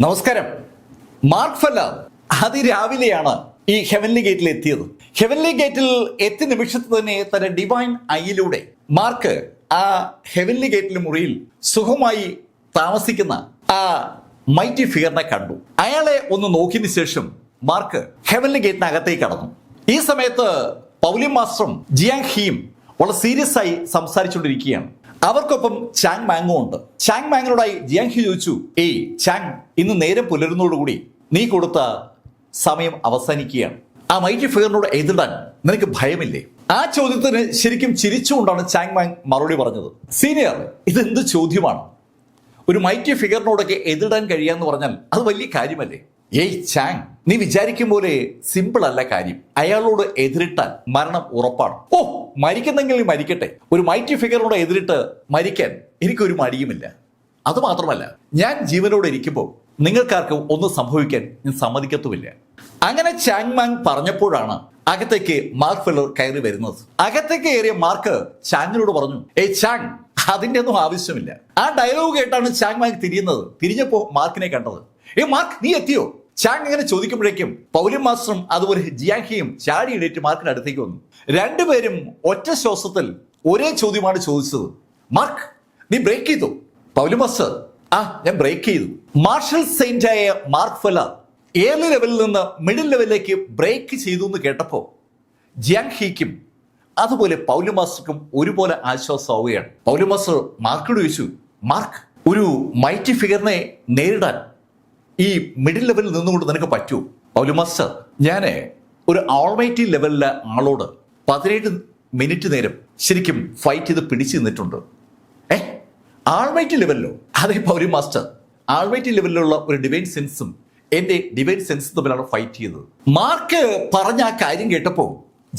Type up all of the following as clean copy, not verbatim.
നമസ്കാരം. Mark feller അതിരാവിലെയാണ് ഈ heavenly ഗേറ്റിൽ എത്തിയത്. ഹെവൻലി ഗേറ്റിൽ എത്തിയ നിമിഷത്തിൽ തന്നെ തന്റെ ഡിവൈൻ ഐയിലൂടെ മാർക്ക് ആ ഹെവൻലി ഗേറ്റിലെ മുറിയിൽ സുഖമായി താമസിക്കുന്ന ആ മൈറ്റി ഫിഗറിനെ കണ്ടു. അയാളെ ഒന്ന് നോക്കിയതിനു ശേഷം മാർക്ക് ഹെവൻലി ഗേറ്റിനകത്തേക്ക് കടന്നു. ഈ സമയത്ത് പൗലി മാസ്റ്ററും ജിയാങ് ഹിയും വളരെ സീരിയസ് ആയി സംസാരിച്ചുകൊണ്ടിരിക്കുകയാണ്. അവർക്കൊപ്പം ചാങ് മാങ്ങും ഉണ്ട്. ചാങ് മാങ്ങിനോടായി ജിയാങ് ഹി ചോദിച്ചു, ഏയ് ചാങ്, ഇന്ന് നേരം പുലരുന്നതോടുകൂടി നീ കൊടുത്ത സമയം അവസാനിക്കുകയാണ്. ആ മൈറ്റി ഫിഗറിനോട് എതിർടാൻ നിനക്ക് ഭയമില്ലേ? ആ ചോദ്യത്തിന് ശരിക്കും ചിരിച്ചുകൊണ്ടാണ് ചാങ് മാങ് മറുപടി പറഞ്ഞത്. സീനിയർ, ഇതെന്ത് ചോദ്യമാണ്? ഒരു മൈറ്റി ഫിഗറിനോടൊക്കെ എതിർടാൻ കഴിയാന്ന് പറഞ്ഞാൽ അത് വലിയ കാര്യമല്ലേ? ഏയ് ചാങ്, നീ വിചാരിക്കും പോലെ സിമ്പിൾ അല്ല കാര്യം. അയാളോട് എതിരിട്ടാൽ മരണം ഉറപ്പാണ്. ഓ, മരിക്കുന്നെങ്കിൽ മരിക്കട്ടെ. ഒരു മൈറ്റി ഫിഗറിനോട് എതിരിട്ട് മരിക്കാൻ എനിക്കൊരു മടിയുമില്ല. അതുമാത്രമല്ല, ഞാൻ ജീവനോടെ ഇരിക്കുമ്പോൾ നിങ്ങൾക്കാർക്കും ഒന്നും സംഭവിക്കാൻ ഞാൻ സമ്മതിക്കത്തുമില്ല. അങ്ങനെ ചാങ് മാങ് പറഞ്ഞപ്പോഴാണ് അകത്തേക്ക് മാർക്ക് ഫെല്ലർ കയറി വരുന്നത്. അകത്തേക്ക് കയറിയ മാർക്ക് ചാങ്ങിനോട് പറഞ്ഞു, ഏയ് ചാങ്, അതിന്റെ ഒന്നും ആവശ്യമില്ല. ആ ഡയലോഗ് കേട്ടാണ് ചാങ് മാങ് തിരിഞ്ഞപ്പോ മാർക്കിനെ കണ്ടത്. മാർക്ക്, നീ എത്തിയോ? ചാങ് ഇങ്ങനെ ചോദിക്കുമ്പോഴേക്കും പൗലി മാസ്റ്ററും അതുപോലെ ജിയാങ് ഹിയും ചാടി എണീറ്റ് മാർക്കിന്റെ അടുത്തേക്ക് വന്നു. രണ്ടുപേരും ഒറ്റ ശ്വാസത്തിൽ ഒരേ ചോദ്യമാണ് ചോദിച്ചത്. മാർക്ക്, നീ ബ്രേക്ക് ചെയ്തു? പൗലി മാസ്റ്റർ, ഞാൻ ബ്രേക്ക് ചെയ്തു. മാർഷൽ സെയിന്റ് ആയ മാർക്ക് ഫെല്ലർ ഏർലി ലെവലിൽ നിന്ന് മിഡിൽ ലെവലിലേക്ക് ബ്രേക്ക് ചെയ്തു എന്ന് കേട്ടപ്പോ ജിയാങ് ഹിക്കും അതുപോലെ പൗലി മാസ്റ്റർക്കും ഒരുപോലെ ആശ്വാസമാവുകയാണ്. പൗലി മാസ്റ്റർ മാർക്കിനോട് ചോദിച്ചു, മാർക്ക്, ഒരു മൈറ്റി ഫിഗറിനെ നേരിടാൻ ഈ മിഡിൽ ലെവലിൽ നിന്നുകൊണ്ട് നിനക്ക് പറ്റൂ? പൗലി മാസ്റ്റർ, ഞാൻ ഒരു ഓൾമൈറ്റി ലെവലിലെ ആളോട് 17 മിനിറ്റ് നേരം ശരിക്കും ഫൈറ്റ് ചെയ്ത് പിടിച്ചു നിന്നിട്ടുണ്ട്. ആൾമൈറ്റി ലെവലിലോ? അതെ പൗലി മാസ്റ്റർ, ആൾമൈറ്റി ലെവലിലുള്ള ഒരു ഡിവൈൻ സെൻസും എന്റെ ഡിവൈൻ സെൻസും തമ്മിലാണ് ഫൈറ്റ് ചെയ്തത്. മാർക്ക് പറഞ്ഞ ആ കാര്യം കേട്ടപ്പോ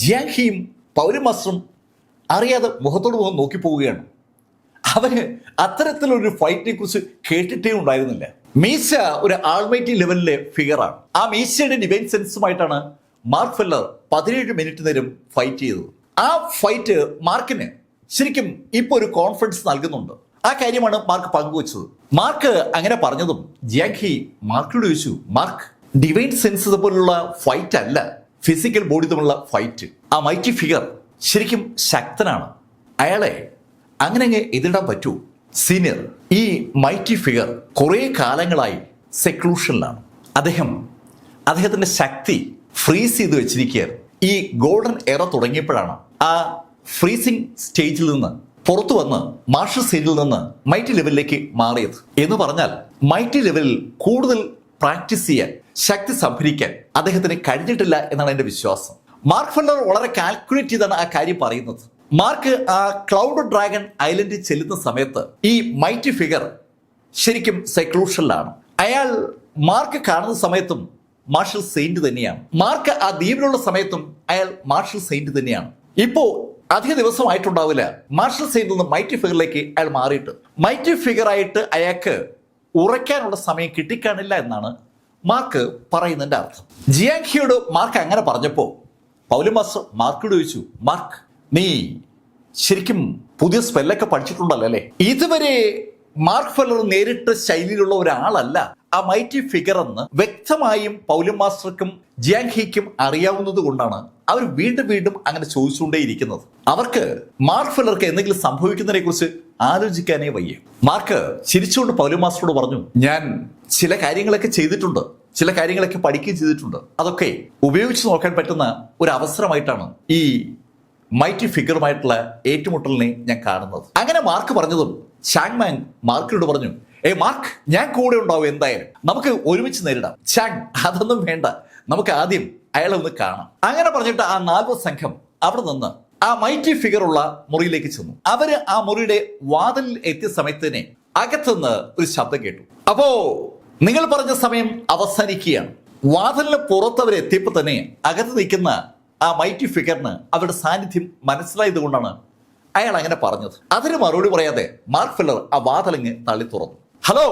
ജിയാങ് ഹിയും പൗലി മാസ്റ്ററും അറിയാതെ മുഖത്തോട് മുഖം നോക്കി പോവുകയാണ്. അവര് അത്തരത്തിലൊരു ഫൈറ്റിനെ കുറിച്ച് കേട്ടിട്ടേ ഉണ്ടായിരുന്നില്ല. മീശ ഒരു ആൾമൈറ്റി ലെവലിലെ ഫിഗറാണ്. ആ മീശയുടെ ഡിവൈൻ സെൻസുമായിട്ടാണ് മാർക്ക് ഫെല്ലർ 17 മിനിറ്റ് നേരം ഫൈറ്റ് ചെയ്തത്. ആ ഫൈറ്റ് മാർക്കിന് ശരിക്കും ഇപ്പൊ ഒരു കോൺഫിഡൻസ് നൽകുന്നുണ്ട്. ആ കാര്യമാണ് മാർക്ക് പങ്കുവച്ചത്. മാർക്ക് അങ്ങനെ പറഞ്ഞതും ജിയാങ് ഹി മാർക്കിനോട് ചോദിച്ചു, മാർക്ക്, ഡിവൈൻ സെൻസ് പോലുള്ള ഫൈറ്റ് അല്ല ഫിസിക്കൽ ബോഡി തമ്മിലുള്ള ഫൈറ്റ്. ആ മൈറ്റി ഫിഗർ ശരിക്കും ശക്തനാണ്. അയാളെ അങ്ങനെ എതിരിടാൻ പറ്റൂ? സീനിയർ, ഈ മൈറ്റി ഫിഗർ കുറെ കാലങ്ങളായി സെക്ലൂഷനിലാണ്. അദ്ദേഹത്തിന്റെ ശക്തി ഫ്രീസ് ചെയ്ത് വെച്ചിരിക്കുകയാണ്. ഈ ഗോൾഡൻ എറ തുടങ്ങിയപ്പോഴാണ് ആ ഫ്രീസിംഗ് സ്റ്റേജിൽ നിന്ന് പുറത്തു വന്ന് മാർഷൽ സ്റ്റേജിൽ നിന്ന് മൈറ്റി ലെവലിലേക്ക് മാറിയത്. എന്ന് പറഞ്ഞാൽ മൈറ്റി ലെവലിൽ കൂടുതൽ പ്രാക്ടീസ് ചെയ്യാൻ, ശക്തി സംഭരിക്കാൻ അദ്ദേഹത്തിന് കഴിഞ്ഞിട്ടില്ല എന്നാണ് എന്റെ വിശ്വാസം. മാർക്ക് ഫെല്ലർ വളരെ കാൽക്കുലേറ്റ് ചെയ്താണ് ആ കാര്യം പറയുന്നത്. മാർക്ക് ആ ക്ലൗഡ് ഡ്രാഗൺ ഐലൻഡിൽ ചെല്ലുന്ന സമയത്ത് ഈ മൈറ്റി ഫിഗർ ശരിക്കും സെക്ലൂഷനിലാണ്. അയാൾ മാർക്ക് കാണുന്ന സമയത്തും മാർഷൽ സെയിന്റ് തന്നെയാണ്. മാർക്ക് ആ ദ്വീപിലുള്ള സമയത്തും അയാൾ മാർഷൽ സെയിന്റ് തന്നെയാണ്. ഇപ്പോ അധിക ദിവസമായിട്ടുണ്ടാവില്ല മാർഷൽ സെയിന്റ് നിന്ന് മൈറ്റി ഫിഗറിലേക്ക് അയാൾ മാറിയിട്ട്. മൈറ്റി ഫിഗർ ആയിട്ട് അയാൾക്ക് ഉറയ്ക്കാനുള്ള സമയം കിട്ടിക്കാണില്ല എന്നാണ് മാർക്ക് പറയുന്നതിന്റെ അർത്ഥം. ജിയാങ് ഹിയോട് മാർക്ക് അങ്ങനെ പറഞ്ഞപ്പോ പൗലി മാസ്റ്റർ മാർക്കിനോട് ചോദിച്ചു, മാർക്ക്, നീ ശരിക്കും പുതിയ സ്പെല്ലൊക്കെ പഠിച്ചിട്ടുണ്ടല്ലോ അല്ലേ? ഇതുവരെ മാർക്ക് ഫെല്ലർ നേരിട്ട ശൈലിയിലുള്ള ഒരാളല്ല ആ മൈറ്റി ഫിഗർ എന്ന് വ്യക്തമായും പൗലി മാസ്റ്റർക്കും ജിയാങ് ഹിക്കും അറിയാവുന്നത് കൊണ്ടാണ് അവർ വീണ്ടും വീണ്ടും അങ്ങനെ ചോദിച്ചുകൊണ്ടേയിരിക്കുന്നത്. അവർക്ക് മാർക്ക് ഫെല്ലർക്ക് എന്തെങ്കിലും സംഭവിക്കുന്നതിനെ കുറിച്ച് ആലോചിക്കാനേ വയ്യ. മാർക്ക് ചിരിച്ചുകൊണ്ട് പൗലി മാസ്റ്ററോട് പറഞ്ഞു, ഞാൻ ചില കാര്യങ്ങളൊക്കെ ചെയ്തിട്ടുണ്ട്, ചില കാര്യങ്ങളൊക്കെ പഠിക്കുകയും ചെയ്തിട്ടുണ്ട്. അതൊക്കെ ഉപയോഗിച്ച് നോക്കാൻ പറ്റുന്ന ഒരു അവസരമായിട്ടാണ് ഈ മൈറ്റി ഫിഗറുമായിട്ടുള്ള ഏറ്റുമുട്ടലിനെ ഞാൻ കാണുന്നത്. അങ്ങനെ മാർക്ക് പറഞ്ഞതും ചാങ് മാങ് മാർക്കിനോട് പറഞ്ഞു, മാർക്ക്, ഞാൻ കൂടെ ഉണ്ടാവും, എന്തായാലും നമുക്ക് ഒരുമിച്ച് നേരിടാം. ചാങ്, അതൊന്നും വേണ്ട, നമുക്ക് ആദ്യം അയാളെ ഒന്ന് കാണാം. അങ്ങനെ പറഞ്ഞിട്ട് ആ 4 സംഘം അവിടെ നിന്ന് ആ മൈറ്റി ഫിഗർ ഉള്ള മുറിയിലേക്ക് ചെന്നു. അവര് ആ മുറിയുടെ വാതിലിൽ എത്തിയ സമയത്ത് തന്നെ അകത്തുനിന്ന് ഒരു ശബ്ദം കേട്ടു. അപ്പോ നിങ്ങൾ പറഞ്ഞ സമയം അവസാനിക്കുകയാണ്. വാതിലിന് പുറത്ത് അവർ എത്തിയപ്പോൾ തന്നെ അകത്ത് നിൽക്കുന്ന ആ മൈറ്റി ഫിഗറിന് അവരുടെ സാന്നിധ്യം മനസ്സിലായത് കൊണ്ടാണ് അയാൾ അങ്ങനെ പറഞ്ഞത്. അതിന് മറുപടി പറയാതെ മാർക്ക് ഫെല്ലർ ആ വാതിലങ്ങ് തള്ളി തുറന്നു. ഹലോ,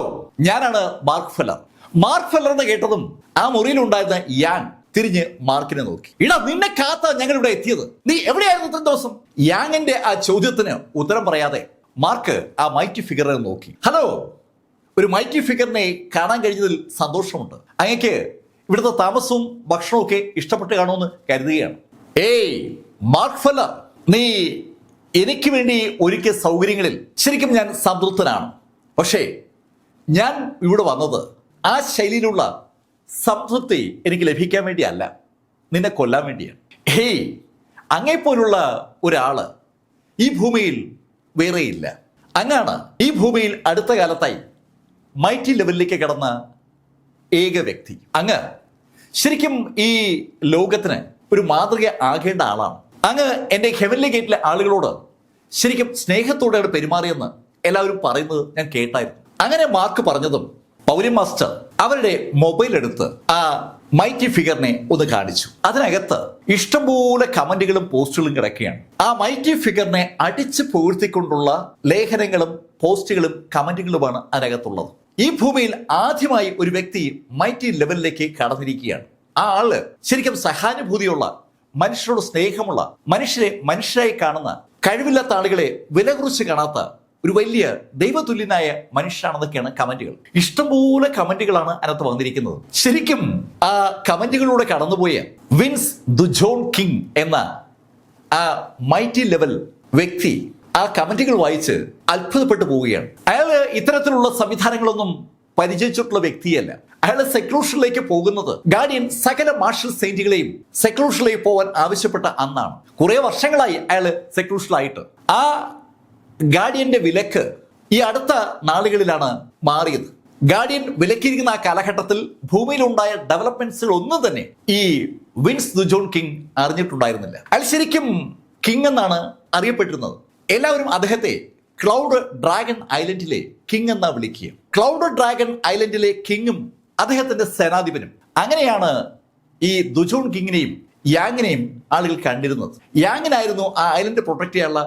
ഞാനാണ് മാർക്ക് ഫെല്ലർ. മാർക്ക് ഫെല്ലർ എന്ന് കേട്ടതും ആ മുറിയിലുണ്ടായിരുന്ന യാങ് തിരിഞ്ഞ് മാർക്കിനെ നോക്കി. നിന്നെ കാത്ത ഞങ്ങൾ ഇവിടെ എത്തിയത്, നീ എവിടെയായിരുന്നു ഇത്രയും ദിവസം? യാങ്ങിന്റെ ആ ചോദ്യത്തിന് ഉത്തരം പറയാതെ മാർക്ക് ആ മൈറ്റി ഫിഗറിനെ നോക്കി. ഹലോ, ഒരു മൈറ്റി ഫിഗറിനെ കാണാൻ കഴിഞ്ഞതിൽ സന്തോഷമുണ്ട്. അങ്ങക്ക് ഇവിടുത്തെ താമസവും ഭക്ഷണവും ഒക്കെ ഇഷ്ടപ്പെട്ട് കാണുമെന്ന് കരുതുകയാണ്. ഏയ് മാർക്ക് ഫെല്ലർ, നീ എനിക്ക് വേണ്ടി ഒരുക്കിയ സൗകര്യങ്ങളിൽ ശരിക്കും ഞാൻ സംതൃപ്തനാണ്. പക്ഷേ ഞാൻ ഇവിടെ വന്നത് ആ ശൈലിയിലുള്ള സംതൃപ്തി എനിക്ക് ലഭിക്കാൻ വേണ്ടിയല്ല, നിന്നെ കൊല്ലാൻ വേണ്ടിയാണ്. ഹേയ്, അങ്ങേപ്പോലുള്ള ഒരാള് ഈ ഭൂമിയിൽ വേറെയില്ല. അങ്ങാണ് ഈ ഭൂമിയിൽ അടുത്ത കാലത്തായി മൈറ്റി ലെവലിലേക്ക് കടന്ന ഏക വ്യക്തി. അങ്ങ് ശരിക്കും ഈ ലോകത്തിന് ഒരു മാതൃക ആകേണ്ട ആളാണ്. അങ്ങ് എൻ്റെ ഹെവൻലി ഗേറ്റിലെ ആളുകളോട് ശരിക്കും സ്നേഹത്തോടെയാണ് പെരുമാറിയെന്ന് എല്ലാവരും പറയുന്നത് ഞാൻ കേട്ടായിരുന്നു. അങ്ങനെ മാർക്ക് പറഞ്ഞതും പൗലി മാസ്റ്റർ അവരുടെ മൊബൈൽ എടുത്ത് ആ മൈറ്റി ഫിഗറിനെ ഒന്ന് കാണിച്ചു. അതിനകത്ത് ഇഷ്ടംപോലെ കമന്റുകളും പോസ്റ്റുകളും കിടക്കുകയാണ്. ആ മൈറ്റി ഫിഗറിനെ അടിച്ചു പുകഴ്ത്തിക്കൊണ്ടുള്ള ലേഖനങ്ങളും പോസ്റ്റുകളും കമന്റുകളുമാണ് അതിനകത്തുള്ളത്. ഈ ഭൂമിയിൽ ആദ്യമായി ഒരു വ്യക്തി മൈറ്റി ലെവലിലേക്ക് കടന്നിരിക്കുകയാണ്. ആ ആള് ശരിക്കും സഹാനുഭൂതിയുള്ള, മനുഷ്യരോട് സ്നേഹമുള്ള, മനുഷ്യരെ മനുഷ്യരായി കാണുന്ന, കഴിവില്ലാത്ത ആളുകളെ വില കുറിച്ച് കാണാത്ത ഒരു വലിയ ദൈവതുല്യനായ മനുഷ്യനാണെന്നൊക്കെയാണ് കമന്റുകൾ. ഇഷ്ടംപോലെ കമന്റുകളാണ് അതിനകത്ത് വന്നിരിക്കുന്നത്. ശരിക്കും ആ കമന്റുകളിലൂടെ കടന്നുപോയ വിൻസ് ദുജോൺ കിങ് എന്ന ആ മൈറ്റി ലെവൽ വ്യക്തി ആ കമന്റുകൾ വായിച്ച് അത്ഭുതപ്പെട്ടു പോവുകയാണ്. അയാള് ഇത്തരത്തിലുള്ള സംവിധാനങ്ങളൊന്നും പരിചയിച്ചിട്ടുള്ള വ്യക്തിയല്ല. അയാൾ സെക്ലൂഷനിലേക്ക് പോകുന്നത് ഗാർഡിയൻ സകല മാർഷൽ സെയിന്റുകളെയും സെക്ലൂഷനിലേക്ക് പോകാൻ ആവശ്യപ്പെട്ട അന്നാണ്. കുറെ വർഷങ്ങളായി അയാൾ സെക്ലൂഷനിലായിട്ട്. ആ ഗാർഡിയന്റെ വിലക്ക് ഈ അടുത്ത നാളുകളിലാണ് മാറിയത്. ഗാർഡിയൻ വിലക്കിയിരിക്കുന്ന ആ കാലഘട്ടത്തിൽ ഭൂമിയിലുണ്ടായ ഡെവലപ്മെന്റ്സുകൾ ഒന്നും തന്നെ ഈ വിൻസ് ദുജോൺ കിങ് അറിഞ്ഞിട്ടുണ്ടായിരുന്നില്ല. അയാൾ ശരിക്കും കിങ് എന്നാണ് അറിയപ്പെട്ടിരുന്നത്. എല്ലാവരും അദ്ദേഹത്തെ ക്ലൗഡ് ഡ്രാഗൺ ഐലൻഡിലെ കിങ് എന്നാ വിളിക്കുക. ക്ലൗഡ് ഡ്രാഗൺ ഐലൻഡിലെ കിങ്ങും അദ്ദേഹത്തിന്റെ സേനാധിപനും. അങ്ങനെയാണ് ഈ ദുജോൺ കിങ്ങിനെയും യാങ്ങിനെയും ആളുകൾ കണ്ടിരുന്നത്. യാങ്ങിനായിരുന്നു ആ ഐലൻഡ് പ്രൊട്ടക്ട് ചെയ്യാനുള്ള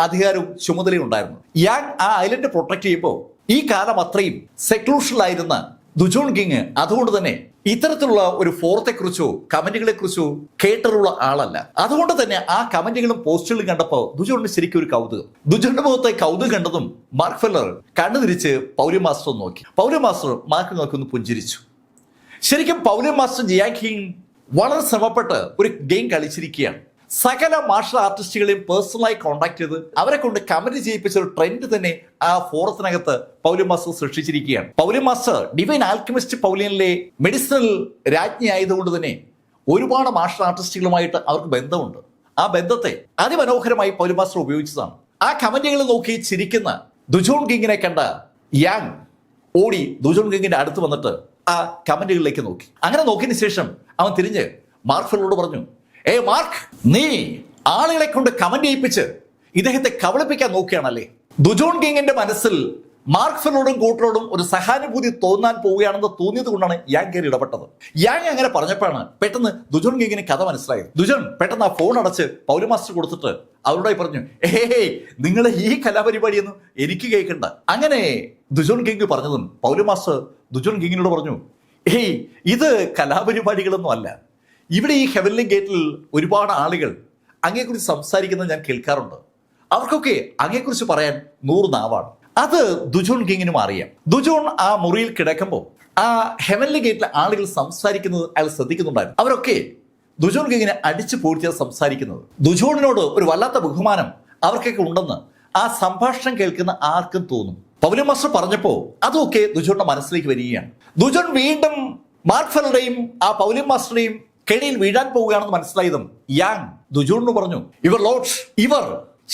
അധികാരവും ചുമതലയും ഉണ്ടായിരുന്നു. യാങ് ആ ഐലൻഡ് പ്രൊട്ടക്ട് ചെയ്യുമ്പോൾ ഈ കാലം അത്രയും സെക്ലൂഷനിലായിരുന്ന ദുജോൺ കിങ് അതുകൊണ്ട് തന്നെ ഇത്തരത്തിലുള്ള ഒരു ഫോറത്തെക്കുറിച്ചോ കമന്റുകളെ കുറിച്ചോ കേട്ടറുള്ള ആളല്ല. അതുകൊണ്ട് തന്നെ ആ കമന്റുകളും പോസ്റ്റുകളും കണ്ടപ്പോൾ ദുജോണിന് ശരിക്കും ഒരു കൗതുകം. ദുജോണിന്റെ മുഖത്തെ കൗതുകം കണ്ടതും മാർക്ക് ഫെല്ലർ കണ്ണു തിരിച്ച് പൗലി മാസ്റ്റർ നോക്കി. പൗലി മാസ്റ്റർ മാർക്ക് നോക്കി ഒന്ന് പുഞ്ചിരിച്ചു. ശരിക്കും പൗലി മാസ്റ്റർ ജിയാങ് കിങ് വളരെ ശ്രമപ്പെട്ട് ഒരു ഗെയിം കളിച്ചിരിക്കുകയാണ്. സകല മാർഷൽ ആർട്ടിസ്റ്റുകളെയും പേഴ്സണലായി കോൺടാക്ട് ചെയ്ത് അവരെ കൊണ്ട് കമന്റ് ചെയ്യിപ്പിച്ച ഒരു ട്രെൻഡ് തന്നെ ആ ഫോറത്തിനകത്ത് പൗലി മാസ്റ്റർ സൃഷ്ടിച്ചിരിക്കുകയാണ്. പൗലി മാസ്റ്റർ ഡിവൈൻ ആൽക്കമിസ്റ്റ് പൗലിയനിലെ മെഡിസിനൽ രാജ്ഞി ആയതുകൊണ്ട് തന്നെ ഒരുപാട് മാർഷൽ ആർട്ടിസ്റ്റുകളുമായിട്ട് അവർക്ക് ബന്ധമുണ്ട്. ആ ബന്ധത്തെ അതിമനോഹരമായി പൗലി മാസ്റ്റർ ഉപയോഗിച്ചതാണ്. ആ കമന്റുകൾ നോക്കി ചിരിക്കുന്ന ദുജോൺ കിങ്ങിനെ കണ്ട യാങ് ഓടി ദുജോൺ കിങ്ങിന്റെ അടുത്ത് വന്നിട്ട് ആ കമന്റുകളിലേക്ക് നോക്കി. അങ്ങനെ നോക്കിയതിന് ശേഷം അവൻ തിരിഞ്ഞ് മാർക്ക് ഫെല്ലറോട് പറഞ്ഞു, മാർക്ക്, നീ ആളുകളെ കൊണ്ട് കമന്റ് ചെയ്യിപ്പിച്ച് ഇദ്ദേഹത്തെ കബളിപ്പിക്കാൻ നോക്കുകയാണല്ലേ. ദുജോൺ കിങ്ങിന്റെ മനസ്സിൽ മാർക്ക് ഫെല്ലറോടും കൂട്ടരോടും ഒരു സഹാനുഭൂതി തോന്നാൻ പോവുകയാണെന്ന് തോന്നിയത് കൊണ്ടാണ് യാങ് കയറി ഇടപെട്ടത്. യാങ് അങ്ങനെ പറഞ്ഞപ്പോഴാണ് പെട്ടെന്ന് ദുജോൺ കിങ്ങിന് കഥ മനസ്സിലായത്. ദുജോൺ പെട്ടെന്ന് ആ ഫോൺ അടച്ച് പൗലി മാസ്റ്റർ കൊടുത്തിട്ട് അവരോടായി പറഞ്ഞു, നിങ്ങളെ ഈ കലാപരിപാടിയൊന്നും എനിക്ക് കേൾക്കണ്ട. അങ്ങനെ ദുജോൺ കിങ് പറഞ്ഞതും പൗലി മാസ്റ്റർ ദുജോൺ കിങ്ങിനോട് പറഞ്ഞു, ഇത് കലാപരിപാടികളൊന്നും അല്ല. ഇവിടെ ഈ ഹെവൻലി ഗേറ്റിൽ ഒരുപാട് ആളുകൾ അങ്ങയെക്കുറിച്ച് സംസാരിക്കുന്നത് ഞാൻ കേൾക്കാറുണ്ട്. അവർക്കൊക്കെ അങ്ങയെക്കുറിച്ച് പറയാൻ 100 നാവാണ്. അത് ദുജോൺ കിങ്ങിനും അറിയാം. ദുജോൺ ആ മുറിയിൽ കിടക്കുമ്പോൾ ആ ഹെവൻലി ഗേറ്റിലെ ആളുകൾ സംസാരിക്കുന്നത് അയാൾ ശ്രദ്ധിക്കുന്നുണ്ടായിരുന്നു. അവരൊക്കെ ദുജോൺ കിങ്ങിനെ അടിച്ചു പൂർത്തിയായി സംസാരിക്കുന്നത്. ദുജോണിനോട് ഒരു വല്ലാത്ത ബഹുമാനം അവർക്കൊക്കെ ഉണ്ടെന്ന് ആ സംഭാഷണം കേൾക്കുന്ന ആർക്കും തോന്നും. പൗലി മാസ്റ്റർ പറഞ്ഞപ്പോൾ അതൊക്കെ ദുജോണിന്റെ മനസ്സിലേക്ക് വരികയാണ്. ദുജോൺ വീണ്ടും മാർക്ക് ഫെല്ലറുടെയും ആ പൗലി മാസ്റ്ററുടെയും കെണിയിൽ വീഴാൻ പോവുകയാണെന്ന് മനസ്സിലായതും യാങ് ദുജോണിന് പറഞ്ഞു, ഇവർ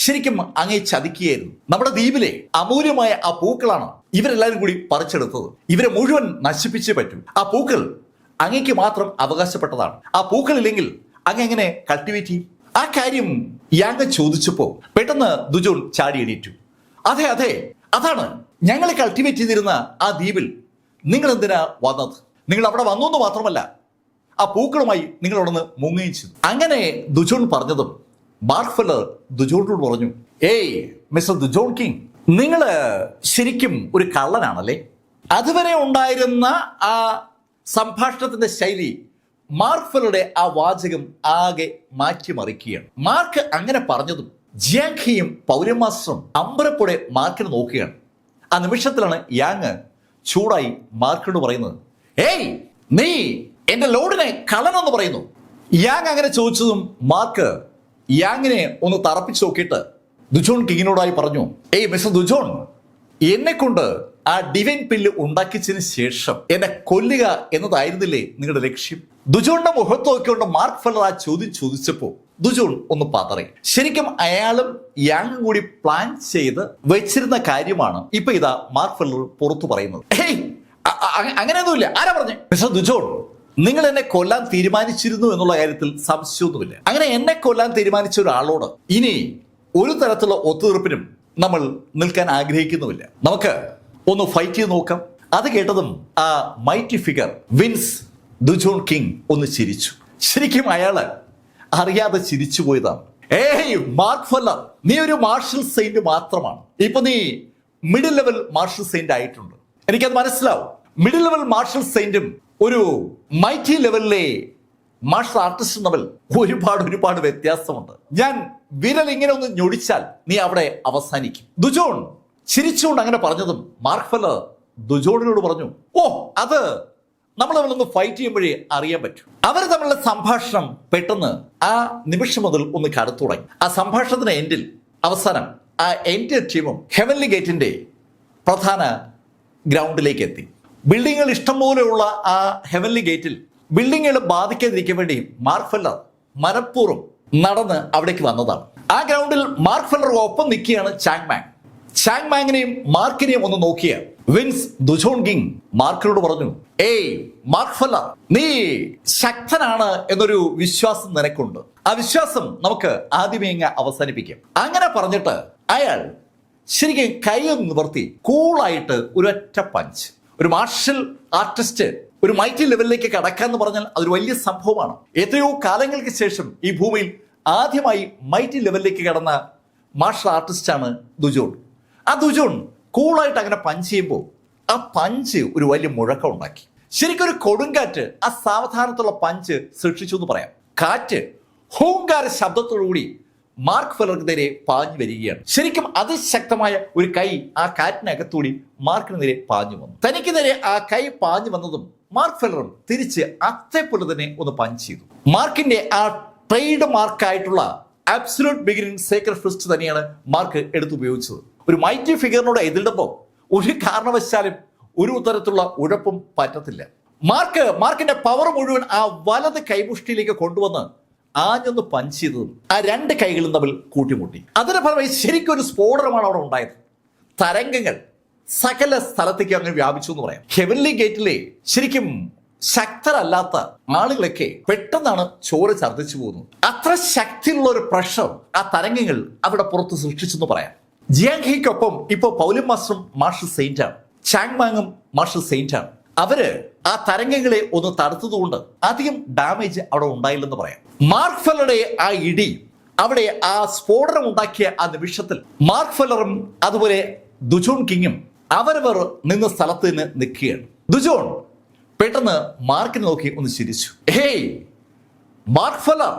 ശരിക്കും അങ്ങേ ചതിക്കുകയായിരുന്നു. നമ്മുടെ ദ്വീപിലെ അമൂല്യമായ ആ പൂക്കളാണ് ഇവരെല്ലാവരും കൂടി പറിച്ചെടുത്തത്. ഇവരെ മുഴുവൻ നശിപ്പിച്ചേ പറ്റൂ. ആ പൂക്കൾ അങ്ങേക്ക് മാത്രം അവകാശപ്പെട്ടതാണ്. ആ പൂക്കളില്ലെങ്കിൽ അങ്ങ് എങ്ങനെ കൾട്ടിവേറ്റ് ചെയ്യും? ആ കാര്യം യാങ് ചോദിച്ചപ്പോ പെട്ടെന്ന് ദുജോൺ ചാടി എണീറ്റു. അതെ, അതാണ് ഞങ്ങൾ കൾട്ടിവേറ്റ് ചെയ്തിരുന്ന ആ ദ്വീപിൽ നിങ്ങൾ എന്തിനാ വന്നത്? നിങ്ങൾ അവിടെ വന്നു എന്ന് മാത്രമല്ല, ആ പൂക്കളുമായി നിങ്ങൾ അവിടെ നിന്ന് മുങ്ങുകയും ചെയ്തു. അങ്ങനെ ദുജോൺ പറഞ്ഞതും മാർക്ക് ഫെല്ലർ ദുജോണിനോട് പറഞ്ഞു, മിസ്റ്റർ ദുജോൺ കിങ്, നിങ്ങൾ ശരിക്കും ഒരു കള്ളനാണല്ലേ. അതുവരെ ഉണ്ടായിരുന്ന ആ സംഭാഷണത്തിന്റെ ശൈലി മാർക്ക് ഫെല്ലറുടെ ആ വാചകം ആകെ മാറ്റിമറിക്കുകയാണ്. മാർക്ക് അങ്ങനെ പറഞ്ഞതും ജിയാങ് ഹിയും പൗലി മാസ്റ്ററും അമ്പരപ്പോടെ മാർക്കിനെ നോക്കുകയാണ്. ആ നിമിഷത്തിലാണ് യാങ് ചൂടായി മാർക്കിനോട് പറയുന്നത്, ഏയ് നീ എന്റെ ലോഡിനെ കള്ളനെന്ന് പറയുന്നു. യാങ് അങ്ങനെ ചോദിച്ചതും മാർക്ക് യാങ്ങിനെ ഒന്ന് തറപ്പിച്ച് നോക്കിയിട്ട് ദുജോൺ കിങ്ങിനോടായി പറഞ്ഞു, ഏയ് മിസ്റ്റർ ദുജോൺ, എന്നെ കൊണ്ട് ആ ഡിവൈൻ പില്ല് ഉണ്ടാക്കിച്ചതിന് ശേഷം എന്നെ കൊല്ലുക എന്നതായിരുന്നില്ലേ നിങ്ങളുടെ ലക്ഷ്യം? ദുജോണിന്റെ മുഖത്ത് നോക്കിക്കൊണ്ട് മാർക്ക് ഫെല്ലർ ആ ചോദ്യം ചോദിച്ചപ്പോ ദുജോൺ ഒന്ന് പതറി. ശരിക്കും അയാളും യാങ്ങും കൂടി പ്ലാൻ ചെയ്ത് വെച്ചിരുന്ന കാര്യമാണ് ഇപ്പൊ ഇതാ മാർക്ക് ഫെല്ലർ പുറത്തു പറയുന്നത്. ഏയ് അങ്ങനെയൊന്നുമില്ല, ആരാ പറഞ്ഞേ? മിസ്റ്റർ ദുജോൺ, നിങ്ങൾ എന്നെ കൊല്ലാൻ തീരുമാനിച്ചിരുന്നു എന്നുള്ള കാര്യത്തിൽ സംശയമൊന്നുമില്ല. അങ്ങനെ എന്നെ കൊല്ലാൻ തീരുമാനിച്ച ഒരാളോട് ഇനി ഒരു തരത്തിലുള്ള ഒത്തുതീർപ്പിനും നമ്മൾ നിൽക്കാൻ ആഗ്രഹിക്കുന്നുമില്ല. നമുക്ക് ഒന്ന് ഫൈറ്റ് ചെയ്ത് നോക്കാം. അത് കേട്ടതും ആ മൈറ്റി ഫിഗർ വിൻസ് ദുജോൺ കിങ് ഒന്ന് ചിരിച്ചു. ശരിക്കും അയാള് അറിയാതെ ചിരിച്ചു പോയതാണ്. ഏയ് മാർക്ക് ഫെല്ലർ, നീ ഒരു മാർഷൽ സെയിന്റ് മാത്രമാണ്. ഇപ്പൊ നീ മിഡിൽ ലെവൽ മാർഷൽ സെയിന്റ് ആയിട്ടുണ്ട്. എനിക്കത് മനസ്സിലാവും. മിഡിൽ ലെവൽ മാർഷൽ സെയിന്റും ഒരു മൈറ്റി ലെവലിലെ മാർഷൽ ആർട്ടിസ്റ്റ് തമ്മിൽ ഒരുപാട് വ്യത്യാസമുണ്ട്. ഞാൻ വിരൽ ഇങ്ങനെ ഒന്ന് ഞൊടിച്ചാൽ നീ അവിടെ അവസാനിക്കും. ദുജോൺ ചിരിച്ചുകൊണ്ട് അങ്ങനെ പറഞ്ഞതും മാർക്ക് ഫെല്ലർ ദുജോണിനോട് പറഞ്ഞു, ഓ അത് നമ്മൾ തമ്മിലൊന്ന് ഫൈറ്റ് ചെയ്യുമ്പോഴേ അറിയാൻ പറ്റും. അവർ തമ്മിലുള്ള സംഭാഷണം പെട്ടെന്ന് ആ നിമിഷം മുതൽ ഒന്ന് കടുത്തു തുടങ്ങി. ആ സംഭാഷണത്തിന്റെ എൻഡിൽ അവസാനം ആ എൻ്റെ ടീമും ഹെവൻലി ഗേറ്റിന്റെ പ്രധാന ഗ്രൗണ്ടിലേക്ക് എത്തി. ബിൽഡിങ്ങുകൾ ഇഷ്ടംപോലെയുള്ള ആ ഹെവൻലി ഗേറ്റിൽ ബിൽഡിങ്ങുകൾ ബാധിക്കാതിരിക്കാൻ വേണ്ടി മാർക്ക് ഫെല്ലർ മനഃപൂർവ്വം നടന്ന് അവിടേക്ക് വന്നതാണ്. ആ ഗ്രൗണ്ടിൽ മാർക്ക് ഫെല്ലർ ഒപ്പം നിൽക്കുകയാണ് ചാങ് മാങ്. ചാങ് മാങ്ങിനെയും മാർക്കിനെയും ഒന്ന് നോക്കിയ വിൻസ് ദുജോൺ കിങ് മാർക്കിനോട് പറഞ്ഞു, ഏയ് മാർക്ക് ഫെല്ലർ, നീ ശക്തനാണ് എന്നൊരു വിശ്വാസം നിനക്കുണ്ട്. ആ വിശ്വാസം നമുക്ക് ആദ്യമേ അങ്ങ് അവസാനിപ്പിക്കാം. അങ്ങനെ പറഞ്ഞിട്ട് അയാൾ ശരിക്കും കൈയൊന്ന് നിവർത്തി കൂളായിട്ട് ഒരൊറ്റ പഞ്ച്. ഒരു മാർഷൽ ആർട്ടിസ്റ്റ് ഒരു മൈറ്റി ലെവലിലേക്ക് കടക്കാന്ന് പറഞ്ഞാൽ അതൊരു വലിയ സംഭവമാണ്. എത്രയോ കാലങ്ങൾക്ക് ശേഷം ഈ ഭൂമിയിൽ ആദ്യമായി മൈറ്റി ലെവലിലേക്ക് കടന്ന മാർഷൽ ആർട്ടിസ്റ്റാണ് ദുജോൺ. ആ ദുജോൺ കൂളായിട്ട് അങ്ങനെ പഞ്ച് ചെയ്യുമ്പോൾ ആ പഞ്ച് ഒരു വലിയ മുഴക്കം ഉണ്ടാക്കി. ശരിക്കും ഒരു കൊടുങ്കാറ്റ് ആ സാവധാനത്തുള്ള പഞ്ച് സൃഷ്ടിച്ചു എന്ന് പറയാം. കാറ്റ് ഹൂങ്കാര ശബ്ദത്തോടുകൂടി മാർക്ക് ഫെല്ലർക്കെതിരെ പാഞ്ഞു വരികയാണ്. ശരിക്കും അതിശക്തമായ ഒരു കൈ ആ കാറ്റിനകത്തൂടി മാർക്കിനെതിരെ പാഞ്ഞു വന്നു. തനിക്കെതിരെ ആ കൈ പാഞ്ഞു വന്നതും മാർക്ക് ഫെല്ലറും തിരിച്ച് അതേപോലെ തന്നെ ഒന്ന് പഞ്ച് ചെയ്തു. മാർക്കിന്റെ ആ ട്രേഡ് മാർക്കായിട്ടുള്ള അബ്സല്യൂട്ട് ബിഗിനിങ് സേക്രഡ് ഫിസ്റ്റ് തന്നെയാണ് മാർക്ക് എടുത്തുപയോഗിച്ചത്. ഒരു മൈറ്റി ഫിഗറിനോട് എതിരിടുമ്പോൾ ഒരു കാരണവശാലും ഒരു തരത്തിലുള്ള ഉഴപ്പും പറ്റത്തില്ല. മാർക്കിന്റെ പവർ മുഴുവൻ ആ വലത് കൈമുഷ്ടിയിലേക്ക് കൊണ്ടുവന്ന് ആഞ്ഞൊന്ന് പഞ്ച് ചെയ്തതും ആ രണ്ട് കൈകളും തമ്മിൽ കൂട്ടിമുട്ടി. അതിന്റെ ഫലമായി ശരിക്കും ഒരു സ്ഫോടനമാണ് അവിടെ ഉണ്ടായത്. തരംഗങ്ങൾ സകല സ്ഥലത്തേക്ക് അങ്ങനെ വ്യാപിച്ചു എന്ന് പറയാം. ഹെവൻലി ഗേറ്റിലെ ശരിക്കും ശക്തരല്ലാത്ത ആളുകളൊക്കെ പെട്ടെന്നാണ് ചോര ഛർദ്ദിച്ചു പോകുന്നത്. അത്ര ശക്തിയുള്ള ഒരു പ്രഷർ ആ തരംഗങ്ങൾ അവിടെ പുറത്ത് സൃഷ്ടിച്ചെന്ന് പറയാം. ജിയാങ് ഹെയ്ക്കൊപ്പം ഇപ്പോ പൗലിൻ മാസ്റ്ററും മാർഷൽ സെയിന്റ് ആണ്. ചാങ് മാങ്ങും മാർഷൽ സെയിന്റ് ആണ്. അവര് ആ തരംഗങ്ങളെ ഒന്ന് തടുത്തതുകൊണ്ട് അധികം ഡാമേജ് അവിടെ ഉണ്ടായില്ലെന്ന് പറയാം. മാർക്ക് ഫെല്ലറുടെ ആ ഇടി അവിടെ ആ സ്ഫോടനം ഉണ്ടാക്കിയ ആ നിമിഷത്തിൽ മാർക്ക് ഫെല്ലറും അതുപോലെ ദുജോൺ കിങ്ങും അവരവർ നിന്ന സ്ഥലത്ത് നിന്ന് നിൽക്കുകയാണ്. ദുജോൺ പെട്ടെന്ന് മാർക്കിനെ നോക്കി ഒന്ന് ചിരിച്ചു. ഹേയ് മാർക്ക് ഫെല്ലർ,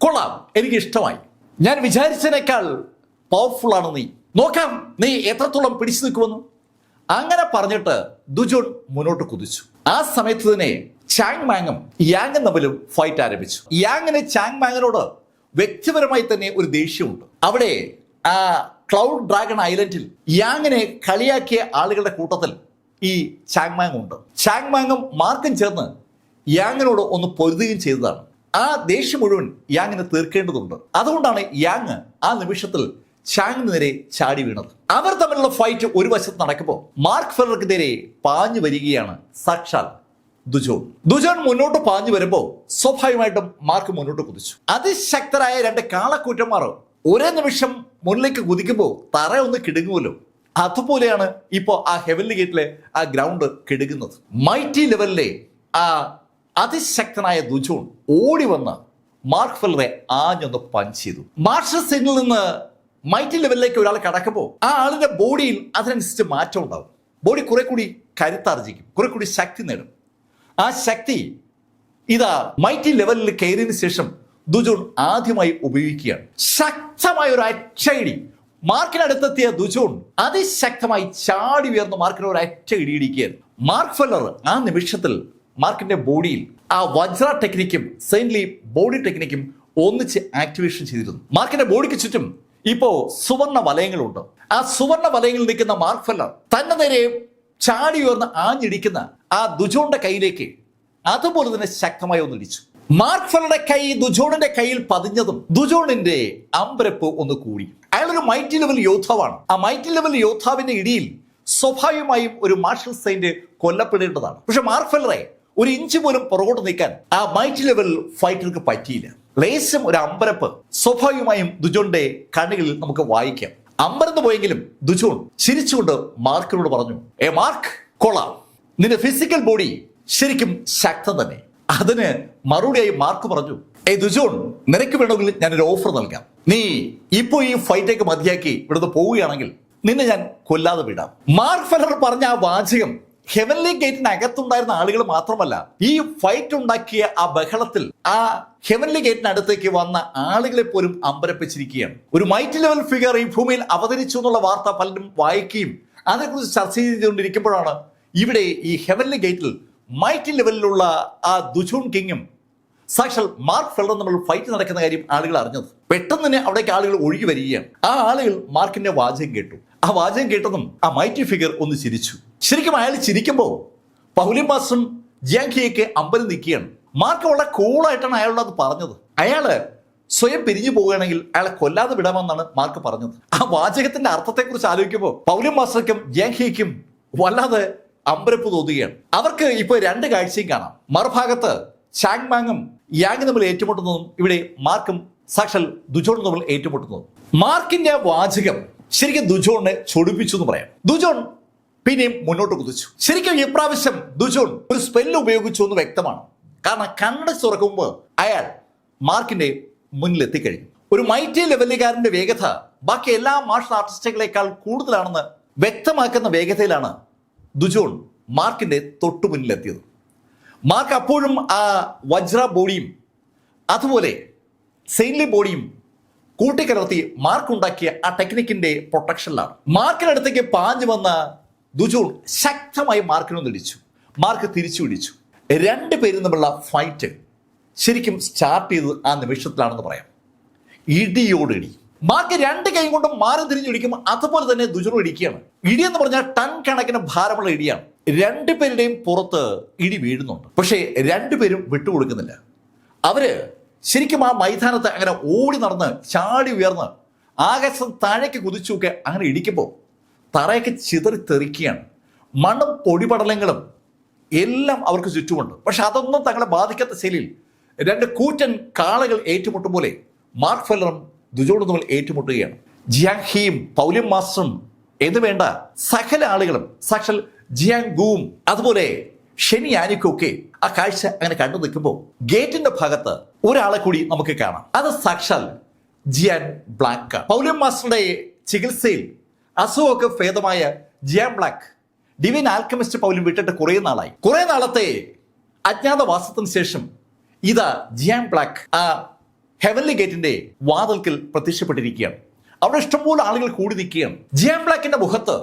കൊള്ളാം, എനിക്ക് ഇഷ്ടമായി. ഞാൻ വിചാരിച്ചതിനേക്കാൾ പവർഫുൾ ആണ് നീ. നോക്കാം നീ എത്രത്തോളം പിടിച്ചു നിൽക്കുമെന്ന്. അങ്ങനെ പറഞ്ഞിട്ട് ദുജോൺ മുന്നോട്ട് കുതിച്ചു. ആ സമയത്ത് തന്നെ ചാങ് മാങ്ങും യാങ്ങും തമ്മിലും ഫൈറ്റ് ആരംഭിച്ചു. യാങ്ങിന് ചാങ് മാങ്ങിനോട് വ്യക്തിപരമായി തന്നെ ഒരു ദേഷ്യമുണ്ട്. അവിടെ ആ ക്ലൗഡ് ഡ്രാഗൺ ഐലൻഡിൽ യാങ്ങിനെ കളിയാക്കിയ ആളുകളുടെ കൂട്ടത്തിൽ ഈ ചാങ് മാങ് ഉണ്ട്. ചാങ് മാങ്ങും മാർക്കും ചേർന്ന് യാങ്ങിനോട് ഒന്ന് പൊരുതുകയും ചെയ്തതാണ്. ആ ദേഷ്യം മുഴുവൻ യാങ്ങിന് തീർക്കേണ്ടതുണ്ട്. അതുകൊണ്ടാണ് യാങ് ആ നിമിഷത്തിൽ ചാങ്ങിന് നേരെ ചാടി വീണത്. അവർ തമ്മിലുള്ള ഫൈറ്റ് ഒരു വശത്ത് നടക്കുമ്പോൾ മാർക്ക് ഫെല്ലർക്കെതിരെ പാഞ്ഞു വരികയാണ് സാക്ഷാൽ ദുജോൺ മുന്നോട്ട് പാഞ്ഞു വരുമ്പോൾ സ്വാഭാവികമായിട്ടും മാർക്ക് മുന്നോട്ട് കുതിച്ചു. അതിശക്തരായ രണ്ട് കാളക്കൂറ്റന്മാർ ഒരേ നിമിഷം മുന്നിലേക്ക് കുതിക്കുമ്പോൾ തറ ഒന്ന് കിടുങ്ങുമല്ലോ. അതുപോലെയാണ് ഇപ്പോൾ ആ ഹെവൻലി ഗേറ്റിലെ ആ ഗ്രൗണ്ട് കിടുങ്ങുന്നത്. മൈറ്റി ലെവലിലെ ആ അതിശക്തനായ ദുജോൺ ഓടി വന്ന് മാർക്ക് ഫെല്ലറെ ആഞ്ഞൊന്ന് പഞ്ച് ചെയ്തു. മാർഷൽ സെയിന്റിൽ നിന്ന് മൈറ്റി ലെവലിലേക്ക് ഒരാൾ കടക്കുമ്പോൾ ആ ആളിന്റെ ബോഡിയിൽ അതിനനുസരിച്ച് മാറ്റം ഉണ്ടാവും. ബോഡി കുറെ കൂടി കരുത്താർജിക്കും, കുറെ കൂടി ശക്തി നേടും. ആ ശക്തി ഇതാ മൈറ്റി ലെവലിൽ കയറിയതിനു ശേഷം ദുജോൺ ആദ്യമായി ഉപയോഗിക്കുകയാണ്. ശക്തമായ ഒരു അച്ചടി മാർക്കിനടുത്തെത്തിയ ദുജോൺ അതിശക്തമായി ചാടി ഉയർന്ന് മാർക്കിന് ഒരൊറ്റ ഇടിയിടിക്കുകയായിരുന്നു. മാർക്ക് ഫെല്ലർ ആ നിമിഷത്തിൽ മാർക്കിന്റെ ബോഡിയിൽ ആ വജ്ര ടെക്നിക്കും സെയിൻലി ബോഡി ടെക്നിക്കും ഒന്നിച്ച് ആക്ടിവേഷൻ ചെയ്തിരുന്നു. മാർക്കിന്റെ ബോഡിക്ക് ചുറ്റും ഇപ്പോ സുവർണ വലയങ്ങളുണ്ട്. ആ സുവർണ വലയങ്ങളിൽ നിൽക്കുന്ന മാർക്ക് ഫെല്ലർ തന്നെ നേരെ ചാടി ഉയർന്ന് ആഞ്ഞിടിക്കുന്ന ആ ദുജോണിന്റെ കയ്യിലേക്ക് അതുപോലെ തന്നെ ശക്തമായി ഒന്നിടിച്ചു. മാർക്ക് ഫെല്ലറുടെ കൈ ദുജോണിന്റെ കയ്യിൽ പതിഞ്ഞതും ദുജോണിന്റെ അമ്പരപ്പ് ഒന്ന് കൂടി. അയാളൊരു മൈറ്റി ലെവൽ യോദ്ധാവാണ്. ആ മൈറ്റി ലെവൽ യോദ്ധാവിന്റെ ഇടിയിൽ സ്വാഭാവികമായും ഒരു മാർഷൽ സെയിന്റ് കൊല്ലപ്പെടേണ്ടതാണ്. പക്ഷെ മാർക്ക് ഫെല്ലറെ ഒരു ഇഞ്ച് പോലും പുറകോട്ട് നീക്കാൻ ആ മൈറ്റി ലെവൽ ഫൈറ്റർക്ക് പറ്റിയില്ല. ലേശം ഒരു അമ്പരപ്പ് സ്വാഭാവികമായും ദുജോണിന്റെ കണ്ണുകളിൽ നമുക്ക് വായിക്കാം. അമ്പരന്ന് പോയെങ്കിലും ദുജോൺ ചിരിച്ചുകൊണ്ട് മാർക്കിനോട് പറഞ്ഞു, മാർക്ക്, കൊള്ളാം, നിന്റെ ഫിസിക്കൽ ബോഡി ശരിക്കും ശക്തം തന്നെ. അതിന് മറുപടിയായി മാർക്ക് പറഞ്ഞു, ദുജോൺ, നിനക്ക് വേണമെങ്കിൽ ഞാനൊരു ഓഫർ നൽകാം. നീ ഇപ്പോ ഈ ഫൈറ്റൊക്കെ മതിയാക്കി ഇവിടുന്ന് പോവുകയാണെങ്കിൽ നിന്നെ ഞാൻ കൊല്ലാതെ വിടാം. മാർക്ക് ഫെല്ലർ പറഞ്ഞ ആ വാചകം ഹെവൻലി ഗേറ്റിനകത്തുണ്ടായിരുന്ന ആളുകൾ മാത്രമല്ല, ഈ ഫൈറ്റ് ഉണ്ടാക്കിയ ആ ബഹളത്തിൽ ആ ഹെവൻലി ഗേറ്റിനടുത്തേക്ക് വന്ന ആളുകളെ പോലും അമ്പരപ്പിച്ചിരിക്കുകയാണ്. ഒരു മൈറ്റി ലെവൽ ഫിഗർ ഈ ഭൂമിയിൽ അവതരിച്ചു എന്നുള്ള വാർത്ത പലരും വായിക്കുകയും അതേക്കുറിച്ച് ചർച്ച ചെയ്തുകൊണ്ടിരിക്കുമ്പോഴാണ് ഇവിടെ ഈ ഹെവൻലി ഗേറ്റിൽ മൈറ്റി ലെവലിലുള്ള ആ ദുജോൺ കിങ്ങും സാക്ഷാൽ മാർക്ക് ഫെല്ലറും നമ്മൾ ഫൈറ്റ് നടക്കുന്ന കാര്യം ആളുകൾ അറിഞ്ഞത്. പെട്ടെന്ന് തന്നെ അവിടേക്ക് ആളുകൾ ഒഴുകി വരികയാണ്. ആ ആളുകൾ മാർക്കിന്റെ വാചകം കേട്ടു. ആ വാചകം കേട്ടതും ആ മൈറ്റി ഫിഗർ ഒന്ന് ചിരിച്ചു. ശരിക്കും അയാൾ ചിരിക്കുമ്പോൾ പൗലിൻ മാസ്റ്ററും ജിയാങ്ഹിയൊക്കെ അമ്പലം നിൽക്കുകയാണ്. മാർക്ക് വളരെ കൂളായിട്ടാണ് അയാളോട് അത് പറഞ്ഞത്. അയാള് സ്വയം പിരിഞ്ഞു പോവുകയാണെങ്കിൽ അയാളെ കൊല്ലാതെ വിടാമെന്നാണ് മാർക്ക് പറഞ്ഞത്. ആ വാചകത്തിന്റെ അർത്ഥത്തെക്കുറിച്ച് ആലോചിക്കുമ്പോൾ പൗലിൻ മാസ്റ്റർക്കും ജിയാങ്ഹിക്കും വല്ലാതെ അമ്പരപ്പ് തോന്നുകയാണ്. അവർക്ക് ഇപ്പോൾ രണ്ട് കാഴ്ചയും കാണാം. മറുഭാഗത്ത് ചാങ് മാങ്ങും യാങ് തമ്മിൽ ഏറ്റുമുട്ടുന്നതും ഇവിടെ മാർക്കും സാക്ഷാൽ ദുജോണും തമ്മിൽ ഏറ്റുമുട്ടുന്നതും. മാർക്കിന്റെ വാചകം ശരിക്കും ദുജോണിനെ ചൊടിപ്പിച്ചു എന്ന് പറയാം. ദുജോൺ പിന്നെയും മുന്നോട്ട് കുതിച്ചു. ശരിക്കും ഇപ്രാവശ്യം ദുജോൺ ഒരു സ്പെല്ല് ഉപയോഗിച്ചു എന്ന് വ്യക്തമാണ്. കാരണം കണ്ണടച്ച് തുറക്കുമ്പോൾ അയാൾ മാർക്കിന്റെ മുന്നിൽ എത്തിക്കഴിഞ്ഞു. ഒരു മൈറ്റി ലെവലുകാരന്റെ വേഗത ബാക്കി എല്ലാ മാർഷൽ ആർട്ടിസ്റ്റുകളെക്കാൾ കൂടുതലാണെന്ന് വ്യക്തമാക്കുന്ന വേഗതയിലാണ് ദുജോൺ മാർക്കിന്റെ തൊട്ടു മുന്നിലെത്തിയത്. മാർക്ക് അപ്പോഴും ആ വജ്ര ബോഡിയും അതുപോലെ സെയിൻലി ബോഡിയും കൂട്ടിക്കലർത്തി മാർക്ക് ഉണ്ടാക്കിയ ആ ടെക്നിക്കിന്റെ പ്രൊട്ടക്ഷനിലാണ്. മാർക്കിനടുത്തേക്ക് പാഞ്ഞു വന്ന ദുജോൺ ശക്തമായി മാർക്കിനൊന്ന് ഇടിച്ചു. മാർക്ക് തിരിച്ചു ഇടിച്ചു. രണ്ടുപേരും തമ്മിലുള്ള ഫൈറ്റ് ശരിക്കും സ്റ്റാർട്ട് ചെയ്തത് ആ നിമിഷത്തിലാണെന്ന് പറയാം. ഇടിയോടിടി. മാർക്ക് രണ്ട് കൈ കൊണ്ടും മാറി തിരിഞ്ഞിടിക്കും. അതുപോലെ തന്നെ ദുജോൺ ഇടിക്കുകയാണ്. ഇടി എന്ന് പറഞ്ഞാൽ ടൺ കണക്കിന് ഭാരമുള്ള ഇടിയാണ്. രണ്ടുപേരുടെയും പുറത്ത് ഇടി വീഴുന്നുണ്ട്. പക്ഷേ രണ്ടുപേരും വിട്ടുകൊടുക്കുന്നില്ല. അവര് ശരിക്കും ആ മൈതാനത്ത് അങ്ങനെ ഓടി നടന്ന് ചാടി ഉയർന്ന് ആകാശം താഴേക്ക് കുതിച്ചുമൊക്കെ അങ്ങനെ ഇടിക്കുമ്പോൾ തറയൊക്കെ ചിതറിത്തെറിക്കുകയാണ്. മണ്ണും പൊടിപടലങ്ങളും എല്ലാം അവർക്ക് ചുറ്റുമുണ്ട്. പക്ഷെ അതൊന്നും തങ്ങളെ ബാധിക്കാത്ത ശൈലിയിൽ രണ്ട് കൂറ്റൻ കാളകൾ ഏറ്റുമുട്ടും പോലെ മാർക്ക് ഫെല്ലറും ദുജോണും തമ്മിൽ ഏറ്റുമുട്ടുകയാണ്. ജിയാങ്ഹിയും പൗലിൻ മാസ്റ്ററും എന്ന് വേണ്ട സകല ആളുകളും സാക്ഷാൽ ജിയാങ് ഗുവും അതുപോലെ ഷെനി യാനിക്കും ഒക്കെ ആ കാഴ്ച അങ്ങനെ കണ്ടു നിൽക്കുമ്പോൾ ഗേറ്റിന്റെ ഭാഗത്ത് ഒരാളെ കൂടി നമുക്ക് കാണാം. അത് സാക്ഷാൽ ജിയാൻ ബ്ലാക്ക്. പൗലിൻ മാസ്റ്ററുടെ ചികിത്സയിൽ അസുഖമൊക്കെ ഭേദമായ ജിയാൻ ബ്ലാക്ക് ഡിവൈൻ ആൽക്കമിസ്റ്റ് പൗലിൻ വിട്ടിട്ട് കുറെ നാളത്തെ അജ്ഞാതവാസത്തിന് ശേഷം ഇതാ ജിയാൻ ബ്ലാക്ക് ആ ഹെവൻലി ഗേറ്റിന്റെ വാതിൽക്കൽ പ്രത്യക്ഷപ്പെട്ടിരിക്കുകയാണ്. അവിടെ ഇഷ്ടംപോലെ ആളുകൾ കൂടി നിൽക്കുകയാണ്. ജിയാൻ ബ്ലാക്കിന്റെ മുഖത്ത്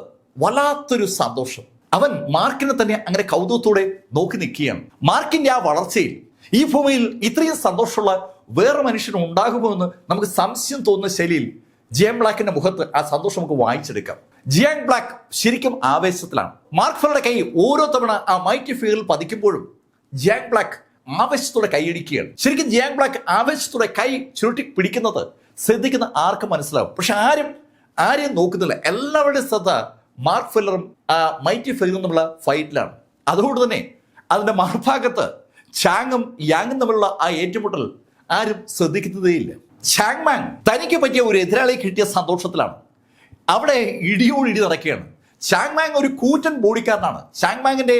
വല്ലാത്തൊരു സന്തോഷം. അവൻ മാർക്കിനെ തന്നെ അങ്ങനെ കൗതുകത്തോടെ നോക്കി നിൽക്കുകയാണ്. മാർക്കിന്റെ ആ വളർച്ചയിൽ ഈ ഭൂമിയിൽ ഇത്രയും സന്തോഷമുള്ള വേറെ മനുഷ്യൻ ഉണ്ടാകുമോ എന്ന് നമുക്ക് സംശയം തോന്നുന്ന ശൈലിയിൽ ജിയാൻ ബ്ലാക്കിന്റെ മുഖത്ത് ആ സന്തോഷം നമുക്ക് വായിച്ചെടുക്കാം. ജിയാൻ ബ്ലാക്ക് ശരിക്കും ആവേശത്തിലാണ്. മാർക്ക് ഫെല്ലറുടെ കൈ ഓരോ തവണ ആ മൈറ്റി ഫിഗറിൽ പതിക്കുമ്പോഴും ജിയാൻ ബ്ലാക്ക് ആവേശത്തോടെ കൈയടിക്കുകയാണ്. ശരിക്കും ജിയാൻ ബ്ലാക്ക് ആവേശത്തോടെ കൈ ചുരുട്ടി പിടിക്കുന്നത് ശ്രദ്ധിക്കുന്ന ആർക്കും മനസ്സിലാവും. പക്ഷെ ആരെയും നോക്കുന്നില്ല. എല്ലാവരുടെയും ശ്രദ്ധ മാർക്ക് ഫെല്ലറും ആ മൈറ്റി ഫിഗറും തമ്മിലുള്ള ഫൈറ്റിലാണ്. അതുകൊണ്ട് തന്നെ അതിന്റെ മറുഭാഗത്ത് ചാങ്ങും യാങ്ങും തമ്മിലുള്ള ആ ഏറ്റുമുട്ടൽ ആരും ശ്രദ്ധിക്കുന്നതേയില്ല. ചാങ് മാങ് തനിക്ക് പറ്റിയ ഒരു എതിരാളിയെ കിട്ടിയ സന്തോഷത്തിലാണ്. അവിടെ ഇടിയോടിടി നടക്കുകയാണ്. ചാങ് മാങ് ഒരു കൂറ്റൻ ബോഡിക്കാരനാണ്. ചാങ് മാങ്ങിന്റെ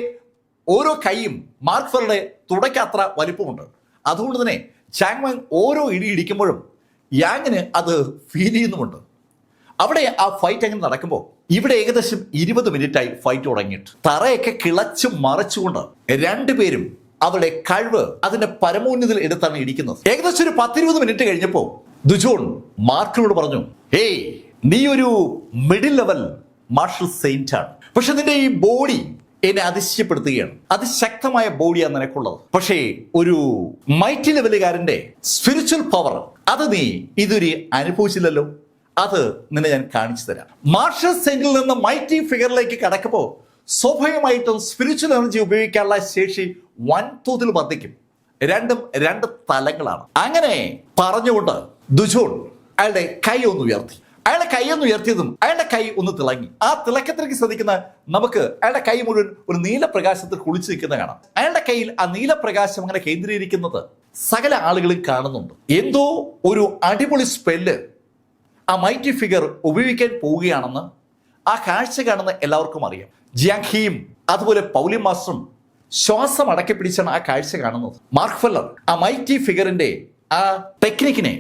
ഓരോ കൈയും മാർക്ക് ഫെല്ലറുടെ തുടയ്ക്കത്ര വലിപ്പമുണ്ട്. അതുകൊണ്ട് തന്നെ ചാങ് മാങ് ഓരോ ഇടി ഇടിക്കുമ്പോഴും യാങ്ങിന് അത് ഫീൽ ചെയ്യുന്നുമുണ്ട്. അവിടെ ആ ഫൈറ്റ് അങ്ങനെ നടക്കുമ്പോൾ ഇവിടെ ഏകദേശം 20 മിനിറ്റായി ഫൈറ്റ് തുടങ്ങിയിട്ട് തറയൊക്കെ കിളച്ചു മറച്ചുകൊണ്ട് രണ്ടുപേരും അവരുടെ കഴിവ് അതിന്റെ പരമോന്നതിൽ എടുത്താണ് ഇടിക്കുന്നത്. ഏകദേശം ഒരു 10-20 മിനിറ്റ് കഴിഞ്ഞപ്പോൾ ദുജോൺ മാർക്കിനോട് പറഞ്ഞു, നീ ഒരു മിഡിൽ ലെവൽ മാർഷൽ സെയിന്റ് ആണ്, പക്ഷെ നിന്റെ ഈ ബോഡി എന്നെ അതിശയപ്പെടുത്തുകയാണ്. അതിശക്തമായ ബോഡിയാണ് നിനക്കുള്ളത്. പക്ഷേ ഒരു മൈറ്റി ലെവലുകാരന്റെ സ്പിരിച്വൽ പവർ അത് നീ ഇതുവരെ അനുഭവിച്ചില്ലല്ലോ. അത് നിന്നെ ഞാൻ കാണിച്ചു തരാം. മാർഷൽ സെയിന്റിൽ നിന്ന് മൈറ്റി ഫിഗറിലേക്ക് കടക്കുമ്പോൾ സ്വാഭാവികമായിട്ടും സ്പിരിച്വൽ എനർജി ഉപയോഗിക്കാനുള്ള ശേഷി വൻതോതിൽ വർദ്ധിക്കും. രണ്ടും രണ്ട് തലങ്ങളാണ്. അങ്ങനെ പറഞ്ഞുകൊണ്ട് ദുജോൺ അയാളുടെ കൈ ഒന്ന് ഉയർത്തി. അയാളുടെ കൈ ഒന്ന് ഉയർത്തിയതും അയാളുടെ കൈ ഒന്ന് തിളങ്ങി. ആ തിളക്കത്തിലേക്ക് ശ്രദ്ധിക്കുന്ന നമുക്ക് അയാളുടെ കൈ മുഴുവൻ ഒരു നീലപ്രകാശത്തിൽ കുളിച്ചു നിൽക്കുന്ന കാണാം. അയാളുടെ കയ്യിൽ ആ നീലപ്രകാശം അങ്ങനെ കേന്ദ്രീകരിക്കുന്നത് സകല ആളുകളും കാണുന്നുണ്ട്. എന്തോ ഒരു അടിപൊളി സ്പെല്ല് ആ മൈറ്റി ഫിഗർ ഉപയോഗിക്കാൻ പോവുകയാണെന്ന് ആ കാഴ്ച കാണുന്ന എല്ലാവർക്കും അറിയാം. ജിയാങ് ഹീയും അതുപോലെ പൗലി മാസ്റ്ററും ശ്വാസം അടക്കി പിടിച്ചാണ് ആ കാഴ്ച കാണുന്നത്. മാർക്ക് ഫെല്ലർ ആ മൈറ്റി ഫിഗറിന്റെ ആ ടെക്നിക്കിനെ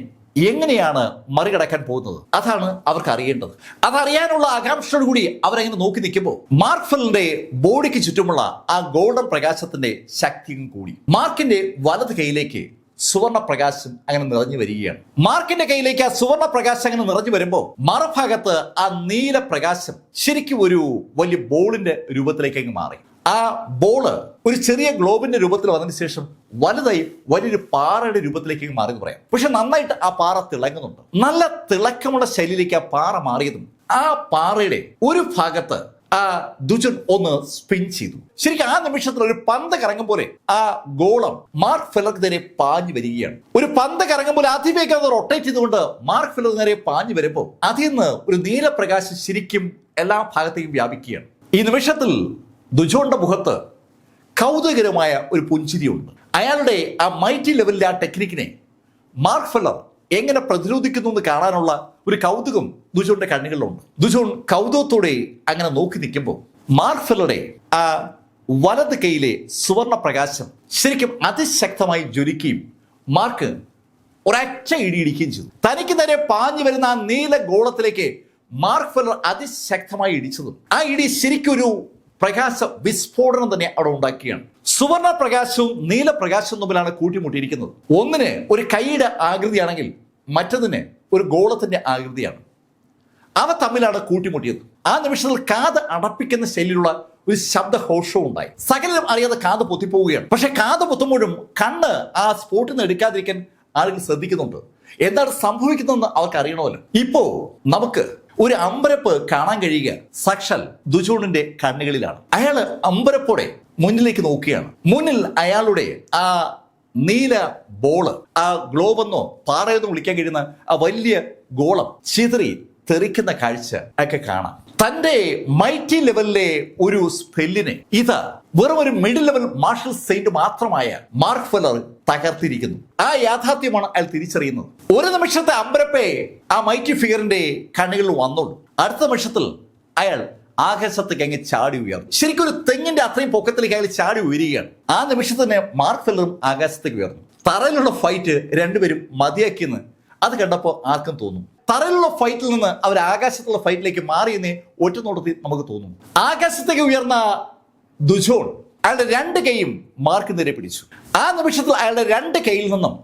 എങ്ങനെയാണ് മറികടക്കാൻ പോകുന്നത്, അതാണ് അവർക്ക് അറിയേണ്ടത്. അതറിയാനുള്ള ആകാംക്ഷയോട് കൂടി അവരങ്ങനെ നോക്കി നിൽക്കുമ്പോൾ മാർക്ക് ഫെല്ലറിന്റെ ബോഡിക്ക് ചുറ്റുമുള്ള ആ ഗോൾഡൻ പ്രകാശത്തിന്റെ ശക്തിയും കൂടി മാർക്കിന്റെ വലത് കൈയിലേക്ക് സുവർണ പ്രകാശം അങ്ങനെ നിറഞ്ഞു വരികയാണ്. മാർക്കിന്റെ കയ്യിലേക്ക് ആ സുവർണ പ്രകാശം അങ്ങനെ നിറഞ്ഞു വരുമ്പോൾ മറുഭാഗത്ത് ആ നീല പ്രകാശം ശരിക്കും ഒരു വലിയ ബോളിന്റെ രൂപത്തിലേക്ക് അങ്ങ് മാറി. ആ ബോള് ഒരു ചെറിയ ഗ്ലോബിന്റെ രൂപത്തിൽ വന്നതിന് ശേഷം വലുതായി വലിയൊരു പാറയുടെ രൂപത്തിലേക്ക് മാറി എന്ന് പറയാം. പക്ഷെ നന്നായിട്ട് ആ പാറ തിളങ്ങുന്നുണ്ട്. നല്ല തിളക്കമുള്ള ശൈലിയിലേക്ക് ആ പാറ മാറിയതും ആ പാറയുടെ ഒരു ഭാഗത്ത് ആ ദുജൻ ഒന്ന് സ്പിൻ ചെയ്തു. ശരിക്കും ആ നിമിഷത്തിൽ ഒരു പന്ത് കറങ്ങും പോലെ ആ ഗോളം മാർക്ക് ഫെല്ലർക്ക് നേരെ പാഞ്ഞു വരികയാണ്. ഒരു പന്ത് കറങ്ങും പോലെ അതിവേഗം അത് റൊട്ടേറ്റ് ചെയ്തുകൊണ്ട് മാർക്ക് ഫെല്ലർ നേരെ പാഞ്ഞു വരുമ്പോൾ അതിൽ നിന്ന് ഒരു നീലപ്രകാശം ശരിക്കും എല്ലാ ഭാഗത്തേക്കും വ്യാപിക്കുകയാണ്. ഈ നിമിഷത്തിൽ ദുജോന്റെ മുഖത്ത് കൗതുകരമായ ഒരു പുഞ്ചിരിയുണ്ട്. അയാളുടെ ആ മൈറ്റി ലെവലിലെ ആ ടെക്നിക്കിനെ മാർക്ക് ഫെല്ലർ എങ്ങനെ പ്രതിരോധിക്കുന്നു എന്ന് കാണാനുള്ള ഒരു കൗതുകം ദുജോന്റെ കണ്ണുകളിലുണ്ട്. ദുജോൺ കൗതുകത്തോടെ അങ്ങനെ നോക്കി നിൽക്കുമ്പോൾ മാർക്ക് ഫെല്ലറുടെ ആ വലത് കൈയിലെ സുവർണ പ്രകാശം ശരിക്കും അതിശക്തമായി ജ്വലിക്കുകയും മാർക്ക് ഒരൊറ്റ ഇടിയിടിക്കുകയും ചെയ്തു. തനിക്ക് നേരെ പാഞ്ഞു വരുന്ന ആ നീല ഗോളത്തിലേക്ക് മാർക്ക് ഫെല്ലർ അതിശക്തമായി ഇടിച്ചതും ആ ഇടി ശരിക്കും ഒരു പ്രകാശ വിസ്ഫോടനം തന്നെ അവിടെ ഉണ്ടാക്കുകയാണ്. സുവർണ പ്രകാശവും നീലപ്രകാശവും തമ്മിലാണ് കൂട്ടിമുട്ടിയിരിക്കുന്നത്. ഒന്നിന് ഒരു കൈയുടെ ആകൃതിയാണെങ്കിൽ മറ്റതിന് ഒരു ഗോളത്തിന്റെ ആകൃതിയാണ്. അവ തമ്മിലാണ് കൂട്ടിമുട്ടിയത്. ആ നിമിഷത്തിൽ കാത് അടപ്പിക്കുന്ന ശൈലിയിലുള്ള ഒരു ശബ്ദഘോഷവും ഉണ്ടായി. സകലരും അറിയാതെ കാത് പൊത്തിപ്പോവുകയാണ്. പക്ഷെ കാത് പൊത്തുമ്പോഴും കണ്ണ് ആ സ്പോട്ടിൽ നിന്ന് എടുക്കാതിരിക്കാൻ ആളുകൾ ശ്രദ്ധിക്കുന്നുണ്ട്. എന്താണ് സംഭവിക്കുന്നതെന്ന് അവർക്ക് അറിയണമല്ലോ. ഇപ്പോ നമുക്ക് ഒരു അമ്പരപ്പ് കാണാൻ കഴിയുക സാക്ഷാൽ ദുജോണിന്റെ കണ്ണുകളിലാണ്. അയാള് അമ്പരപ്പോടെ മുന്നിലേക്ക് നോക്കുകയാണ്. മുന്നിൽ അയാളുടെ ആ നീല ബോള്, ആ ഗ്ലോബ് എന്നോ പാറയെന്നോ വിളിക്കാൻ കഴിയുന്ന ആ വലിയ ഗോളം ചിതറി തെറിക്കുന്ന കാഴ്ച ഒക്കെ കാണാം. തന്റെ മൈറ്റി ലെവലിലെ ഒരു സ്പെല്ലിനെ ഇത് വെറും ഒരു മിഡിൽ ലെവൽ മാർഷൽ സെയിന്റ് മാത്രമായ മാർക്ക് ഫെല്ലർ തകർത്തിരിക്കുന്നു. ആ യാഥാർത്ഥ്യമാണ് അയാൾ തിരിച്ചറിയുന്നത്. ഒരു നിമിഷത്തെ അമ്പരപ്പേ ആ മൈറ്റി ഫിഗറിന്റെ കണ്ണുകളിൽ വന്നോളൂ. അടുത്ത നിമിഷത്തിൽ അയാൾ ആകാശത്തേക്ക് അങ്ങ് ചാടി ഉയർന്നു. ശരിക്കും ഒരു തെങ്ങിന്റെ അത്രയും പൊക്കത്തിലേക്ക് അയാൾ ചാടി ഉയരുകയാണ്. ആ നിമിഷത്തിൽ തന്നെ മാർക്ക് ഫെല്ലറും ആകാശത്തേക്ക് ഉയർന്നു. തറയിലുള്ള ഫൈറ്റ് രണ്ടുപേരും മതിയാക്കിയെന്ന് അത് കണ്ടപ്പോൾ ആർക്കും തോന്നും. തറയിലുള്ള ഫൈറ്റിൽ നിന്ന് അവർ ആകാശത്തുള്ള ഫൈറ്റിലേക്ക് മാറിയെന്ന് ഒറ്റ നോട്ടത്തിൽ നമുക്ക് തോന്നും. ആകാശത്തേക്ക് ഉയർന്ന ദുജോൺ അയാളുടെ രണ്ട് കൈയും മാർക്ക് നേരെ പിടിച്ചു. ആ നിമിഷത്തിൽ അയാളുടെ രണ്ട് കൈയിൽ നിന്നും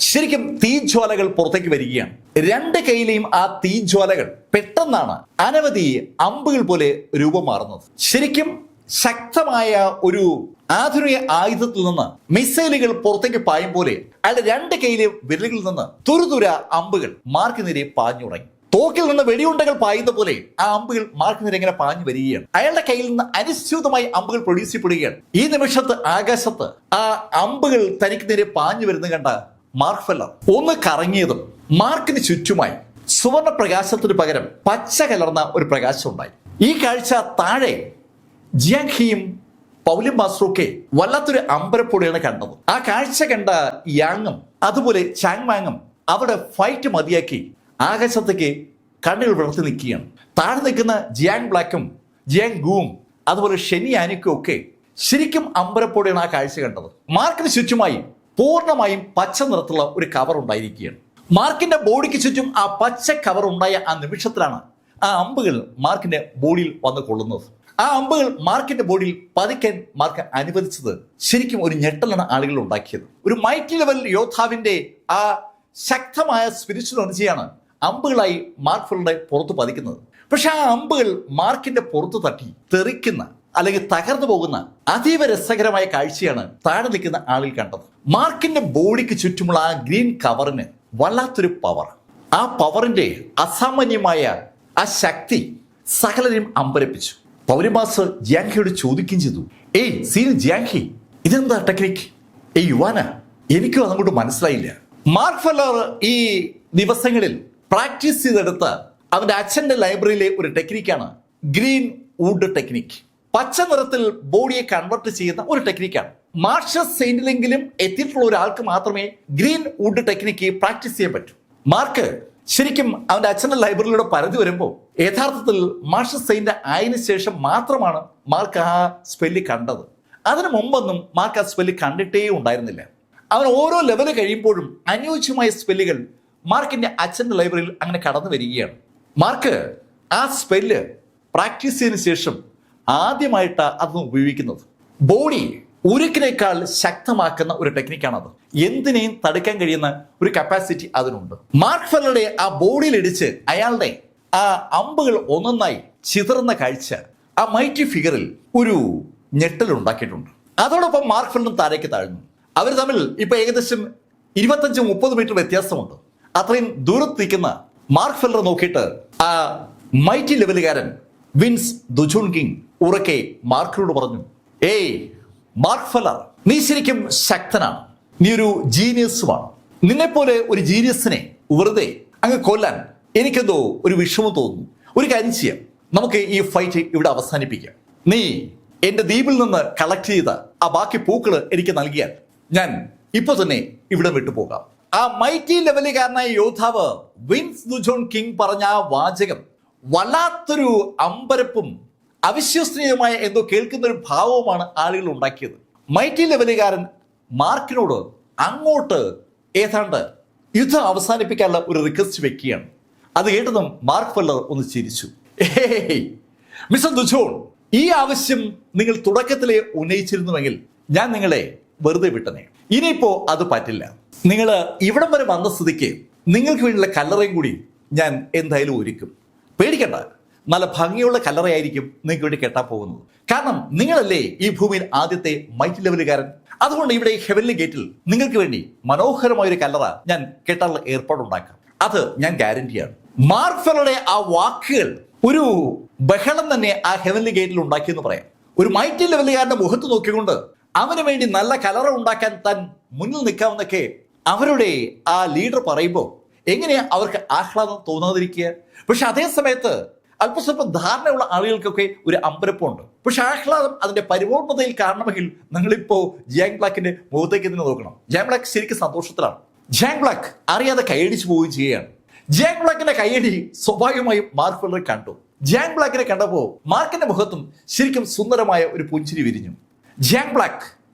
ശരിക്കും തീജ്വാലകൾ പുറത്തേക്ക് വരികയാണ്. രണ്ട് കൈയിലെയും ആ തീജ്വാലകൾ പെട്ടെന്നാണ് അനവധി അമ്പുകൾ പോലെ രൂപം മാറുന്നത്. ശരിക്കും ശക്തമായ ഒരു ആധുനിക ആയുധത്തിൽ നിന്ന് മിസൈലുകൾ പുറത്തേക്ക് പായും പോലെ അയാളുടെ രണ്ട് കൈയിലെ വിരലുകളിൽ നിന്ന് തുരുതുര അമ്പുകൾ മാർക്ക് നേരെ പാഞ്ഞു തുടങ്ങി. തോക്കിൽ നിന്ന് വെടിയുണ്ടകൾ പായുന്ന പോലെ ആ അമ്പുകൾ മാർക്ക് നേരെ ഇങ്ങനെ പാഞ്ഞു വരികയാണ്. അയാളുടെ കയ്യിൽ നിന്ന് അനിശ്ചിതമായി അമ്പുകൾ പ്രൊഡ്യൂസ് ചെയ്യപ്പെടുകയാണ്. ഈ നിമിഷത്ത് ആകാശത്ത് ആ അമ്പുകൾ തനിക്ക് നേരെ പാഞ്ഞു വരുന്നത് കണ്ട മാർക്ക് ഫെല്ലർ ഒന്ന് കറങ്ങിയതും മാർക്കിന് ചുറ്റുമായി സുവർണ പ്രകാശത്തിന് പകരം പച്ച കലർന്ന ഒരു പ്രകാശം ഉണ്ടായി. ഈ കാഴ്ച താഴെ ജിയാങ് ഹിയും പൗലി മാസ്റ്ററുമൊക്കെ വല്ലാത്തൊരു അമ്പരപ്പൊടിയാണ് കണ്ടത്. ആ കാഴ്ച കണ്ട യാങ്ങും അതുപോലെ ചാങ് മാങ്ങും അവിടെ ഫൈറ്റ് മതിയാക്കി ആകാശത്തേക്ക് കണ്ണുകൾ വിളർത്തി നിൽക്കുകയാണ്. താഴെ നിൽക്കുന്ന ജിയാങ് ബ്ലാക്കും ജിയാങ് ഗുവും അതുപോലെ ഷെനി ആനിക്കും ഒക്കെ ശരിക്കും അമ്പരപ്പൊടിയാണ് ആ കാഴ്ച കണ്ടത്. മാർക്കിന് ചുറ്റുമായി പൂർണ്ണമായും പച്ച നിറത്തുള്ള ഒരു കവർ ഉണ്ടായിരിക്കുകയാണ്. മാർക്കിന്റെ ബോഡിക്ക് ചുറ്റും ആ പച്ച കവർ ഉണ്ടായ ആ നിമിഷത്തിലാണ് ആ അമ്പുകൾ മാർക്കിന്റെ ബോഡിയിൽ വന്ന് കൊള്ളുന്നത്. ആ അമ്പുകൾ മാർക്കിന്റെ ബോഡിയിൽ പതിക്കാൻ മാർക്ക് അനുവദിച്ചത് ശരിക്കും ഒരു ഞെട്ടലാണ് ആളുകൾ ഉണ്ടാക്കിയത്. ഒരു മൈറ്റി ലെവൽ യോദ്ധാവിന്റെ ആ ശക്തമായ സ്പിരിച്വൽ എനർജിയാണ് അമ്പുകളായി മാർക്ക് ഫെല്ലറുടെ പുറത്ത് പതിക്കുന്നത്. പക്ഷെ ആ അമ്പുകൾ മാർക്കിന്റെ പുറത്ത് തട്ടി തെറിക്കുന്ന അല്ലെങ്കിൽ തകർന്നു പോകുന്ന അതീവ രസകരമായ കാഴ്ചയാണ് താഴെ നിൽക്കുന്ന ആളിൽ കണ്ടത്. മാർക്കിന്റെ ബോഡിക്ക് ചുറ്റുമുള്ള ആ ഗ്രീൻ കവറിന് വല്ലാത്തൊരു പവർ. ആ പവറിന്റെ അസാമാന്യമായ ആ ശക്തി സകലരെയും അമ്പരപ്പിച്ചു. പൗരമാസ് ജിയാങ്ഹിയോട് ചോദിക്കുകയും ചെയ്തു, ഏയ് സീൻ ജിയാങ്ഹി, ഇതെന്താ ടെക്നിക്? ഏയ് യുവാന, എനിക്കും അതങ്ങോട്ട് മനസ്സിലായില്ല. മാർക്ക് ഫെല്ലർ ഈ ദിവസങ്ങളിൽ പ്രാക്ടീസ് ചെയ്തെടുത്ത അവന്റെ അച്ഛന്റെ ലൈബ്രറിയിലെ ഒരു ടെക്നിക്കാണ് ഗ്രീൻ വുഡ് ടെക്നിക്. പച്ച നിറത്തിൽ ബോഡിയെ കൺവെർട്ട് ചെയ്യുന്ന ഒരു ടെക്നിക്കാണ്. മാർഷൽ സെയിന്റിലെങ്കിലും എത്തിയിട്ടുള്ള ഒരാൾക്ക് മാത്രമേ ഗ്രീൻ വുഡ് ടെക്നിക്ക് പ്രാക്ടീസ് ചെയ്യാൻ പറ്റൂ. മാർക്ക് ശരിക്കും അവന്റെ അച്ഛന്റെ ലൈബ്രറിയിലൂടെ പരതി വരുമ്പോൾ യഥാർത്ഥത്തിൽ മാർഷൽ സെയിന്റ് ആയതിനു ശേഷം മാത്രമാണ് മാർക്ക് ആ സ്പെല്ല് കണ്ടത്. അതിനു മുമ്പൊന്നും മാർക്ക് ആ സ്പെല്ല് കണ്ടിട്ടേ ഉണ്ടായിരുന്നില്ല. അവൻ ഓരോ ലെവല് കഴിയുമ്പോഴും അനുയോജ്യമായ സ്പെല്ലുകൾ മാർക്കിന്റെ അച്ഛന്റെ ലൈബ്രറിയിൽ അങ്ങനെ കടന്നു വരികയാണ്. മാർക്ക് ആ സ്പെല്ല് പ്രാക്ടീസ് ചെയ്തതിനു ശേഷം ആദ്യമായിട്ട് അതൊന്ന് ഉപയോഗിക്കുന്നത്. ബോഡി ഉരുക്കിനേക്കാൾ ശക്തമാക്കുന്ന ഒരു ടെക്നിക്കാണത്. എന്തിനേയും തടുക്കാൻ കഴിയുന്ന ഒരു കപ്പാസിറ്റി അതിനുണ്ട്. മാർക്ക് ഫെല്ലറുടെ ആ ബോഡിയിൽ ഇടിച്ച് അയാളുടെ ആ അമ്പുകൾ ഒന്നൊന്നായി ചിതറുന്ന കാഴ്ച ആ മൈറ്റി ഫിഗറിൽ ഒരു ഞെട്ടലുണ്ടാക്കിയിട്ടുണ്ട്. അതോടൊപ്പം മാർക്ക് ഫെല്ലറും താഴേക്ക് താഴ്ന്നു. അവർ തമ്മിൽ ഇപ്പൊ ഏകദേശം 25-30 മീറ്റർ വ്യത്യാസമുണ്ട്. അത്രയും ദൂരത്ത് നിൽക്കുന്ന മാർക്ക് ഫെല്ലർ നോക്കിയിട്ട് ആ മൈറ്റി ലെവലുകാരൻ വിൻസ് ദുജോൺ കിങ് ഉറക്കെ മാർക്കിനോട് പറഞ്ഞു, ഏയ് മാർക്ക് ഫെല്ലർ, നീ ശരിക്കും ശക്തനാണ്, നീ ഒരു ജീനിയസുമാണ്. നിന്നെപ്പോലെ ഒരു ജീനിയസിനെ വെറുതെ അങ്ങ് കൊല്ലാൻ എനിക്കെന്തോ ഒരു വിഷമം തോന്നുന്നു. ഒരു കാര്യം ചെയ്യാം, നമുക്ക് ഈ ഫൈറ്റ് ഇവിടെ അവസാനിപ്പിക്കാം. നീ എന്റെ ദ്വീപിൽ നിന്ന് കളക്ട് ചെയ്ത ആ ബാക്കി പൂക്കള് എനിക്ക് നൽകിയാൽ ഞാൻ ഇപ്പൊ തന്നെ ഇവിടെ വിട്ടുപോകാം. ആ മൈറ്റി ലെവലുകാരനായ യോദ്ധാവ് വിൻസ് ദുജോൺ കിങ് പറഞ്ഞ ആ വാചകം വല്ലാത്തൊരു അമ്പരപ്പും അവിശ്വസനീയമായ എന്തോ കേൾക്കുന്ന ഒരു ഭാവവുമാണ് ആളുകൾ ഉണ്ടാക്കിയത്. മൈറ്റി ലെവലുകാരൻ മാർക്കിനോട് അങ്ങോട്ട് ഏതാണ്ട് യുദ്ധം അവസാനിപ്പിക്കാനുള്ള ഒരു റിക്വസ്റ്റ് വെക്കുകയാണ്. അത് കേട്ടതും മാർക്ക് ഫെല്ലർ ഒന്ന് ചിരിച്ചു. മിസ്റ്റർ ദുജോൺ, ഈ ആവശ്യം നിങ്ങൾ തുടക്കത്തിലെ ഉന്നയിച്ചിരുന്നുവെങ്കിൽ ഞാൻ നിങ്ങളെ വെറുതെ വിട്ടനെ. ഇനിയിപ്പോ അത് പറ്റില്ല. നിങ്ങൾ ഇവിടം വരെ വന്ന സ്ഥിതിക്ക് നിങ്ങൾക്ക് വേണ്ടിയുള്ള കല്ലറയും കൂടി ഞാൻ എന്തായാലും ഒരുക്കും. പേടിക്കണ്ട, നല്ല ഭംഗിയുള്ള കല്ലറയായിരിക്കും നിങ്ങൾക്ക് വേണ്ടി കെട്ടാൻ പോകുന്നത്. കാരണം നിങ്ങളല്ലേ ഈ ഭൂമിയിൽ ആദ്യത്തെ മൈറ്റി ലെവലുകാരൻ. അതുകൊണ്ട് ഇവിടെ ഹെവൻലി ഗേറ്റിൽ നിങ്ങൾക്ക് വേണ്ടി മനോഹരമായ ഒരു കല്ലറ ഞാൻ കെട്ടാനുള്ള ഏർപ്പാടുണ്ടാക്കാം. അത് ഞാൻ ഗ്യാരണ്ടിയാണ്. മാർക്ക് ഫെല്ലറുടെ ആ വാക്കുകൾ ഒരു ബഹളം തന്നെ ആ ഹെവൻലി ഗേറ്റിൽ ഉണ്ടാക്കിയെന്ന് പറയാം. ഒരു മൈറ്റി ലെവലുകാരന്റെ മുഖത്ത് നോക്കിക്കൊണ്ട് അവന് വേണ്ടി നല്ല കലറ ഉണ്ടാക്കാൻ താൻ മുന്നിൽ നിൽക്കാമെന്നൊക്കെ അവരുടെ ആ ലീഡർ പറയുമ്പോൾ എങ്ങനെയാ അവർക്ക് ആഹ്ലാദം തോന്നാതിരിക്കുക? പക്ഷെ അതേ സമയത്ത് അല്പസ്വല്പം ധാരണയുള്ള ആളുകൾക്കൊക്കെ ഒരു അമ്പരപ്പുണ്ട്. പക്ഷെ ആഹ്ലാദം അതിന്റെ പരിപൂർണതയിൽ കാണണമെങ്കിൽ നിങ്ങളിപ്പോ ജാങ് ബ്ലാക്കിന്റെ മുഖത്തേക്ക് തന്നെ നോക്കണം. ജാങ് ബ്ലാക്ക് ശരിക്കും സന്തോഷത്തിലാണ്. ജാങ് ബ്ലാക്ക് അറിയാതെ കൈയടിച്ചു പോവുകയും ചെയ്യുകയാണ്. ജാങ് ബ്ലാക്കിന്റെ കൈയടി സ്വാഭാവികമായും മാർക്ക് ഫെല്ലർ കണ്ടു. ജാങ് ബ്ലാക്കിനെ കണ്ടപ്പോൾ മാർക്കിന്റെ മുഖത്തും ശരിക്കും സുന്ദരമായ ഒരു പുഞ്ചിരി വിരിഞ്ഞു. ജാങ് ബ്ലാക്ക്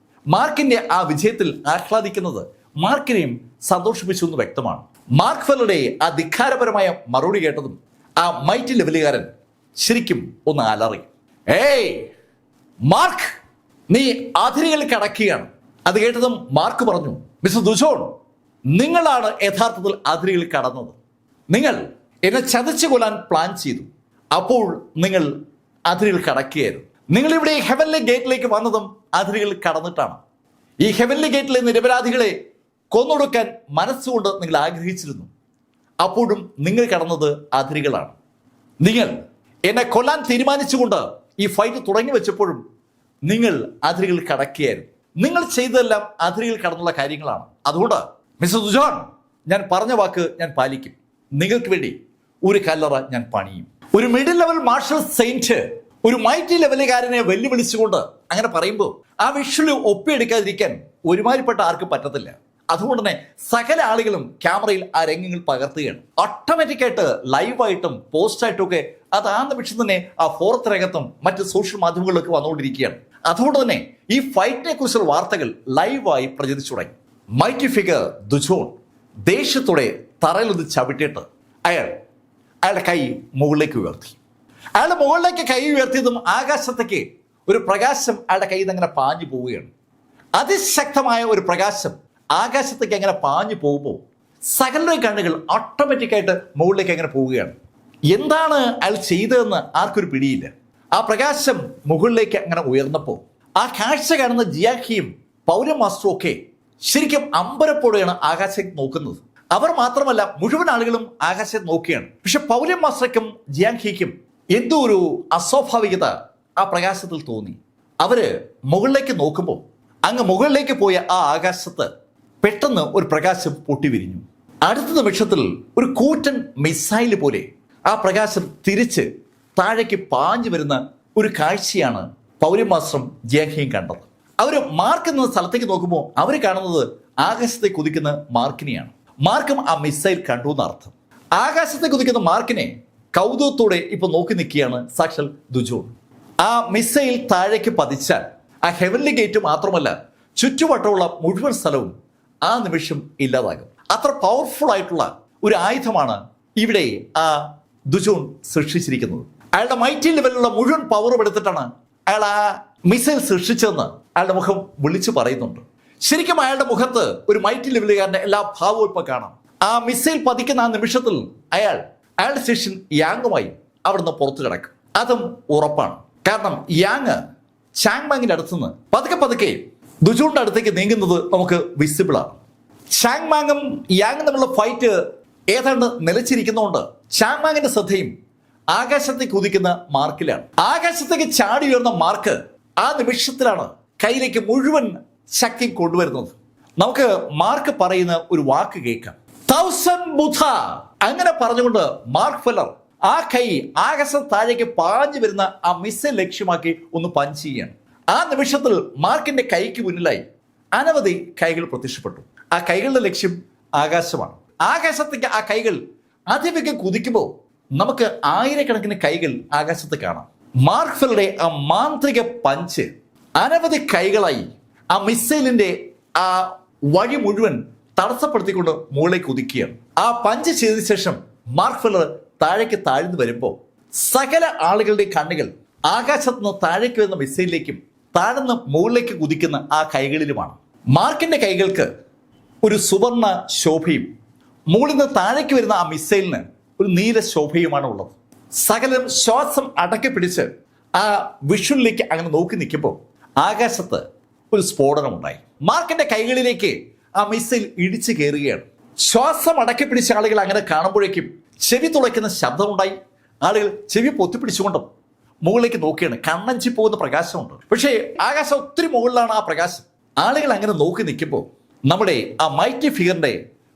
മാർക്കിന്റെ ആ വിജയത്തിൽ ആഹ്ലാദിക്കുന്നത് മാർക്കിനെയും സന്തോഷിപ്പിച്ചു എന്ന് വ്യക്തമാണ്. മാർക്ക് ഫെല്ലറുടെ ആ ധിക്കാരപരമായ മറുപടി കേട്ടതും ആ മൈറ്റി ലെവലുകാരൻ ശരിക്കും ഒന്ന് അലറി. ഏയ് മാർക്ക്, നീ അതിരുകളിൽ കടക്കുകയാണ്. അത് കേട്ടതും മാർക്ക് പറഞ്ഞു, മിസ്റ്റർ ദുജോൺ, നിങ്ങളാണ് യഥാർത്ഥത്തിൽ അതിരുകളിൽ കടന്നത്. നിങ്ങൾ എന്നെ ചതച്ചു കൊല്ലാൻ പ്ലാൻ ചെയ്തു. അപ്പോൾ നിങ്ങൾ അതിരുകൾ കടക്കുകയായിരുന്നു. നിങ്ങൾ ഇവിടെ ഹെവൻലി ഗേറ്റിലേക്ക് വന്നതും അതിരുകൾ കടന്നിട്ടാണ്. ഈ ഹെവൻലി ഗേറ്റിലെ നിരപരാധികളെ കൊന്നൊടുക്കാൻ മനസ്സുകൊണ്ട് നിങ്ങൾ ആഗ്രഹിച്ചിരുന്നു. അപ്പോഴും നിങ്ങൾ കടന്നത് അതിരുകളാണ്. നിങ്ങൾ എന്നെ കൊല്ലാൻ തീരുമാനിച്ചുകൊണ്ട് ഈ ഫൈറ്റ് തുടങ്ങി വെച്ചപ്പോഴും നിങ്ങൾ അതിരുകൾ കടക്കുകയായിരുന്നു. നിങ്ങൾ ചെയ്തതെല്ലാം അതിരുകൾ കടന്നുള്ള കാര്യങ്ങളാണ്. അതുകൊണ്ട് മിസ്റ്റർ ദുജോൺ, ഞാൻ പറഞ്ഞ വാക്ക് ഞാൻ പാലിക്കും. നിങ്ങൾക്ക് വേണ്ടി ഒരു കല്ലറ ഞാൻ പണിയും. ഒരു മിഡിൽ ലെവൽ മാർഷൽ സെയിന്റ് ഒരു മൈറ്റി ലെവലുകാരനെ വെല്ലുവിളിച്ചുകൊണ്ട് അങ്ങനെ പറയുമ്പോൾ ആ വിഷ്വൽ ഒപ്പിയെടുക്കാതിരിക്കാൻ ഒരുമാതിരിപ്പെട്ട ആർക്കും പറ്റത്തില്ല. അതുകൊണ്ട് തന്നെ സകല ആളുകളും ക്യാമറയിൽ ആ രംഗങ്ങൾ പകർത്തുകയാണ്. ഓട്ടോമാറ്റിക്കായിട്ട് ലൈവായിട്ടും പോസ്റ്റായിട്ടും ഒക്കെ അത് ആ നിമിഷം തന്നെ ആ ഫോറത്ത് രംഗത്തും മറ്റ് സോഷ്യൽ മാധ്യമങ്ങളിലൊക്കെ വന്നുകൊണ്ടിരിക്കുകയാണ്. അതുകൊണ്ട് തന്നെ ഈ ഫൈറ്റിനെ കുറിച്ചുള്ള വാർത്തകൾ ലൈവായി പ്രചരിച്ചു തുടങ്ങി. മൈറ്റി ഫിഗർ ദുജോൺ ദേഷ്യത്തോടെ തറയിലൊന്ന് ചവിട്ടിയിട്ട് അയാളുടെ കൈ മുകളിലേക്ക് ഉയർത്തി. അയാളുടെ മുകളിലേക്ക് കൈ ഉയർത്തിയതും ആകാശത്തേക്ക് ഒരു പ്രകാശം അയാളുടെ കയ്യിൽ നിന്ന് അങ്ങനെ പാഞ്ഞു പോവുകയാണ്. അതിശക്തമായ ഒരു പ്രകാശം ആകാശത്തേക്ക് അങ്ങനെ പാഞ്ഞു പോകുമ്പോൾ സകലരുടെ കണ്ണുകൾ ഓട്ടോമാറ്റിക്കായിട്ട് മുകളിലേക്ക് അങ്ങനെ പോവുകയാണ്. എന്താണ് അയാൾ ചെയ്തതെന്ന് ആർക്കൊരു പിടിയില്ല. ആ പ്രകാശം മുകളിലേക്ക് അങ്ങനെ ഉയർന്നപ്പോൾ ആ കാഴ്ച കാണുന്ന ജിയാഖിയും പൗല മാസ്റ്ററും ഒക്കെ ശരിക്കും അമ്പരപ്പോടെയാണ് ആകാശത്തേക്ക് നോക്കുന്നത്. അവർ മാത്രമല്ല, മുഴുവൻ ആളുകളും ആകാശത്തെ നോക്കിയാണ്. പക്ഷെ പൗല മാസ്റ്റർക്കും ജിയാഖിക്കും എന്തോ ഒരു അസ്വാഭാവികത ആ പ്രകാശത്തിൽ തോന്നി. അവര് മുകളിലേക്ക് നോക്കുമ്പോൾ അങ്ങ് മുകളിലേക്ക് പോയ ആ ആകാശത്ത് പെട്ടെന്ന് ഒരു പ്രകാശം പൊട്ടിവിരിഞ്ഞു. അടുത്ത നിമിഷത്തിൽ ഒരു കൂറ്റൻ മിസൈൽ പോലെ ആ പ്രകാശം തിരിച്ച് താഴേക്ക് പാഞ്ഞു വരുന്ന ഒരു കാഴ്ചയാണ് പൗലും മാസ്റ്ററും ജിയാഖിയും കണ്ടത്. അവർ മാർക്ക് എന്ന സ്ഥലത്തേക്ക് നോക്കുമ്പോൾ അവർ കാണുന്നത് ആകാശത്തെ കുതിക്കുന്ന മാർക്കിനെയാണ്. മാർക്കും ആ മിസൈൽ കണ്ടു എന്നർത്ഥം. ആകാശത്തെ കുതിക്കുന്ന മാർക്കിനെ കൗതുകത്തോടെ ഇപ്പൊ നോക്കി നിൽക്കുകയാണ് സാക്ഷാൽ ദുജോൺ. ആ മിസൈൽ താഴേക്ക് പതിച്ചാൽ ആ ഹെവൻലി ഗേറ്റ് മാത്രമല്ല, ചുറ്റുവട്ടമുള്ള മുഴുവൻ സ്ഥലവും ആ നിമിഷം ഇല്ലാതാകും. അത്ര പവർഫുൾ ആയിട്ടുള്ള ഒരു ആയുധമാണ് ഇവിടെ ആ ദുജോൺ സൃഷ്ടിച്ചിരിക്കുന്നത്. അയാളുടെ മൈറ്റി ലെവലിലുള്ള മുഴുവൻ പവറും എടുത്തിട്ടാണ് അയാൾ ആ മിസൈൽ സൃഷ്ടിച്ചതെന്ന് അയാളുടെ മുഖം വിളിച്ചു പറയുന്നുണ്ട്. ശരിക്കും അയാളുടെ മുഖത്ത് ഒരു മൈറ്റി ലെവലുകാരന്റെ എല്ലാ ഭാവവും ഇപ്പൊ കാണാം. ആ മിസൈൽ പതിക്കുന്ന ആ നിമിഷത്തിൽ അയാളുടെ ശിഷ്യൻ യാങ്ങുമായി അവിടുന്ന് പുറത്തു കിടക്കും. അതും ഉറപ്പാണ്. കാരണം യാങ് ചാങ്മാങ്ങിന്റെ അടുത്തുനിന്ന് പതുക്കെ ദുജോണിന്റെ അടുത്തേക്ക് നീങ്ങുന്നത് നമുക്ക് വിസിബിൾ ആണ്. ചാങ്മാങ്ങും യാങ്ങും തമ്മിലുള്ള ഫൈറ്റ് ഏതാണ്ട് നിലച്ചിരിക്കുന്നതുകൊണ്ട് ചാങ്മാങ്ങിന്റെ ശ്രദ്ധയും ആകാശത്തേക്ക് കുതിക്കുന്ന മാർക്കിലാണ്. ആകാശത്തേക്ക് ചാടി ഉയർന്ന മാർക്ക് ആ നിമിഷത്തിലാണ് കയ്യിലേക്ക് മുഴുവൻ ശക്തി കൊണ്ടുവരുന്നത്. നമുക്ക് മാർക്ക് പറയുന്ന ഒരു വാക്ക് കേൾക്കാം, 1000 ബുധ. അങ്ങനെ പറഞ്ഞുകൊണ്ട് മാർക്ക് ഫെല്ലർ ആ കൈ ആകാശം താഴേക്ക് പാഞ്ഞു വരുന്ന ആ മിസൈൽ ലക്ഷ്യമാക്കി ഒന്ന് പഞ്ച് ചെയ്യാണ്. ആ നിമിഷത്തിൽ മാർക്കിന്റെ കൈക്ക് മുന്നിലായി അനവധി കൈകൾ പ്രത്യക്ഷപ്പെട്ടു. ആ കൈകളുടെ ലക്ഷ്യം ആകാശമാണ്. ആകാശത്തേക്ക് ആ കൈകൾ അതിവേഗം കുതിക്കുമ്പോൾ നമുക്ക് ആയിരക്കണക്കിന് കൈകൾ ആകാശത്ത് കാണാം. മാർക്ക് ഫെല്ലറുടെ ആ മാന്ത്രിക പഞ്ച് അനവധി കൈകളായി ആ മിസൈലിന്റെ ആ വഴി മുഴുവൻ തടസ്സപ്പെടുത്തിക്കൊണ്ട് മുകളിലേക്ക് കുതിക്കുകയാണ്. ആ പഞ്ച് ചെയ്തതിനു ശേഷം മാർക്ക് ഫെല്ലർ താഴേക്ക് താഴ്ന്നു വരുമ്പോൾ സകല ആളുകളുടെ കണ്ണുകൾ ആകാശത്ത് നിന്ന് താഴേക്ക് വരുന്ന മിസൈലിലേക്കും താഴ്ന്ന് മുകളിലേക്ക് കുതിക്കുന്ന ആ കൈകളിലുമാണ്. മാർക്കിന്റെ കൈകൾക്ക് ഒരു സുവർണ ശോഭയും മുകളിൽ നിന്ന് താഴേക്ക് വരുന്ന ആ മിസൈലിന് ഒരു നീല ശോഭയുമാണ് ഉള്ളത്. സകലം ശ്വാസം അടക്കി പിടിച്ച് ആ വിഷ്വലിലേക്ക് അങ്ങനെ നോക്കി നിൽക്കുമ്പോൾ ആകാശത്ത് ഒരു സ്ഫോടനം ഉണ്ടായി. മാർക്കിന്റെ കൈകളിലേക്ക് ആ മിസൈൽ ഇടിച്ചു കയറുകയാണ്. ശ്വാസം അടക്കി പിടിച്ച ആളുകൾ അങ്ങനെ കാണുമ്പോഴേക്കും ചെവി തുളയ്ക്കുന്ന ശബ്ദമുണ്ടായി. ആളുകൾ ചെവി പൊത്തിപ്പിടിച്ചുകൊണ്ടും മുകളിലേക്ക് നോക്കിയാണ്. കണ്ണഞ്ചി പോകുന്ന പ്രകാശമുണ്ട്. പക്ഷേ ആകാശം ഒത്തിരി മുകളിലാണ് ആ പ്രകാശം. ആളുകൾ അങ്ങനെ നോക്കി നിൽക്കുമ്പോൾ നമ്മുടെ ആ മൈറ്റി ഫിഗറിന്റെ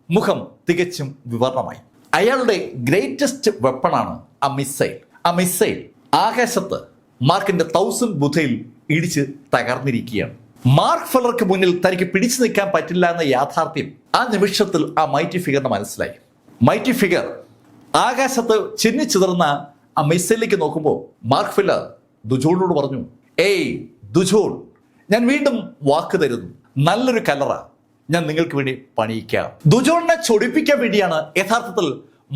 മുഖം തികച്ചും വിവരണമായി. അയാളുടെ ഗ്രേറ്റസ്റ്റ് വെപ്പണാണ് ആ മിസൈൽ. ആ മിസൈൽ ആകാശത്ത് മാർക്കിന്റെ 1000 ബുധയിൽ ഇടിച്ച് തകർന്നിരിക്കുകയാണ്. മാർക്ക് ഫെല്ലർക്ക് മുന്നിൽ തനിക്ക് പിടിച്ചു നിൽക്കാൻ പറ്റില്ല എന്ന യാഥാർത്ഥ്യം ആ നിമിഷത്തിൽ ആ മൈറ്റി ഫിഗറിന് മനസ്സിലായി. മൈറ്റി ഫിഗർ ആകാശത്ത് ചിന്നിച്ചിതർന്ന ആ മിസൈലിലേക്ക് നോക്കുമ്പോൾ മാർക്ക് ഫെല്ലർ ദുജോണിനോട് പറഞ്ഞു, ഏയ് ദുജോൺ, ഞാൻ വീണ്ടും വാക്ക് തരുന്നു, നല്ലൊരു കല്ലറ ഞാൻ നിങ്ങൾക്ക് വേണ്ടി പണിയിക്കാം. ദുജോണിനെ ചൊടിപ്പിക്കാൻ വേണ്ടിയാണ് യഥാർത്ഥത്തിൽ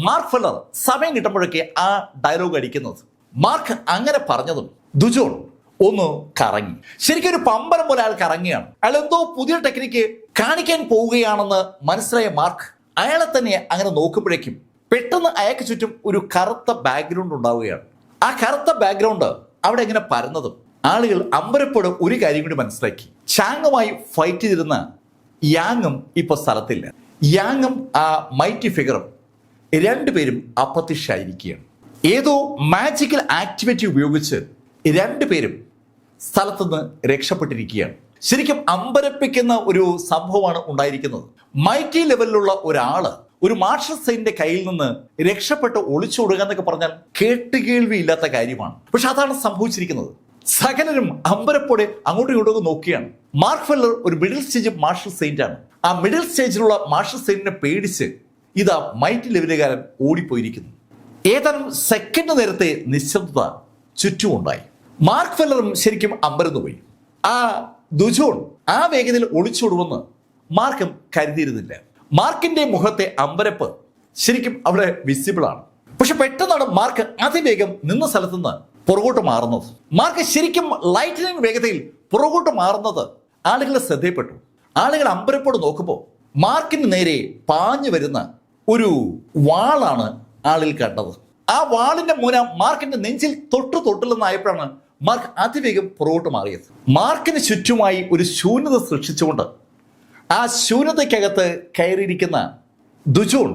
മാർക്ക് ഫെല്ലർ സമയം കിട്ടുമ്പോഴൊക്കെ ആ ഡയലോഗ് അടിക്കുന്നത്. മാർക്ക് അങ്ങനെ പറഞ്ഞതും ദുജോൺ ഒന്ന് കറങ്ങി. ശരിക്കും ഒരു പമ്പരം പോലെ അയാൾ കറങ്ങിയാണ്. അയാൾ എന്തോ പുതിയ ടെക്നിക്ക് കാണിക്കാൻ പോവുകയാണെന്ന് മനസ്സിലായ മാർക്ക് അയാളെ തന്നെ അങ്ങനെ നോക്കുമ്പോഴേക്കും പെട്ടെന്ന് അയാൾക്ക് ചുറ്റും ഒരു കറുത്ത ബാക്ക്ഗ്രൗണ്ട് ഉണ്ടാവുകയാണ്. ആ കറുത്ത ബാക്ക്ഗ്രൗണ്ട് അവിടെ ഇങ്ങനെ പരന്നതും ആളുകൾ അമ്പരപ്പോടെ ഒരു കാര്യം കൂടി മനസ്സിലാക്കി. ചാങ്ങുമായി ഫൈറ്റ് ചെയ്തിരുന്ന യാങ്ങും ഇപ്പൊ സ്ഥലത്തില്ല. യാങ്ങും ആ മൈറ്റി ഫിഗറും രണ്ടുപേരും അപ്രത്യക്ഷമായിരിക്കുകയാണ്. ഏതോ മാജിക്കൽ ആക്ടിവിറ്റി ഉപയോഗിച്ച് രണ്ടുപേരും സ്ഥലത്തുനിന്ന് രക്ഷപ്പെട്ടിരിക്കുകയാണ്. ശരിക്കും അമ്പരപ്പിക്കുന്ന ഒരു സംഭവമാണ് ഉണ്ടായിരിക്കുന്നത്. മൈറ്റി ലെവലിലുള്ള ഒരാള് ഒരു മാർഷൽ സൈനിന്റെ കയ്യിൽ നിന്ന് രക്ഷപ്പെട്ട് ഒളിച്ചോടുക എന്നൊക്കെ പറഞ്ഞാൽ കേട്ടുകേൾവിയില്ലാത്ത കാര്യമാണ്. പക്ഷെ അതാണ് സംഭവിച്ചിരിക്കുന്നത്. സകലരും അമ്പരപ്പോടെ അങ്ങോട്ടും ഇങ്ങോട്ടും നോക്കിയാണ്. മാർക്ക് ഫെല്ലർ ഒരു മിഡിൽ സ്റ്റേജ് മാർഷൽ സെയിന്റ് ആണ്. ആ മിഡിൽ സ്റ്റേജിലുള്ള മാർഷൽ സെയിന്റിനെ പേടിച്ച് ഇതാ മൈറ്റി ലെവലുകാരൻ ഓടിപ്പോയിരിക്കുന്നു. ഏതാനും സെക്കൻഡ് നേരത്തെ നിശബ്ദത ചുറ്റുമുണ്ടായി. മാർക്ക് ഫെല്ലറും ശരിക്കും അമ്പരന്നു പോയി. ആ ദുജോൺ ആ വേഗതയിൽ ഒളിച്ചോടുമെന്ന് മാർക്കും കരുതിയിരുന്നില്ല. മാർക്കിന്റെ മുഖത്തെ അമ്പരപ്പ് ശരിക്കും അവിടെ വിസിബിൾ ആണ്. പക്ഷെ പെട്ടെന്നാണ് മാർക്ക് അതിവേഗം നിന്ന സ്ഥലത്ത് നിന്ന് പുറകോട്ട് മാറുന്നത്. മാർക്ക് ശരിക്കും ലൈറ്റ്നിങ് വേഗതയിൽ പുറകോട്ട് മാറുന്നത് ആളുകളെ ശ്രദ്ധയിൽപ്പെട്ടു. ആളുകൾ അമ്പരപ്പോട് നോക്കുമ്പോൾ മാർക്കിന് നേരെ പാഞ്ഞു വരുന്ന ഒരു വാളാണ് ആളിൽ കണ്ടത്. ആ വാളിന്റെ മുന മാർക്കിന്റെ നെഞ്ചിൽ തൊട്ടില്ലെന്നായപ്പോഴാണ് മാർക്ക് അതിവേഗം പുറകോട്ട് മാറിയത്. മാർക്കിന് ചുറ്റുമായി ഒരു ശൂന്യത സൃഷ്ടിച്ചുകൊണ്ട് ആ ശൂന്യതയ്ക്കകത്ത് കയറിയിരിക്കുന്ന ദുജോൺ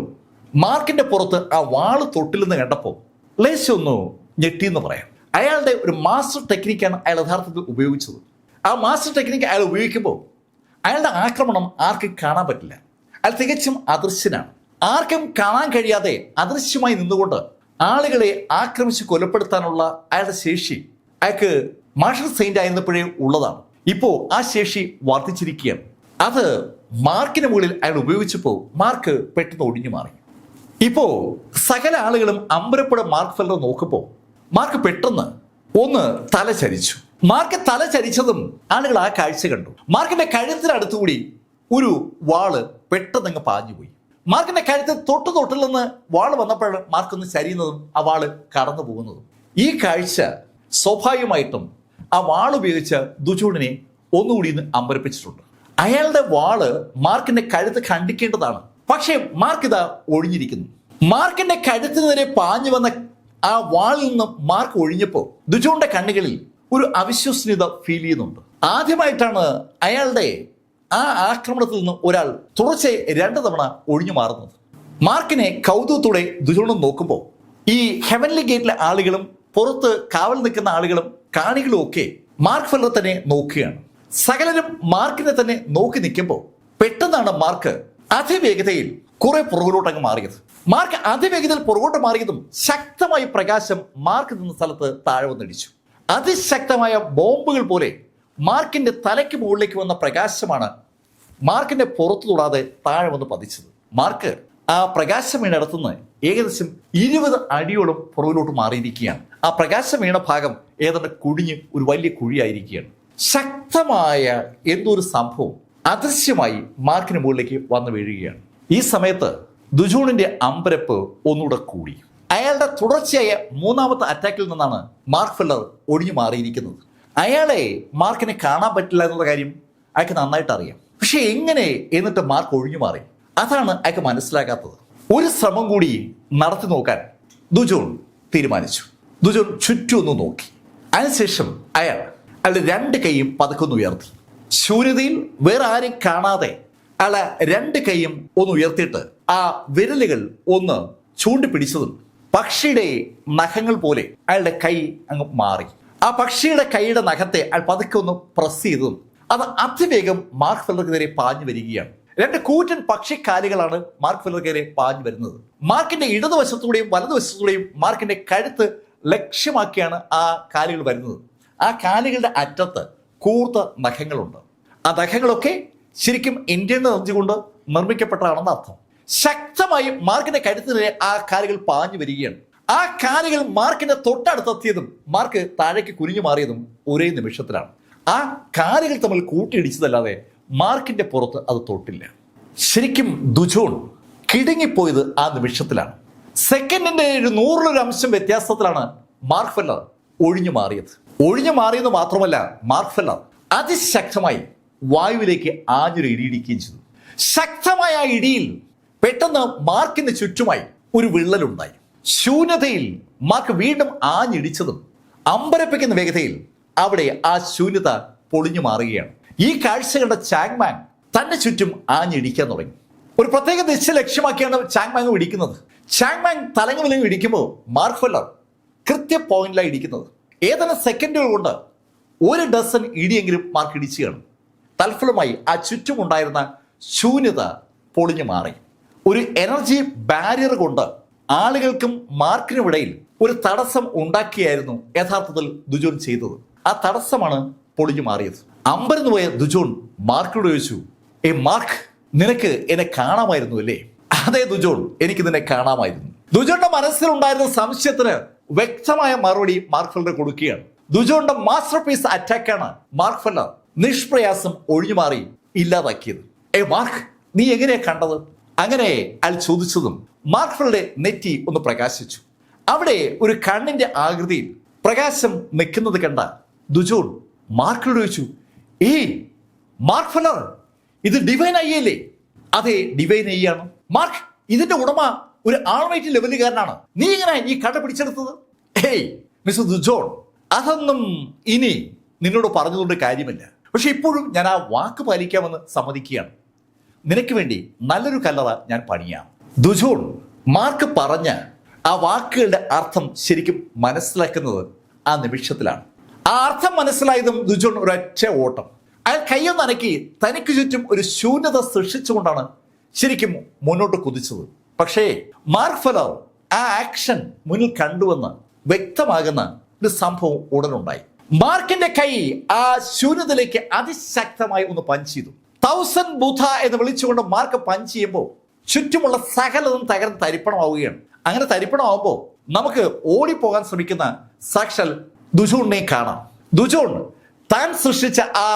മാർക്കിന്റെ പുറത്ത് ആ വാള് തൊട്ടില്ലെന്ന് കണ്ടപ്പോൾ ലേശം ഒന്ന് ഞെട്ടിയെന്ന് പറയാം. അയാളുടെ ഒരു മാസ്റ്റർ ടെക്നിക്കാണ് അയാൾ യഥാർത്ഥത്തിൽ ഉപയോഗിച്ചത്. ആ മാസ്റ്റർ ടെക്നിക്ക് അയാൾ ഉപയോഗിക്കുമ്പോൾ അയാളുടെ ആക്രമണം ആർക്കും കാണാൻ പറ്റില്ല. അയാൾ തികച്ചും അദൃശ്യനാണ്. ആർക്കും കാണാൻ കഴിയാതെ അദൃശ്യമായി നിന്നുകൊണ്ട് ആളുകളെ ആക്രമിച്ച് കൊലപ്പെടുത്താനുള്ള അയാളുടെ ശേഷി അയാൾക്ക് മാർഷൽ സെയിന്റ് ആയിരുന്നപ്പോഴേ ഉള്ളതാണ്. ഇപ്പോൾ ആ ശേഷി വർദ്ധിച്ചിരിക്കുകയാണ്. അത് മാർക്കിന് മുകളിൽ അയാൾ ഉപയോഗിച്ചപ്പോൾ മാർക്ക് പെട്ടെന്ന് ഒടിഞ്ഞു മാറി. ഇപ്പോ സകല ആളുകളും അമ്പരപ്പുഴ മാർക്ക് ഫെല്ലർ നോക്കുമ്പോൾ മാർക്ക് പെട്ടെന്ന് ഒന്ന് തല ചരിച്ചു. മാർക്ക് തല ചരിച്ചതും ആളുകൾ ആ കാഴ്ച കണ്ടു. മാർക്കിന്റെ കഴുത്തിനടുത്തുകൂടി ഒരു വാള് പെട്ടെന്ന് പാഞ്ഞുപോയി. മാർക്കിന്റെ കഴുത്തിൽ തൊട്ടില്ലെന്ന് വാള് വന്നപ്പോഴാണ് മാർക്കൊന്ന് ചരിയുന്നതും ആ വാള് കടന്നു പോകുന്നതും. ഈ കാഴ്ച സ്വാഭാവികമായിട്ടും ആ വാൾ ഉപയോഗിച്ച ദുജോണിനെ ഒന്നുകൂടി ഇന്ന് അമ്പരപ്പിച്ചിട്ടുണ്ട്. അയാളുടെ വാള് മാർക്കിന്റെ കഴുത്ത് ഖണ്ഡിക്കേണ്ടതാണ്. പക്ഷേ മാർക്ക് ഇതാ ഒഴിഞ്ഞിരിക്കുന്നു. മാർക്കിന്റെ കഴുത്തിന് നേരെ പാഞ്ഞു വന്ന ആ വാളിൽ നിന്ന് മാർക്ക് ഒഴിഞ്ഞപ്പോൾ ദുജോണിന്റെ കണ്ണുകളിൽ ഒരു അവിശ്വസനീയത ഫീൽ ചെയ്യുന്നുണ്ട്. ആദ്യമായിട്ടാണ് അയാളുടെ ആ ആക്രമണത്തിൽ നിന്ന് ഒരാൾ തുടർച്ചയായി 2 തവണ ഒഴിഞ്ഞു മാറുന്നത്. മാർക്കിനെ കൗതുകത്തോടെ ദുജോണും നോക്കുമ്പോൾ ഈ ഹെവൻലി ഗേറ്റിലെ ആളുകളും പുറത്ത് കാവൽ നിൽക്കുന്ന ആളുകളും കാണികളും ഒക്കെ മാർക്ക് ഫെല്ലർ തന്നെ നോക്കുകയാണ്. സകലരും മാർക്കിനെ തന്നെ നോക്കി നിൽക്കുമ്പോൾ പെട്ടെന്നാണ് മാർക്ക് അതിവേഗതയിൽ കുറെ പുറകോട്ടങ്ങ് മാറിയത്. മാർക്ക് അതിവേഗതയിൽ പുറകോട്ട് മാറിയതും ശക്തമായ പ്രകാശം മാർക്ക് നിന്ന സ്ഥലത്ത് താഴെ വന്നിടിച്ചു. അതിശക്തമായ ബോംബുകൾ പോലെ മാർക്കിന്റെ തലയ്ക്ക് മുകളിലേക്ക് വന്ന പ്രകാശമാണ് മാർക്കിന്റെ പുറത്തു തൊടാതെ താഴെ വന്ന് പതിച്ചത്. മാർക്ക് ആ പ്രകാശം വീണടത്തുനിന്ന് ഏകദേശം 20 അടിയോളം പുറകിലോട്ട് മാറിയിരിക്കുകയാണ്. ആ പ്രകാശം വീണ ഭാഗം ഏതാണ്ട് കുഴിഞ്ഞ് ഒരു വലിയ കുഴിയായിരിക്കുകയാണ്. ശക്തമായ എന്തൊരു സംഭവം അദൃശ്യമായി മാർക്കിന് മുകളിലേക്ക് വന്നു വീഴുകയാണ്. ഈ സമയത്ത് ദുജോണിന്റെ അമ്പരപ്പ് ഒന്നുകൂടെ കൂടി. അയാളുടെ തുടർച്ചയായ 3ാമത്തെ അറ്റാക്കിൽ നിന്നാണ് മാർക്ക് ഫെല്ലർ ഒഴിഞ്ഞു മാറിയിരിക്കുന്നത്. അയാളെ മാർക്കിനെ കാണാൻ പറ്റില്ല എന്നുള്ള കാര്യം അയാൾക്ക് നന്നായിട്ട് അറിയാം. പക്ഷെ എങ്ങനെ എന്നിട്ട് മാർക്ക് ഒഴിഞ്ഞു മാറി? അതാണ് അയാൾക്ക് മനസ്സിലാക്കാത്തത്. ഒരു ശ്രമം കൂടി നടത്തി നോക്കാൻ ദുജോൺ തീരുമാനിച്ചു. ദുജോൺ ചുറ്റും ഒന്ന് നോക്കി. അതിനുശേഷം അയാളുടെ 2 കൈയും പതുക്കൊന്ന് ഉയർത്തി. ശൂന്യതയിൽ വേറെ ആരും കാണാതെ അയാളെ 2 കൈയും ഒന്ന് ഉയർത്തിയിട്ട് ആ വിരലുകൾ ഒന്ന് ചൂണ്ടിപ്പിടിച്ചതും പക്ഷിയുടെ നഖങ്ങൾ പോലെ അയാളുടെ കൈ അങ്ങ് മാറി. ആ പക്ഷിയുടെ കൈയുടെ നഖത്തെ അയാൾ പതുക്കെ ഒന്ന് പ്രസ് ചെയ്തതും അത് അതിവേഗം മാർക്ക് ഫെല്ലർക്കെതിരെ പാഞ്ഞു വരികയാണ്. 2 കൂറ്റൻ പക്ഷിക്കാലുകളാണ് മാർക്ക് ഫെല്ലർക്കെതിരെ പാഞ്ഞു വരുന്നത്. മാർക്കിന്റെ ഇടതുവശത്തൂടെയും വലതുവശത്തൂടെയും മാർക്കിന്റെ കഴുത്ത് ലക്ഷ്യമാക്കിയാണ് ആ കാലുകൾ വരുന്നത്. ആ കാലുകളുടെ അറ്റത്ത് കൂർത്ത നഖങ്ങളുണ്ട്. ആ നഖങ്ങളൊക്കെ ശരിക്കും ഇന്ത്യൻ എനർജി കൊണ്ട് നിർമ്മിക്കപ്പെട്ടതാണെന്ന് അർത്ഥം. ശക്തമായി മാർക്കിന്റെ കഴുത്തിനെതിരെ ആ കാലുകൾ പാഞ്ഞു വരികയാണ്. ആ കാലുകൾ മാർക്കിന്റെ തൊട്ടടുത്തെത്തിയതും മാർക്ക് താഴേക്ക് കുനിഞ്ഞു മാറിയതും ഒരേ നിമിഷത്തിലാണ്. ആ കാലുകൾ തമ്മിൽ കൂട്ടിയിടിച്ചതല്ലാതെ മാർക്കിന്റെ പുറത്ത് അത് തൊട്ടില്ല. ശരിക്കും ദുജോൺ കിടുങ്ങിപ്പോയത് ആ നിമിഷത്തിലാണ്. സെക്കൻഡിന്റെ 100 വ്യത്യാസത്തിലാണ് മാർക്ക് ഫെല്ലർ ഒഴിഞ്ഞു മാറിയത്. ഒഴിഞ്ഞു മാറിയെന്ന് മാത്രമല്ല, മാർക്ക് ഫെല്ലർ അതിശക്തമായി വായുവിലേക്ക് ആഞ്ഞൊരു ഇടിയിടിക്കുകയും ചെയ്തു. ശക്തമായ ആ ഇടിയിൽ പെട്ടെന്ന് മാർക്കിന് ചുറ്റുമായി ഒരു വിള്ളലുണ്ടായി. ശൂന്യതയിൽ മാർക്ക് വീണ്ടും ആഞ്ഞിടിച്ചതും അമ്പരപ്പിക്കുന്ന വേഗതയിൽ അവിടെ ആ ശൂന്യത പൊളിഞ്ഞു മാറുകയാണ്. ഈ കാഴ്ച കണ്ട ചാങ്മാങ് തന്റെ ചുറ്റും ആഞ്ഞിടിക്കാൻ തുടങ്ങി. ഒരു പ്രത്യേക ദിശ ലക്ഷ്യമാക്കിയാണ് ചാങ്മാങ് ഇടിക്കുന്നത്. ചാങ്മാങ് തലങ്ങുവിലും ഇടിക്കുമ്പോൾ മാർക്ക് ഫെല്ലർ കൃത്യ പോയിന്റിലാണ് ഇടിക്കുന്നത്. ഏതാനും സെക്കൻഡുകൾ കൊണ്ട് 1 ഡസൻ ഇടിയെങ്കിലും മാർക്ക് ഇടിച്ചുകയാണ്. തൽഫലമായി ആ ചുറ്റുമുണ്ടായിരുന്ന ശൂന്യത പൊളിഞ്ഞു മാറി. ഒരു എനർജി ബാരിയർ കൊണ്ട് ആളുകൾക്കും മാർക്കിനും ഇടയിൽ ഒരു തടസ്സം ഉണ്ടാക്കിയായിരുന്നു യഥാർത്ഥത്തിൽ ദുജോൺ ചെയ്തത്. ആ തടസ്സമാണ് പൊളിഞ്ഞു മാറിയത്. അമ്പരന്ന് പോയ ദുജോൺ മാർക്കിനോട് ചോദിച്ചു, മാർക്ക്, നിനക്ക് എന്നെ കാണാമായിരുന്നു അല്ലേ? അതെ ദുജോൺ, എനിക്ക് നിന്നെ കാണാമായിരുന്നു. ദുജോണിന്റെ മനസ്സിലുണ്ടായിരുന്ന സംശയത്തിന് വ്യക്തമായ മറുപടി മാർക്ക് ഫെല്ലർ കൊടുക്കുകയാണ്. ദുജോണിന്റെ മാസ്റ്റർ പീസ് അറ്റാക്കാണ് മാർക്ക് ഫെല്ലർ നിഷ്പ്രയാസം ഒഴിഞ്ഞു മാറി ഇല്ലാതാക്കിയത്. മാർക്ക്, നീ എങ്ങനെയാ കണ്ടത്? അങ്ങനെ അയാൾ ചോദിച്ചതും മാർക്ക് ഫെല്ലറുടെ നെറ്റി ഒന്ന് പ്രകാശിച്ചു. അവിടെ ഒരു കണ്ണിന്റെ ആകൃതിയിൽ പ്രകാശം നിൽക്കുന്നത് കണ്ട ദുജോൺ മാർക്കിനോട് ചോദിച്ചു, മാർക്ക് ഫെല്ലർ, ഇത് ഡിവൈൻ ഐ അല്ലേ? അതെ ഡിവൈൻ ഐയാണ്. മാർക്ക്, ഇതിന്റെ ഉടമ ഒരു ആൾമൈറ്റി ലെവലുകാരനാണ്. നീ ഇങ്ങനെ ഈ കട പിടിച്ചെടുത്തത്? ഹേയ് മിസ്റ്റർ ദുജോൺ, അതൊന്നും ഇനി നിന്നോട് പറഞ്ഞതുകൊണ്ട് കാര്യമില്ല. പക്ഷെ ഇപ്പോഴും ഞാൻ ആ വാക്ക് പാലിക്കാമെന്ന് സമ്മതിക്കുകയാണ്. നിനക്ക് വേണ്ടി നല്ലൊരു കല്ലറ ഞാൻ പണിയാം. ദുജോൺ മാർക്ക് പറഞ്ഞ ആ വാക്കുകളുടെ അർത്ഥം ശരിക്കും മനസ്സിലാക്കുന്നത് ആ നിമിഷത്തിലാണ്. ആ അർത്ഥം മനസ്സിലായതും ദുജോൺ ഒരൊറ്റ ഓട്ടം. അയാൾ കയ്യൊന്നനക്കി തനിക്ക് ചുറ്റും ഒരു ശൂന്യത സൃഷ്ടിച്ചുകൊണ്ടാണ് ശരിക്കും മുന്നോട്ട് കുതിച്ചത്. പക്ഷേ മാർക്ക് ഫെല്ലർ ആ ആക്ഷൻ മുന്നിൽ കണ്ടുവെന്ന് വ്യക്തമാകുന്ന ഒരു സംഭവം ഉടനുണ്ടായി. മാർക്കിന്റെ കൈ ആ ശൂന്യതയിലേക്ക് അതിശക്തമായി ഒന്ന് പഞ്ച് ചെയ്തു. 1000 ബുധ എന്ന് വിളിച്ചുകൊണ്ട് മാർക്ക് പഞ്ച് ചെയ്യുമ്പോൾ ചുറ്റുമുള്ള സകലതും തകർന്ന് തരിപ്പണമാവുകയാണ്. അങ്ങനെ തരിപ്പണമാവുമ്പോൾ നമുക്ക് ഓടിപ്പോകാൻ ശ്രമിക്കുന്ന സാക്ഷാൽ ദുജോണിനെ കാണാം. ദുജോൺ താൻ സൃഷ്ടിച്ച ആ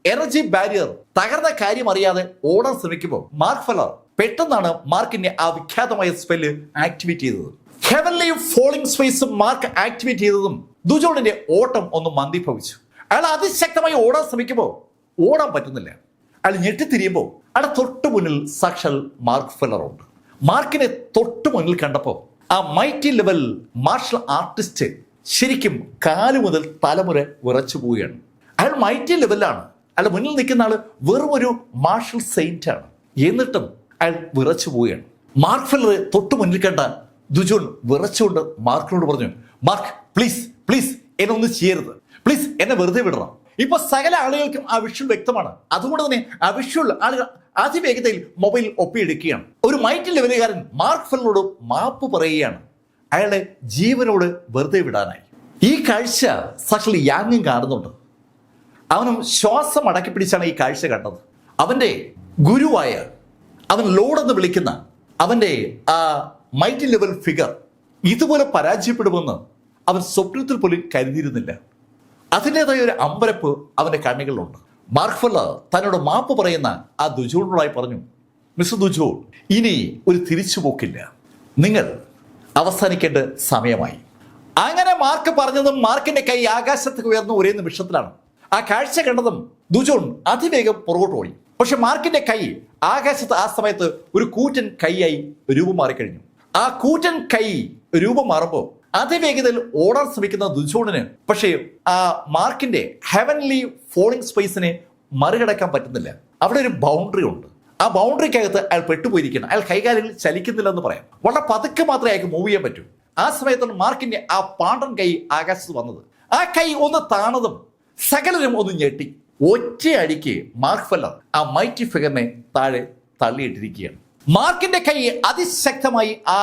എനർജി ബാരിയർ തകർന്ന കാര്യം അറിയാതെ ഓടാൻ ശ്രമിക്കുമ്പോൾ മാർക്ക് ഫെല്ലർ പെട്ടെന്നാണ് മാർക്കിന്റെ ആ വിഖ്യാതമായ സ്പെല്ല് ആക്ടിവേറ്റ് ചെയ്തത്. Heavenly falling space Mark activate ചെയ്തതും ദുജോണിന്റെ ഓട്ടം ഒന്ന് മന്ദീഭവിച്ചു. അയാൾ അതിശക്തമായി ഓടാൻ ശ്രമിക്കുമ്പോൾ ഓടാൻ പറ്റുന്നില്ല. അയാൾ ഞെട്ടിത്തിരിയുമ്പോൾ അയാളുടെ തൊട്ടു മുന്നിൽ സാക്ഷാൽ മാർക്ക് ഫെല്ലർ ഉണ്ട്. മാർക്കിനെ തൊട്ടു മുന്നിൽ കണ്ടപ്പോൾ ആ മൈറ്റി ലെവൽ മാർഷൽ ആർട്ടിസ്റ്റ് ശരിക്കും കാലു മുതൽ തലമുറ വിറച്ചു പോവുകയാണ്. അയാൾ മൈറ്റി ലെവലിലാണ്. അയാൾ മുന്നിൽ നിൽക്കുന്ന ആള് വെറും ഒരു മാർഷൽ സെയിന്റ് ആണ്. എന്നിട്ടും അയാൾ വിറച്ചു പോവുകയാണ്. മാർക്ക് ഫെല്ലറെ തൊട്ടു മുന്നിൽ കണ്ട ദുജോൺ വിറച്ചുകൊണ്ട് മാർക്കിനോട് പറഞ്ഞു, മാർക്ക് പ്ലീസ് പ്ലീസ് എന്നെ ഒന്നും ചെയ്യരുത്, പ്ലീസ് എന്നെ വെറുതെ വിടണം. ഇപ്പൊ സകല ആളുകൾക്കും ആ വിഷ്വൽ വ്യക്തമാണ്. അതുകൊണ്ട് തന്നെ ആ വിഷ്വൽ ആളുകൾ അതിവേഗതയിൽ മൊബൈൽ ഒപ്പിയെടുക്കുകയാണ്. ഒരു മൈറ്റി ലെവലുകാരൻ മാർക്ക് ഫെല്ലറോട് മാപ്പ് പറയുകയാണ്, അയാളെ ജീവനോട് വെറുതെ വിടാനായി. ഈ കാഴ്ച സാക്ഷാൽ യാങ്ങും കാണുന്നുണ്ട്. അവനും ശ്വാസം അടക്കി പിടിച്ചാണ് ഈ കാഴ്ച കണ്ടത്. അവന്റെ ഗുരുവായ, അവൻ ലോഡ് എന്ന് വിളിക്കുന്ന അവന്റെ ആ മൈറ്റി ലെവൽ ഫിഗർ ഇതുപോലെ പരാജയപ്പെടുമെന്ന് അവൻ സ്വപ്നത്തിൽ പോലും കരുതിയിരുന്നില്ല. അതിൻ്റെതായ ഒരു അമ്പരപ്പ് അവന്റെ കണ്ണുകളിലുണ്ട്. മാർക്ക് ഫെല്ലർ തന്നോട് മാപ്പ് പറയുന്ന ആ ദുജോണിനോടായി പറഞ്ഞു, മിസ്റ്റർ ദുജോൺ, ഇനി ഒരു തിരിച്ചുപോക്കില്ല, നിങ്ങൾ അവസാനിക്കേണ്ട സമയമായി. അങ്ങനെ മാർക്ക് പറഞ്ഞതും മാർക്കിന്റെ കൈ ആകാശത്തേക്ക് ഉയർന്ന ഒരേ നിമിഷത്തിലാണ്. ആ കാഴ്ച കണ്ടതും ദുജോൺ അതിവേഗം പുറകോട്ട് ഓടി. പക്ഷെ മാർക്കിന്റെ കൈ ആകാശത്ത് ആ സമയത്ത് ഒരു കൂറ്റൻ കൈയായി രൂപം മാറിക്കഴിഞ്ഞു. ആ കൂറ്റൻ കൈ രൂപം മാറുമ്പോൾ അതിവേഗതയിൽ ഓടാൻ ശ്രമിക്കുന്ന ദുജോണിന് പക്ഷേ ആ മാർക്കിന്റെ ഹെവൻലി ഫോളിംഗ് സ്പേസിനെ മറികടക്കാൻ പറ്റുന്നില്ല. അവിടെ ഒരു ബൗണ്ടറി ഉണ്ട്. ആ ബൗണ്ടറിക്കകത്ത് അയാൾ പെട്ടുപോയിരിക്കണം. അയാൾ കൈകാലുകൾ ചലിക്കുന്നില്ല എന്ന് പറയാം. വളരെ പതുക്കെ മാത്രമേ അയാൾക്ക് മൂവ് ചെയ്യാൻ പറ്റൂ. ആ സമയത്താണ് മാർക്കിന്റെ ആ പാണ്ടൻ കൈ ആകാശത്ത് വന്നത്. ആ കൈ ഒന്ന് താണതും സകലരും ഒന്ന് ഞെട്ടി. ഒറ്റയടിക്ക് മാർക്ക് ഫെല്ലർ ആ മൈറ്റി ഫിഗറിനെ താഴെ തള്ളിയിട്ടിരിക്കുകയാണ്. മാർക്കിന്റെ കൈ അതിശക്തമായി ആ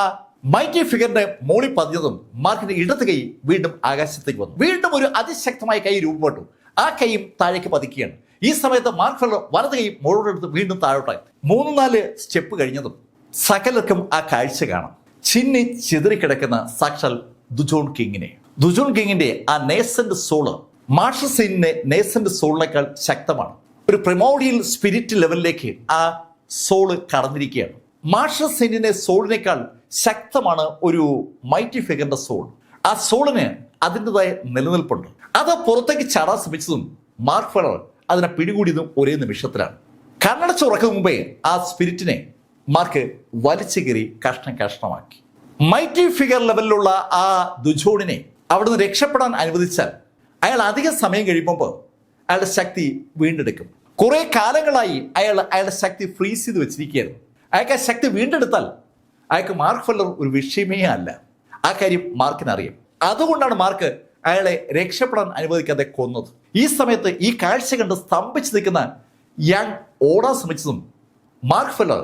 മൈറ്റി ഫിഗറിന്റെ മോളിൽ പതിഞ്ഞതും മാർക്കിന്റെ ഇടത് കൈ വീണ്ടും ആകാശത്തേക്ക് വന്നു. വീണ്ടും ഒരു അതിശക്തമായ കൈ രൂപപ്പെട്ടു. ആ കൈയും താഴേക്ക് പതിക്കുകയാണ്. ഈ സമയത്ത് മാർക്ക് ഫെല്ലർ വലത് കൈ മോളോടെടുത്ത് വീണ്ടും താഴോട്ടായി. 3-4 സ്റ്റെപ്പ് കഴിഞ്ഞതും സകലർക്കും ആ കാഴ്ച കാണാം. ചിന്നി ചിതറിക്കിടക്കുന്ന സാക്ഷാൽ ദുജോൺ കിങ്ങിനെ. ദുജോൺ കിങ്ങിന്റെ ആ നേസന്റ് സോള് മാർഷൽ സെയിന്റിന്റെ നേസന്റ് സോളിനേക്കാൾ ശക്തമാണ്. ഒരു പ്രിമോഡിയൽ സ്പിരിറ്റ് ലെവലിലേക്ക് ആ സോള് കടന്നിരിക്കുകയാണ്. മാർഷൽ സെയിന്റിന്റെ സോളിനേക്കാൾ ശക്തമാണ് ഒരു മൈറ്റി ഫിഗറിന്റെ സോൾ. ആ സോളിന് അതിൻ്റെതായ നിലനിൽപ്പുണ്ട്. അത് പുറത്തേക്ക് ചാടാൻ ശ്രമിച്ചതും മാർക്ക് ഫെല്ലർ അതിനെ പിടികൂടിയതും ഒരേ നിമിഷത്തിലാണ്. കണ്ണടച്ചുറക്കും മുമ്പേ ആ സ്പിരിറ്റിനെ മാർക്ക് വലിച്ചു കയറി കഷ്ണം കഷ്ണമാക്കി. മൈറ്റി ഫിഗർ ലെവലിലുള്ള ആ ദുജോണിനെ അവിടുന്ന് രക്ഷപ്പെടാൻ അനുവദിച്ചാൽ അയാൾ അധിക സമയം കഴിയുമ്പോൾ അയാളുടെ ശക്തി വീണ്ടെടുക്കും. കുറെ കാലങ്ങളായി അയാളുടെ ശക്തി ഫ്രീസ് ചെയ്ത് വെച്ചിരിക്കുകയായിരുന്നു. അയാൾക്ക് ആ ശക്തി വീണ്ടെടുത്താൽ അയാൾക്ക് മാർക്ക് ഫെല്ലർ ഒരു വിഷയമേ അല്ല. ആ കാര്യം മാർക്കിനറിയാം. അതുകൊണ്ടാണ് മാർക്ക് അയാളെ രക്ഷപ്പെടാൻ അനുവദിക്കാതെ കൊന്നത്. ഈ സമയത്ത് ഈ കാഴ്ച കണ്ട് സ്തംഭിച്ചു നിൽക്കുന്ന യാങ് ഓടാൻ ശ്രമിച്ചതും Mark Feller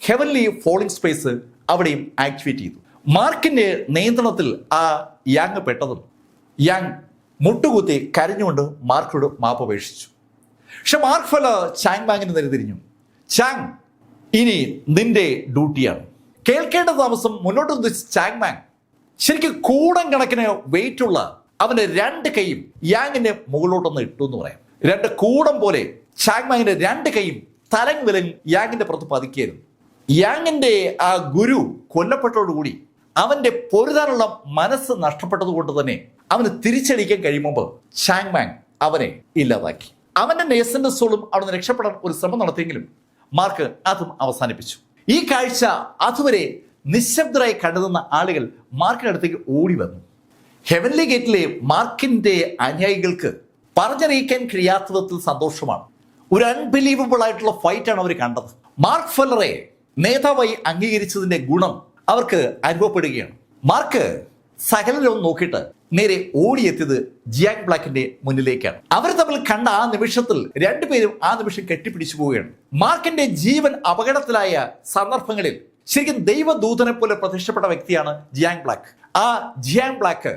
heavenly falling space അവിടെയും ആക്ടിവേറ്റ് ചെയ്തു. മാർക്കിന്റെ നിയന്ത്രണത്തിൽ ആ യാങ് പെട്ടതും യാങ് മുട്ടുകുത്തി കരഞ്ഞുകൊണ്ട് മാർക്കിനോട് മാപ്പപേക്ഷിച്ചു. പക്ഷെ മാർക്ക് ഫെല്ലർ ചാങ് ബാങ്ങിന് നേരെ തിരിഞ്ഞു. ചാങ്, ഇനി നിന്റെ ഡ്യൂട്ടിയാണ്. കേൾക്കേണ്ട താമസം മുന്നോട്ട് ഉദ്ദേശിച്ച ചാങ് ബാങ് ശരിക്കും കൂടം കണക്കിന് വെയിറ്റ് ഉള്ള അവന്റെ 2 കൈയും യാങ്ങിന്റെ മുകളിലോട്ടൊന്ന് ഇട്ടു എന്ന് പറയാം. 2 കൂടം പോലെ ചാങ് ബാങ്ങിന്റെ 2 കൈയും തലങ് വിലങ് യാങ്ങിന്റെ പുറത്ത് പതിക്കായിരുന്നു. യാങ്ങിന്റെ ആ ഗുരു കൊല്ലപ്പെട്ടതോടുകൂടി അവന്റെ പൊരുതാനുള്ള മനസ്സ് നഷ്ടപ്പെട്ടത് കൊണ്ട് തന്നെ അവന് തിരിച്ചടിക്കാൻ കഴിയുമ്പോൾ ചാങ് ബാങ് അവനെ ഇല്ലാതാക്കി. അവന്റെ നേസന്റ് സോളും അവിടുന്ന് രക്ഷപ്പെടാൻ ഒരു ശ്രമം നടത്തിയെങ്കിലും മാർക്ക് അതും അവസാനിപ്പിച്ചു. ഈ കാഴ്ച അതുവരെ നിശബ്ദരായി കണ്ടുനിന്ന ആളുകൾ മാർക്കിനടുത്തേക്ക് ഓടി വന്നു. ഹെവൻലി ഗേറ്റിലെ മാർക്കിന്റെ അനുയായികൾക്ക് പറഞ്ഞറിയിക്കാൻ കഴിയാത്ത വിധത്തിൽ സന്തോഷമാണ്. ഒരു അൺബിലീവബിൾ ആയിട്ടുള്ള ഫൈറ്റാണ് അവർ കണ്ടത്. മാർക്ക് ഫെല്ലറെ നേതാവായി അംഗീകരിച്ചതിന്റെ ഗുണം അവർക്ക് അനുഭവപ്പെടുകയാണ്. മാർക്ക് സകലരും നോക്കിയിട്ട് നേരെ ഓടിയെത്തിയത് ജിയാങ് ബ്ലാക്കിന്റെ മുന്നിലേക്കാണ്. അവർ തമ്മിൽ കണ്ട ആ നിമിഷത്തിൽ രണ്ടുപേരും ആ നിമിഷം കെട്ടിപ്പിടിച്ചു പോവുകയാണ്. മാർക്കിന്റെ ജീവൻ അപകടത്തിലായ സന്ദർഭങ്ങളിൽ ശരിക്കും ദൈവദൂതനെ പോലെ പ്രത്യക്ഷപ്പെട്ട വ്യക്തിയാണ് ജിയാങ് ബ്ലാക്ക്. ആ ജിയാങ് ബ്ലാക്ക്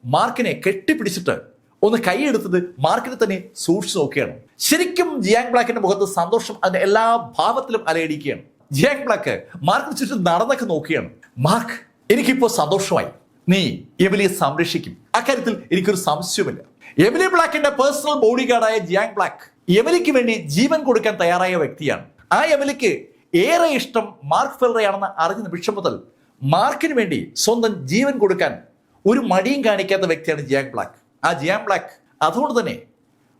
മാർക്കിനെ കെട്ടിപ്പിടിച്ചിട്ട് ഒന്ന് കൈയെടുത്തത് മാർക്കിനെ തന്നെ സൂക്ഷിച്ചു നോക്കുകയാണ്. ശരിക്കും ജിയാങ് ബ്ലാക്കിന്റെ മുഖത്ത് സന്തോഷം അതിന്റെ എല്ലാ ഭാവത്തിലും അലയടിക്കുകയാണ്. ജിയാങ് ബ്ലാക്ക് മാർക്കിന് ചുറ്റും നടന്നൊക്കെ നോക്കുകയാണ്. മാർക്ക്, എനിക്കിപ്പോ സന്തോഷമായി. നീ എമിലിയെ സംരക്ഷിക്കും, അക്കാര്യത്തിൽ എനിക്കൊരു സംശയമില്ല. എമിലി ബ്ലാക്കിന്റെ പേഴ്സണൽ ബോഡി ഗാർഡായ ജിയാങ് ബ്ലാക്ക് എമിലിക്ക് വേണ്ടി ജീവൻ കൊടുക്കാൻ തയ്യാറായ വ്യക്തിയാണ്. ആ എമിലിക്ക് ഏറെ ഇഷ്ടം മാർക്ക് ഫെല്ലറെയാണെന്ന് അറിഞ്ഞ നിമിഷം മുതൽ മാർക്കിന് വേണ്ടി സ്വന്തം ജീവൻ കൊടുക്കാൻ ഒരു മടിയും കാണിക്കാത്ത വ്യക്തിയാണ് ജിയാങ് ബ്ലാക്ക്. ആ ജിയാങ് ബ്ലാക്ക് അതുകൊണ്ട് തന്നെ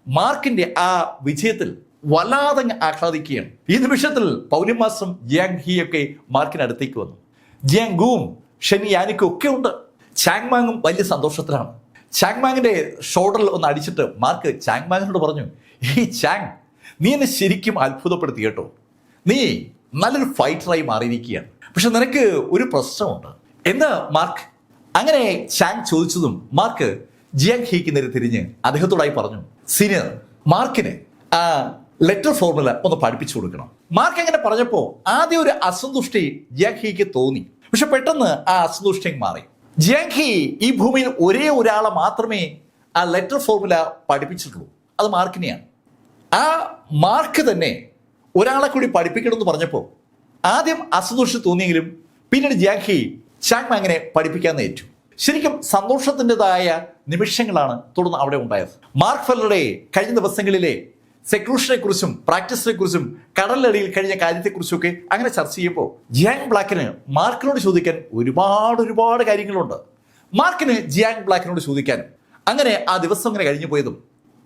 മാർക്കിന്റെ ആ വിജയത്തിൽ വല്ലാതെ ആഹ്ലാദിക്കുകയാണ്. ഈ നിമിഷത്തിൽ പൗലിമാസും ജിയാങ് ഹിയൊക്കെ മാർക്കിനടുത്തേക്ക് വന്നു. ജിയാങ് ഗുവും ഷെനി യാനിക്കും ഒക്കെ ഉണ്ട്. ചാങ് മാങ്ങും വലിയ സന്തോഷത്തിലാണ്. ചാങ് മാങ്ങിന്റെ ഷോൾഡറിൽ ഒന്ന് അടിച്ചിട്ട് മാർക്ക് ചാങ് മാങ്ങിനോട് പറഞ്ഞു, ഈ ചാങ്, നീ എന്നെ ശരിക്കും അത്ഭുതപ്പെടുത്തി കേട്ടോ. നീ നല്ലൊരു ഫൈറ്ററായി മാറിയിരിക്കുകയാണ്. പക്ഷെ നിനക്ക് ഒരു പ്രശ്നമുണ്ട്. എന്താ മാർക്ക്? അങ്ങനെ ചാങ് ചോദിച്ചതും മാർക്ക് ജിയാങ് ഹീക്ക് നേരെ തിരിഞ്ഞ് അദ്ദേഹത്തോടായി പറഞ്ഞു, സീനിയർ, മാർക്കിന് ആ ലെറ്റർ ഫോർമുല ഒന്ന് പഠിപ്പിച്ചു കൊടുക്കണം. മാർക്ക് അങ്ങനെ പറഞ്ഞപ്പോൾ ആദ്യം ഒരു അസന്തുഷ്ടി ജിയാങ് ഹീക്ക് തോന്നി. പക്ഷെ പെട്ടെന്ന് ആ അസന്തുഷ്ടി മാറി. ജിയാങ് ഹി ഈ ഭൂമിയിൽ ഒരേ ഒരാളെ മാത്രമേ ആ ലെറ്റർ ഫോർമുല പഠിപ്പിച്ചിട്ടുള്ളൂ, അത് മാർക്കിനെയാണ്. ആ മാർക്ക് തന്നെ ഒരാളെ കൂടി പഠിപ്പിക്കണമെന്ന് പറഞ്ഞപ്പോൾ ആദ്യം അസന്തോഷം തോന്നിയെങ്കിലും പിന്നീട് ജിയാങ് ഹി ചാങ് മാങ്ങിനെ പഠിപ്പിക്കാൻ ഏറ്റു. ശരിക്കും സന്തോഷത്തിൻ്റെതായ നിമിഷങ്ങളാണ് തുടർന്ന് അവിടെ ഉണ്ടായത്. മാർക്ക് ഫെല്ലറുടെ കഴിഞ്ഞ ദിവസങ്ങളിലെ സെക്ലൂഷനെ കുറിച്ചും പ്രാക്ടീസിനെ കുറിച്ചും കടലിനടിയിൽ കഴിഞ്ഞ കാര്യത്തെക്കുറിച്ചൊക്കെ അങ്ങനെ ചർച്ച ചെയ്യുമ്പോൾ ജിയാങ് ബ്ലാക്കിന് മാർക്കിനോട് ചോദിക്കാൻ ഒരുപാട് കാര്യങ്ങളുണ്ട്. മാർക്കിന് ജിയാങ് ബ്ലാക്കിനോട് ചോദിക്കാനും. അങ്ങനെ ആ ദിവസം അങ്ങനെ കഴിഞ്ഞു പോയതും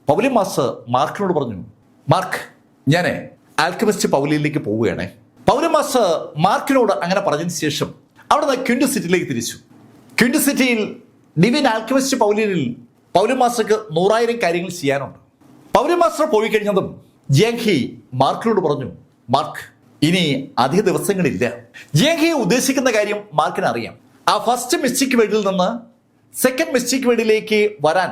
പൗലി മാസ്റ്റർ മാർക്കിനോട് പറഞ്ഞു, മാർക്ക്, ഞാൻ ആൽക്കമിസ്റ്റ് പൗലിയിലേക്ക് പോവുകയാണേ. പൗലി മാസ്റ്റർ മാർക്കിനോട് അങ്ങനെ പറഞ്ഞതിന് ശേഷം അവിടെ നിന്ന് ക്വിൻഡ് സിറ്റിയിലേക്ക് തിരിച്ചു. ക്വിൻഡ് സിറ്റിയിൽ ഡിവിൻ ആൽക്കമിസ്റ്റ് പൗലിയിൽ പൗലി മാസ്റ്റർക്ക് 100,000 കാര്യങ്ങൾ ചെയ്യാനുണ്ട്. പൗലി മാസ്റ്റർ പോയി കഴിഞ്ഞതും ജിയാങ് ഹി മാർക്കിനോട് പറഞ്ഞു, മാർക്ക്, ഇനി അധിക ദിവസങ്ങളില്ല. ജിയാങ് ഹി ഉദ്ദേശിക്കുന്ന കാര്യം മാർക്കിന് അറിയാം. ആ ഫസ്റ്റ് മിസ്റ്റിക് വേർഡിൽ നിന്ന് സെക്കൻഡ് മിസ്റ്റിക് വേർഡിലേക്ക് വരാൻ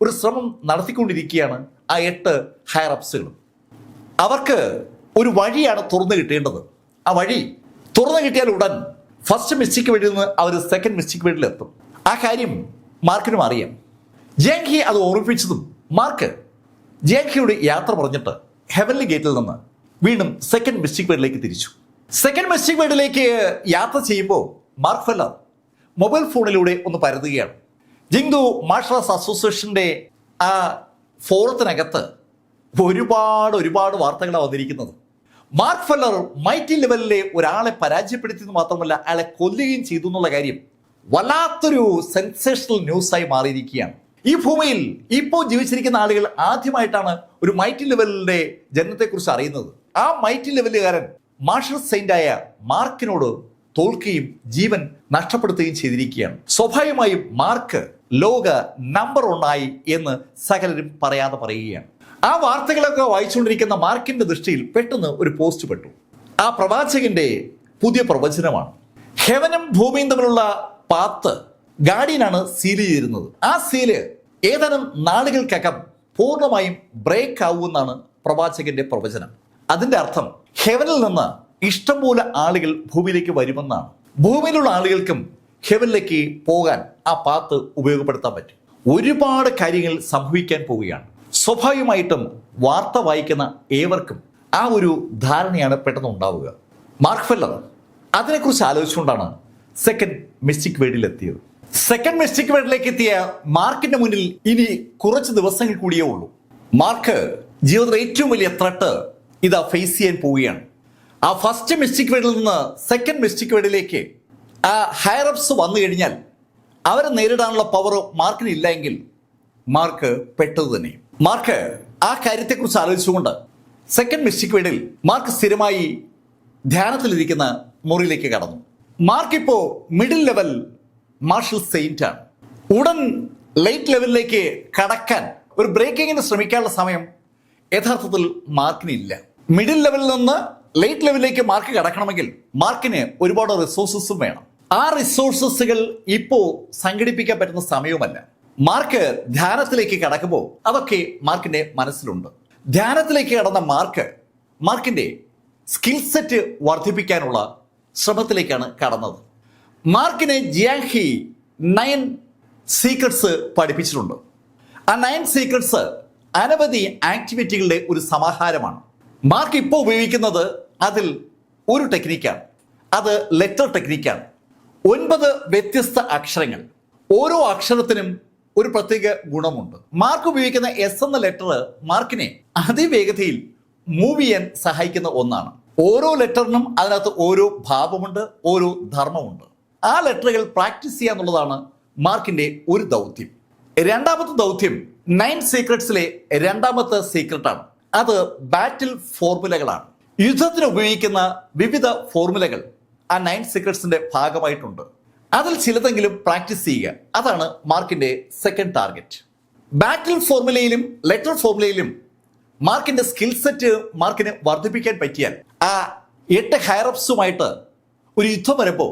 ഒരു ശ്രമം നടത്തിക്കൊണ്ടിരിക്കുകയാണ് ആ 8 ഹയർ അപ്സുകളും. അവർക്ക് ഒരു വഴിയാണ് തുറന്നു കിട്ടേണ്ടത്. ആ വഴി തുറന്നു കിട്ടിയാൽ ഉടൻ ഫസ്റ്റ് മിസ്റ്റിക് വേർഡിൽ നിന്ന് അവർ സെക്കൻഡ് മിസ്റ്റിക് വേർഡിൽ എത്തും. ആ കാര്യം മാർക്കിനും അറിയാം. ജിയാങ് ഹി അത് ഓർമ്മിപ്പിച്ചതും മാർക്ക് ജിയാങ് ഹിയോട് യാത്ര പറഞ്ഞിട്ട് ഹെവൻലി ഗേറ്റിൽ നിന്ന് വീണ്ടും സെക്കൻഡ് മിസ്റ്റിക് വേർഡിലേക്ക് തിരിച്ചു. സെക്കൻഡ് മിസ്റ്റിക് വേർഡിലേക്ക് യാത്ര ചെയ്യുമ്പോൾ മാർക്ക് ഫെല്ലർ മൊബൈൽ ഫോണിലൂടെ ഒന്ന് പരതുകയാണ്. ജിങ്ദു മാർഷൽ ആർട്സ് അസോസിയേഷന്റെ ആ ഫോറത്തിനകത്ത് ഒരുപാട് വാർത്തകളാണ് വന്നിരിക്കുന്നത്. മാർക്ക് ഫെല്ലർ മൈറ്റി ലെവലിലെ ഒരാളെ പരാജയപ്പെടുത്തിയെന്ന് മാത്രമല്ല അയാളെ കൊല്ലുകയും ചെയ്തു എന്നുള്ള കാര്യം വല്ലാത്തൊരു സെൻസേഷണൽ ന്യൂസായി മാറിയിരിക്കുകയാണ്. ഈ ഭൂമിയിൽ ഇപ്പോൾ ജീവിച്ചിരിക്കുന്ന ആളുകൾ ആദ്യമായിട്ടാണ് ഒരു മൈറ്റി ലെവലിന്റെ ജനനത്തെക്കുറിച്ച് അറിയുന്നത്. ആ മൈറ്റി ലെവലുകാരൻ മാർഷൽ സെയിന്റായ മാർക്കിനോട് തോൽക്കുകയും ജീവൻ നഷ്ടപ്പെടുത്തുകയും ചെയ്തിരിക്കുകയാണ്. സ്വാഭാവികമായും മാർക്ക് ലോക നമ്പർ 1 എന്ന് സകലരും പറയാതെ പറയുകയാണ്. ആ വാർത്തകളൊക്കെ വായിച്ചുകൊണ്ടിരിക്കുന്ന മാർക്കിന്റെ ദൃഷ്ടിയിൽ പെട്ടെന്ന് ഒരു പോസ്റ്റ് പെട്ടു. ആ പ്രവാചകന്റെ പുതിയ പ്രവചനമാണ്. ഹെവനും ഭൂമിയും തമ്മിലുള്ള പാത്ത് ഗാർഡിയനാണ് സീൽ ചെയ്തിരുന്നത്. ആ സീല് ഏതാനും നാളുകൾക്കകം പൂർണ്ണമായും ബ്രേക്ക് ആവുമെന്നാണ് പ്രവാചകന്റെ പ്രവചനം. അതിന്റെ അർത്ഥം ഹെവനിൽ നിന്ന് ഇഷ്ടംപോലെ ആളുകൾ ഭൂമിയിലേക്ക് വരുമെന്നാണ്. ഭൂമിയിലുള്ള ആളുകൾക്കും ഹെവനിലേക്ക് പോകാൻ ആ പാത്ത് ഉപയോഗപ്പെടുത്താൻ പറ്റും. ഒരുപാട് കാര്യങ്ങൾ സംഭവിക്കാൻ പോവുകയാണ്. സ്വാഭാവികമായിട്ടും വാർത്ത വായിക്കുന്ന ഏവർക്കും ആ ഒരു ധാരണയാണ് പെട്ടെന്ന് ഉണ്ടാവുക. മാർക്ക് ഫെല്ലർ അതിനെക്കുറിച്ച് ആലോചിച്ചുകൊണ്ടാണ് സെക്കൻഡ് മിസ്റ്റിക് വേർഡിൽ എത്തിയത്. സെക്കൻഡ് മിസ്റ്റിക് വേർഡിലേക്ക് എത്തിയ മാർക്കിന്റെ മുന്നിൽ ഇനി കുറച്ച് ദിവസങ്ങൾ കൂടിയേ ഉള്ളൂ. മാർക്ക് ജീവിതത്തിലെ ഏറ്റവും വലിയ ത്രെട്ട് ഇതാ ഫേസ് ചെയ്യാൻ പോവുകയാണ്. ആ ഫസ്റ്റ് മിസ്റ്റിക് വേർഡിൽ നിന്ന് സെക്കൻഡ് മിസ്റ്റിക് വേർഡിലേക്ക് ആ ഹയറപ്സ് വന്നു കഴിഞ്ഞാൽ അവരെ നേരിടാനുള്ള പവർ മാർക്കിന് ഇല്ല എങ്കിൽ മാർക്ക് പെട്ടത് തന്നെ. മാർക്ക് ആ കാര്യത്തെക്കുറിച്ച് ആലോചിച്ചുകൊണ്ട് സെക്കൻഡ് മിസ്റ്റിക് വേർഡിൽ മാർക്ക് സ്ഥിരമായി ധ്യാനത്തിലിരിക്കുന്ന മുറിയിലേക്ക് കടന്നു. മാർക്ക് ഇപ്പോ മിഡിൽ ലെവൽ മാർഷൽ സെയിന്റ് ആണ്. ഉടൻ ലൈറ്റ് ലെവലിലേക്ക് കടക്കാൻ ഒരു ബ്രേക്കിങ്ങിന് ശ്രമിക്കാനുള്ള സമയം യഥാർത്ഥത്തിൽ മാർക്കിനില്ല. മിഡിൽ ലെവലിൽ നിന്ന് ലൈറ്റ് ലെവലിലേക്ക് മാർക്ക് കടക്കണമെങ്കിൽ മാർക്കിന് ഒരുപാട് റിസോഴ്സസും വേണം. ആ റിസോഴ്സസുകൾ ഇപ്പോൾ സംഘടിപ്പിക്കാൻ പറ്റുന്ന സമയവുമല്ല. മാർക്ക് ധ്യാനത്തിലേക്ക് കടക്കുമ്പോൾ അതൊക്കെ മാർക്കിന്റെ മനസ്സിലുണ്ട്. ധ്യാനത്തിലേക്ക് കടന്ന മാർക്കിന്റെ സ്കിൽ സെറ്റ് വർദ്ധിപ്പിക്കാനുള്ള ശ്രമത്തിലേക്കാണ് കടന്നത്. മാർക്കിനെ ജിയാങ്ഹി 9 സീക്രട്സ് പഠിപ്പിച്ചിട്ടുണ്ട്. ആ 9 സീക്രട്സ് അനവധി ആക്ടിവിറ്റികളുടെ ഒരു സമാഹാരമാണ്. മാർക്ക് ഇപ്പോൾ ഉപയോഗിക്കുന്നത് അതിൽ ഒരു ടെക്നിക്കാണ്. അത് ലെറ്റർ ടെക്നിക്കാണ്. 9 വ്യത്യസ്ത അക്ഷരങ്ങൾ. ഓരോ അക്ഷരത്തിനും ഒരു പ്രത്യേക ഗുണമുണ്ട്. മാർക്ക് ഉപയോഗിക്കുന്ന എസ് എന്ന ലെറ്റർ മാർക്കിനെ അതിവേഗതയിൽ മൂവ് ചെയ്യാൻ സഹായിക്കുന്ന ഒന്നാണ്. ഓരോ ലെറ്ററിനും അതിനകത്ത് ഓരോ ഭാവമുണ്ട്, ഓരോ ധർമ്മമുണ്ട്. ആ ലെറ്ററുകൾ പ്രാക്ടീസ് ചെയ്യുക എന്നുള്ളതാണ് മാർക്കിന്റെ ഒരു ദൗത്യം. രണ്ടാമത്തെ ദൗത്യം 9 സീക്രട്സിലെ രണ്ടാമത്തെ സീക്രട്ടാണ്. അത് ബാറ്റിൽ ഫോർമുലകളാണ്. യുദ്ധത്തിന് ഉപയോഗിക്കുന്ന വിവിധ ഫോർമുലകൾ ആ 9 സീക്രട്സിന്റെ ഭാഗമായിട്ടുണ്ട്. അതിൽ ചിലതെങ്കിലും പ്രാക്ടീസ് ചെയ്യുക, അതാണ് മാർക്കിന്റെ സെക്കൻഡ് ടാർഗറ്റ്. ബാറ്റിൽ ഫോർമുലയിലും ലെറ്റർ ഫോർമുലയിലും മാർക്കിന്റെ സ്കിൽ സെറ്റ് മാർക്കിന് വർദ്ധിപ്പിക്കാൻ പറ്റിയാൽ ആ 8 ഹയറപ്സുമായിട്ട് ഒരു യുദ്ധം വരുമ്പോൾ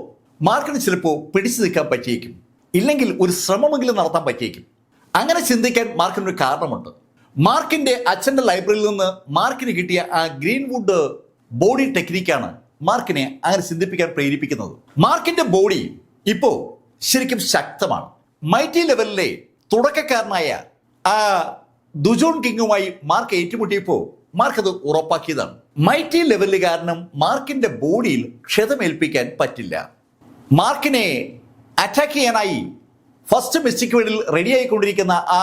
മാർക്കിന് ചിലപ്പോൾ പിടിച്ചു നിൽക്കാൻ പറ്റിയേക്കും, ഇല്ലെങ്കിൽ ഒരു ശ്രമമെങ്കിലും നടത്താൻ പറ്റിയേക്കും. അങ്ങനെ ചിന്തിക്കാൻ മാർക്കിനൊരു കാരണമുണ്ട്. മാർക്കിന്റെ അച്ഛന്റെ ലൈബ്രറിയിൽ നിന്ന് മാർക്കിന് കിട്ടിയ ആ ഗ്രീൻവുഡ് ബോഡി ടെക്നിക്കാണ് മാർക്കിനെ അങ്ങനെ ചിന്തിപ്പിക്കാൻ പ്രേരിപ്പിക്കുന്നത്. മാർക്കിന്റെ ബോഡി ഇപ്പോ ശരിക്കും ശക്തമാണ്. മൈറ്റി ലെവലിലെ തുടക്കക്കാരനായ ആ ദുജോൺ കിങ്ങുമായി മാർക്ക് ഏറ്റുമുട്ടിയപ്പോൾ മാർക്ക് അത് ഉറപ്പാക്കിയതാണ്. മൈറ്റി ലെവലുകാരനും മാർക്കിന്റെ ബോഡിയിൽ ക്ഷതമേൽപ്പിക്കാൻ പറ്റില്ല. മാർക്കിനെ അറ്റാക്ക് ചെയ്യാനായി ഫസ്റ്റ് മിസ്റ്റിക് വേർഡിൽ റെഡി ആയിക്കൊണ്ടിരിക്കുന്ന ആ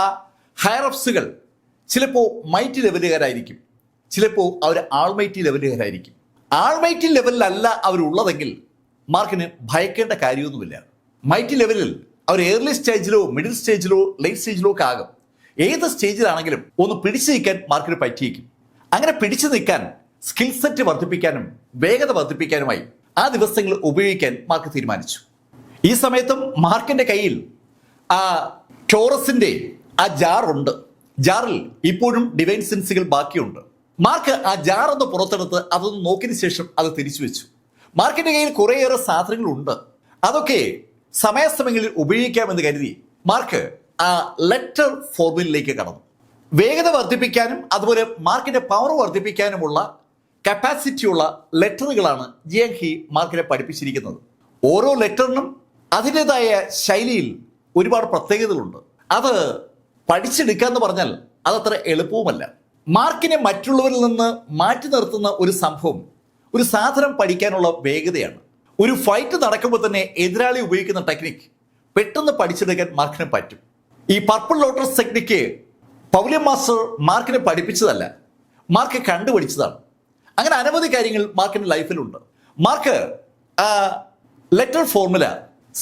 ഹയറപ്സുകൾ ചിലപ്പോൾ മൈറ്റി ലെവലുകാരായിരിക്കും, ചിലപ്പോൾ അവർ ആൾമൈറ്റി ലെവലുകാരായിരിക്കും. ആൾമൈറ്റി ലെവലിലല്ല അവരുള്ളതെങ്കിൽ മാർക്കിന് ഭയക്കേണ്ട കാര്യമൊന്നുമില്ല. മൈറ്റി ലെവലിൽ അവർ ഏർലി സ്റ്റേജിലോ മിഡിൽ സ്റ്റേജിലോ ലൈറ്റ് സ്റ്റേജിലോ ഒക്കെ ആകും. ഏത് സ്റ്റേജിലാണെങ്കിലും ഒന്ന് പിടിച്ചു നിൽക്കാൻ മാർക്കിന് പറ്റിയേക്കും. അങ്ങനെ പിടിച്ചു നിൽക്കാൻ സ്കിൽ സെറ്റ് വർദ്ധിപ്പിക്കാനും വേഗത വർദ്ധിപ്പിക്കാനുമായി ആ ദിവസങ്ങൾ ഉപയോഗിക്കാൻ മാർക്ക് തീരുമാനിച്ചു. ഈ സമയത്തും മാർക്കിന്റെ കയ്യിൽ ആ ടോറസിന്റെ ആ ജാറുണ്ട്. ജാറിൽ ഇപ്പോഴും ഡിവൈൻ സെൻസുകൾ ബാക്കിയുണ്ട്. മാർക്ക് ആ ജാർ ഒന്ന് പുറത്തെടുത്ത് അതൊന്ന് നോക്കിയതിനു ശേഷം അത് തിരിച്ചു വെച്ചു. മാർക്കിന്റെ കയ്യിൽ കുറേയേറെ സാധനങ്ങളുണ്ട്. അതൊക്കെ സമയാസമയങ്ങളിൽ ഉപയോഗിക്കാമെന്ന് കരുതി മാർക്ക് ആ ലെറ്റർ ഫോർമുലയിലേക്ക് കടന്നു. വേഗത വർദ്ധിപ്പിക്കാനും അതുപോലെ മാർക്കിന്റെ പവർ വർദ്ധിപ്പിക്കാനുമുള്ള കപ്പാസിറ്റിയുള്ള ലെറ്ററുകളാണ് ജിയാങ്ഹി മാർക്കിനെ പഠിപ്പിച്ചിരിക്കുന്നത്. ഓരോ ലെറ്ററിനും അതിൻ്റെതായ ശൈലിയിൽ ഒരുപാട് പ്രത്യേകതകളുണ്ട്. അത് പഠിച്ചെടുക്കുക എന്ന് പറഞ്ഞാൽ അതത്ര എളുപ്പവുമല്ല. മാർക്കിനെ മറ്റുള്ളവരിൽ നിന്ന് മാറ്റി നിർത്തുന്ന ഒരു സംഭവം ഒരു സാധനം പഠിക്കാനുള്ള വേഗതയാണ്. ഒരു ഫൈറ്റ് നടക്കുമ്പോൾ തന്നെ എതിരാളി ഉപയോഗിക്കുന്ന ടെക്നിക്ക് പെട്ടെന്ന് പഠിച്ചെടുക്കാൻ മാർക്കിന് പറ്റും. ഈ പർപ്പിൾ ലോട്ടസ് ടെക്നിക്ക് പൗലിയം മാസ്റ്റർ മാർക്കിനെ പഠിപ്പിച്ചതല്ല, മാർക്ക് കണ്ടുപിടിച്ചതാണ്. അങ്ങനെ അനവധി കാര്യങ്ങൾ മാർക്കിന്റെ ലൈഫിലുണ്ട്. മാർക്ക് ആ ലെറ്റർ ഫോർമുല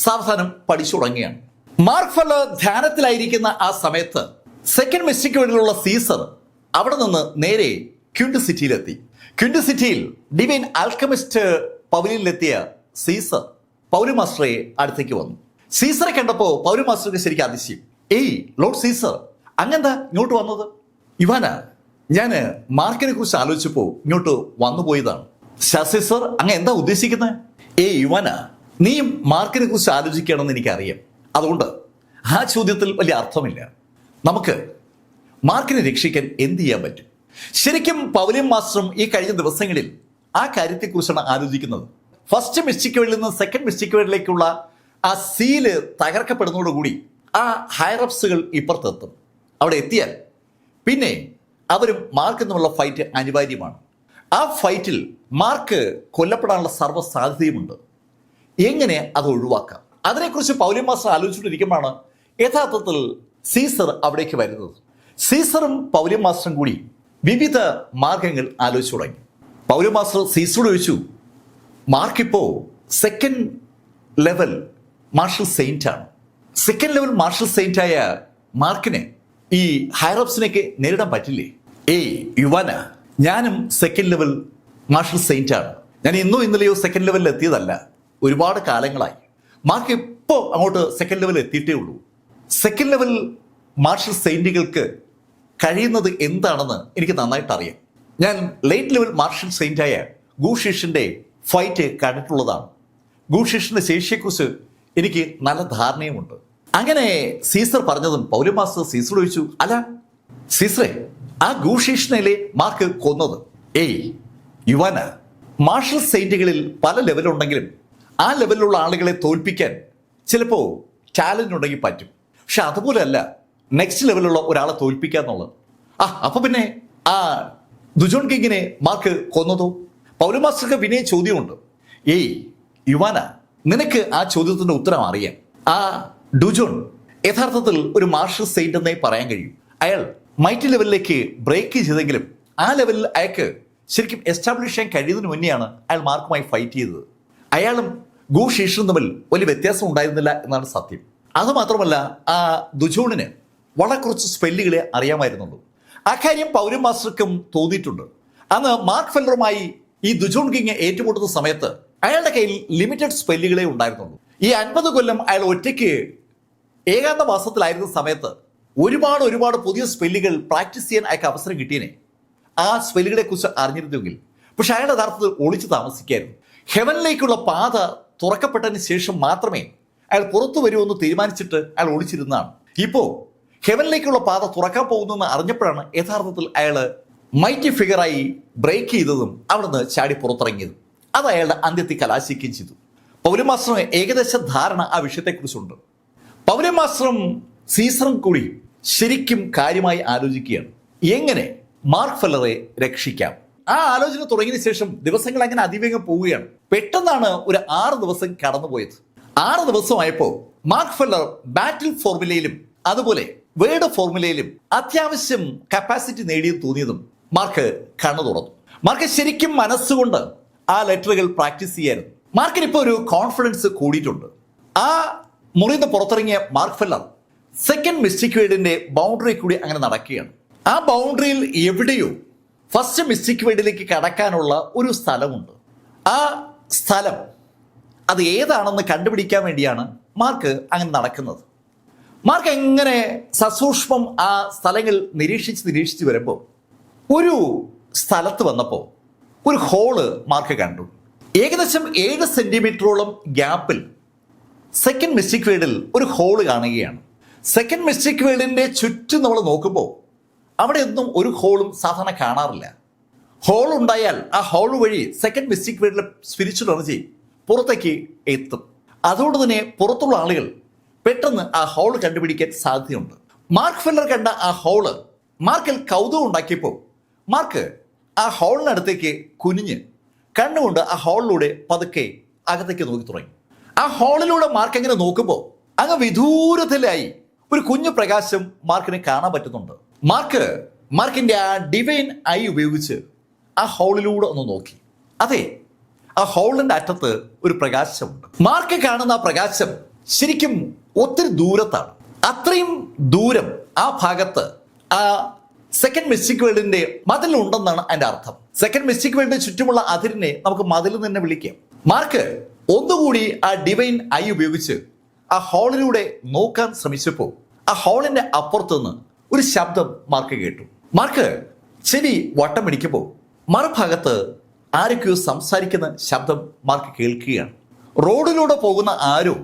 സാവധാനം പഠിച്ചു തുടങ്ങിയാണ്. മാർക്ക് ഫെല്ലർ ധ്യാനത്തിലായിരിക്കുന്ന ആ സമയത്ത് സെക്കൻഡ് മിസ്റ്റിക് വേർഡിലുള്ള സീസർ അവിടെ നിന്ന് നേരെ ക്വിൻഡ് സിറ്റിയിലെത്തി. ക്വിൻഡ് സിറ്റിയിൽ ഡിവൈൻ ആൽക്കമിസ്റ്റ് പവലിയനിലെത്തിയ സീസർ പൗലി മാസ്റ്ററെ അടുത്തേക്ക് വന്നു. സീസറെ കണ്ടപ്പോൾ പൗലി മാസ്റ്റർക്ക് ശരിക്കും അതിശയം. ഏയ് ലോർഡ് സീസർ, അങ്ങെന്താ ഇങ്ങോട്ട് വന്നത്? ഇവാന, ഞാൻ മാർക്കിനെ കുറിച്ച് ആലോചിച്ചപ്പോൾ ഇങ്ങോട്ട് വന്നുപോയതാണ്. സീസർ, അങ്ങ് എന്താ ഉദ്ദേശിക്കുന്നത്? ഏയ് ഇവാന, നീയും മാർക്കിനെ കുറിച്ച് ആലോചിക്കുകയാണെന്ന് എനിക്കറിയാം. അതുകൊണ്ട് ആ ചോദ്യത്തിൽ വലിയ അർത്ഥമില്ല. നമുക്ക് മാർക്കിനെ രക്ഷിക്കാൻ എന്ത് ചെയ്യാൻ പറ്റും? ശരിക്കും പൗലിയം മാസ്റ്ററും ഈ കഴിഞ്ഞ ദിവസങ്ങളിൽ ആ കാര്യത്തെക്കുറിച്ചാണ് ആലോചിക്കുന്നത്. ഫസ്റ്റ് മിസ്റ്റിക് വേർഡിൽ നിന്ന് സെക്കൻഡ് മിസ്റ്റിക് വേർഡിലേക്കുള്ള ആ സീല് തകർക്കപ്പെടുന്നതോടുകൂടി ആ ഹയറപ്സുകൾ ഇപ്പുറത്തെത്തും. അവിടെ എത്തിയാൽ പിന്നെ അവരും മാർക്ക് എന്നുള്ള ഫൈറ്റ് അനിവാര്യമാണ്. ആ ഫൈറ്റിൽ മാർക്ക് കൊല്ലപ്പെടാനുള്ള സർവ്വ സാധ്യതയുമുണ്ട്. എങ്ങനെ അത് ഒഴിവാക്കാം? അതിനെക്കുറിച്ച് പൗലിയം മാസ്റ്റർ ആലോചിച്ചുകൊണ്ടിരിക്കുമ്പോഴാണ് യഥാർത്ഥത്തിൽ സീസർ അവിടേക്ക് വരുന്നത്. സീസറും പൗലിയം മാസ്റ്ററും കൂടി വിവിധ മാർഗങ്ങൾ ആലോചിച്ചു തുടങ്ങി. പൗലിയം മാസ്റ്റർ സീസറോട് ചോദിച്ചു, മാർക്കിപ്പോ സെക്കൻഡ് ലെവൽ മാർഷൽ സെയിന്റ് ആണ്. സെക്കൻഡ് ലെവൽ മാർഷൽ സെയിന്റ് ആയ മാർക്കിന് ഈ ഹൈറപ്സിനൊക്കെ നേരിടാൻ പറ്റില്ലേ? ഏയ് യുവാന, ഞാനും സെക്കൻഡ് ലെവൽ മാർഷൽ സെയിന്റ് ആണ്. ഞാൻ ഇന്നലെയോ സെക്കൻഡ് ലെവലിൽ എത്തിയതല്ല, ഒരുപാട് കാലങ്ങളായി. മാർക്ക് ഇപ്പോൾ അങ്ങോട്ട് സെക്കൻഡ് ലെവൽ എത്തിയിട്ടേ ഉള്ളൂ. സെക്കൻഡ് ലെവൽ മാർഷൽ സെയിന്റുകൾക്ക് കഴിയുന്നത് എന്താണെന്ന് എനിക്ക് നന്നായിട്ട് അറിയാം. ഞാൻ ലേറ്റ് ലെവൽ മാർഷൽ സെയിന്റായ ഗൂഷീഷിന്റെ ഫൈറ്റ് കണ്ടിട്ടുള്ളതാണ്. ഗൂഷീഷിന്റെ ശേഷിയെക്കുറിച്ച് എനിക്ക് നല്ല ധാരണയുമുണ്ട്. അങ്ങനെ സീസർ പറഞ്ഞതും പൗലോമാസ്റ്റർ സീസറോട് ചോദിച്ചു, അല്ല സീസറെ, ആ ഗൂഷീഷിനെ മാർക്ക് കൊന്നത്? ഏയ് യുവാന, മാർഷൽ സെയിന്റുകളിൽ പല ലെവലുണ്ടെങ്കിലും ആ ലെവലിലുള്ള ആളുകളെ തോൽപ്പിക്കാൻ ചിലപ്പോൾ ടാലന്റ് ഉണ്ടെങ്കിൽ പറ്റും. പക്ഷെ അതുപോലെയല്ല നെക്സ്റ്റ് ലെവലുള്ള ഒരാളെ തോൽപ്പിക്കുക എന്നുള്ളത്. അപ്പൊ പിന്നെ ആ ദുജോൺ കിങ്ങിനെ മാർക്ക് കൊന്നതോ? പൗലോമാസ്റ്റർക്ക് പിന്നെ ചോദ്യമുണ്ട്. ഏയ് യുവാന, നിനക്ക് ആ ചോദ്യത്തിന്റെ ഉത്തരം അറിയാം. ആ ഡുജോൺ യഥാർത്ഥത്തിൽ ഒരു മാർഷൽ സെയിന്റ് എന്നേ പറയാൻ കഴിയും. അയാൾ മൈറ്റി ലെവലിലേക്ക് ബ്രേക്ക് ചെയ്തെങ്കിലും ആ ലെവലിൽ അയാൾക്ക് ശരിക്കും എസ്റ്റാബ്ലിഷ് ചെയ്യാൻ കഴിയുന്നതിന് മുന്നെയാണ് അയാൾ മാർക്കുമായി ഫൈറ്റ് ചെയ്തത്. അയാളും ഗൂഷീഷും തമ്മിൽ വലിയ വ്യത്യാസം ഉണ്ടായിരുന്നില്ല എന്നാണ് സത്യം. അതുമാത്രമല്ല, ആ ദുജോണിന് വളരെ കുറച്ച് സ്പെല്ലുകളെ അറിയാമായിരുന്നുള്ളൂ. ആ കാര്യം പൗലോമാസ്റ്റർക്കും തോന്നിയിട്ടുണ്ട്. അന്ന് മാർക്ക് ഫെല്ലറുമായി ഈ ദുജോൺ കിങ് ഏറ്റുമുട്ടുന്ന സമയത്ത് അയാളുടെ കയ്യിൽ ലിമിറ്റഡ് സ്പെല്ലുകളെ ഉണ്ടായിരുന്നുള്ളൂ. ഈ 50 കൊല്ലം അയാൾ ഒറ്റയ്ക്ക് ഏകാന്തവാസത്തിലായിരുന്ന സമയത്ത് ഒരുപാട് പുതിയ സ്പെല്ലുകൾ പ്രാക്ടീസ് ചെയ്യാൻ അയാൾക്ക് അവസരം കിട്ടിയനെ ആ സ്പെല്ലുകളെ കുറിച്ച് അറിഞ്ഞിരുന്നെങ്കിൽ. പക്ഷെ അയാളുടെ യഥാർത്ഥത്തിൽ ഒളിച്ചു താമസിക്കായിരുന്നു. ഹെവനിലേക്കുള്ള പാത തുറക്കപ്പെട്ടതിന് ശേഷം മാത്രമേ അയാൾ പുറത്തു വരുമെന്ന് തീരുമാനിച്ചിട്ട് അയാൾ ഒളിച്ചിരുന്നതാണ്. ഇപ്പോൾ ഹെവനിലേക്കുള്ള പാത തുറക്കാൻ പോകുന്നെന്ന് അറിഞ്ഞപ്പോഴാണ് യഥാർത്ഥത്തിൽ അയാൾ മൈറ്റി ഫിഗറായി ബ്രേക്ക് ചെയ്തതും അവിടുന്ന് ചാടി പുറത്തിറങ്ങിയതും. അത് അയാളുടെ അന്ത്യത്തിൽ കലാശിക്കുകയും ചെയ്തു. പൗലോമാസ്റ്ററിന് ഏകദേശ ധാരണ ആ വിഷയത്തെക്കുറിച്ചുണ്ട്. പൗലോമാസ്റ്ററും സീസറും കൂടി ശരിക്കും കാര്യമായി ആലോചിക്കുകയാണ് എങ്ങനെ മാർക്ക് ഫെല്ലറെ രക്ഷിക്കാം. ആ ആലോചന തുടങ്ങിയതിനു ശേഷം ദിവസങ്ങൾ അങ്ങനെ അതിവേഗം പോവുകയാണ്. പെട്ടെന്നാണ് ഒരു 6 ദിവസം കടന്നുപോയത്. 6 ദിവസമായപ്പോൾ മാർക്ക് ഫെല്ലർ ബാറ്റിൽ ഫോർമുലയിലും അതുപോലെ വേർഡ് ഫോർമുലയിലും അത്യാവശ്യം കപ്പാസിറ്റി നേടിയെന്ന് തോന്നിയതും മാർക്ക് കണ്ണു തുറന്നു. മാർക്ക് ശരിക്കും മനസ്സുകൊണ്ട് ആ ലെറ്ററുകൾ പ്രാക്ടീസ് ചെയ്യായിരുന്നു. മാർക്കിന് ഇപ്പോൾ ഒരു കോൺഫിഡൻസ് കൂടിയിട്ടുണ്ട്. ആ മുറിയിൽ നിന്ന് പുറത്തിറങ്ങിയ മാർക്ക് ഫെല്ലർ സെക്കൻഡ് മിസ്റ്റിക് വേർഡിന്റെ ബൗണ്ടറി കൂടി അങ്ങനെ നടക്കുകയാണ്. ആ ബൗണ്ടറിയിൽ എവിടെയോ ഫസ്റ്റ് മിസ്റ്റിക് വേർഡിലേക്ക് കടക്കാനുള്ള ഒരു സ്ഥലമുണ്ട്. ആ സ്ഥലം അത് ഏതാണെന്ന് കണ്ടുപിടിക്കാൻ വേണ്ടിയാണ് മാർക്ക് അങ്ങനെ നടക്കുന്നത്. മാർക്ക് എങ്ങനെ സസൂക്ഷ്മം ആ സ്ഥലങ്ങൾ നിരീക്ഷിച്ച് വരുമ്പോൾ ഒരു സ്ഥലത്ത് വന്നപ്പോൾ ഒരു ഹോള് മാർക്ക് കണ്ടു. ഏകദേശം 7 സെന്റിമീറ്ററോളം ഗ്യാപ്പിൽ സെക്കൻഡ് മിസ്റ്റിക് വേർഡിൽ ഒരു ഹോള് കാണുകയാണ്. സെക്കൻഡ് മിസ്റ്റിക് വേർഡിന്റെ ചുറ്റും നമ്മൾ നോക്കുമ്പോൾ അവിടെ ഒന്നും ഒരു ഹോളും സാധാരണ കാണാറില്ല. ഹോൾ ഉണ്ടായാൽ ആ ഹോൾ വഴി സെക്കൻഡ് മിസ്റ്റിക് വേർഡിലെ സ്പിരിച്വൽ എനർജി പുറത്തേക്ക് എത്തും. അതുകൊണ്ട് തന്നെ പുറത്തുള്ള ആളുകൾ പെട്ടെന്ന് ആ ഹോൾ കണ്ടുപിടിക്കാൻ സാധ്യതയുണ്ട്. മാർക്ക് ഫെല്ലർ കണ്ട ആ ഹോള് മാർക്കിൽ കൗതുകം ഉണ്ടാക്കിയപ്പോൾ മാർക്ക് ആ ഹോളിനടുത്തേക്ക് കുനിഞ്ഞ് കണ്ണുകൊണ്ട് ആ ഹോളിലൂടെ പതുക്കെ അകത്തേക്ക് നോക്കി തുടങ്ങി. ആ ഹോളിലൂടെ മാർക്ക് എങ്ങനെ നോക്കുമ്പോൾ അങ്ങ് വിദൂരത്തിലായി ഒരു കുഞ്ഞു പ്രകാശം മാർക്കിനെ കാണാൻ പറ്റുന്നുണ്ട്. മാർക്കിന്റെ ആ ഡിവൈൻ ഐ ഉപയോഗിച്ച് ആ ഹോളിലൂടെ ഒന്ന് നോക്കി. അതെ, ആ ഹോളിന്റെ അറ്റത്ത് ഒരു പ്രകാശമുണ്ട്. മാർക്ക് കാണുന്ന ആ പ്രകാശം ശരിക്കും ഒത്തിരി ദൂരത്താണ്. അത്രയും ദൂരം ആ ഭാഗത്ത് ആ സെക്കൻഡ് മിസ്റ്റിക് വേൾഡിന്റെ മതിലുണ്ടെന്നാണ് അതിന്റെ അർത്ഥം. സെക്കൻഡ് മിസ്റ്റിക് വേൾഡിന് ചുറ്റുമുള്ള അതിരിനെ നമുക്ക് മതിൽ തന്നെ വിളിക്കാം. മാർക്ക് ഒന്നുകൂടി ആ ഡിവൈൻ ഐ ഉപയോഗിച്ച് ആ ഹോളിലൂടെ നോക്കാൻ ശ്രമിച്ചപ്പോൾ ആ ഹോളിന്റെ അപ്പുറത്തുനിന്ന് ഒരു ശബ്ദം മാർക്ക് കേട്ടു. മാർക്ക് ചെവി വട്ടം പിടിക്കുമ്പോൾ മറുഭാഗത്ത് ആരൊക്കെയോ സംസാരിക്കുന്ന ശബ്ദം മാർക്ക് കേൾക്കുകയാണ്. റോഡിലൂടെ പോകുന്ന ആരോ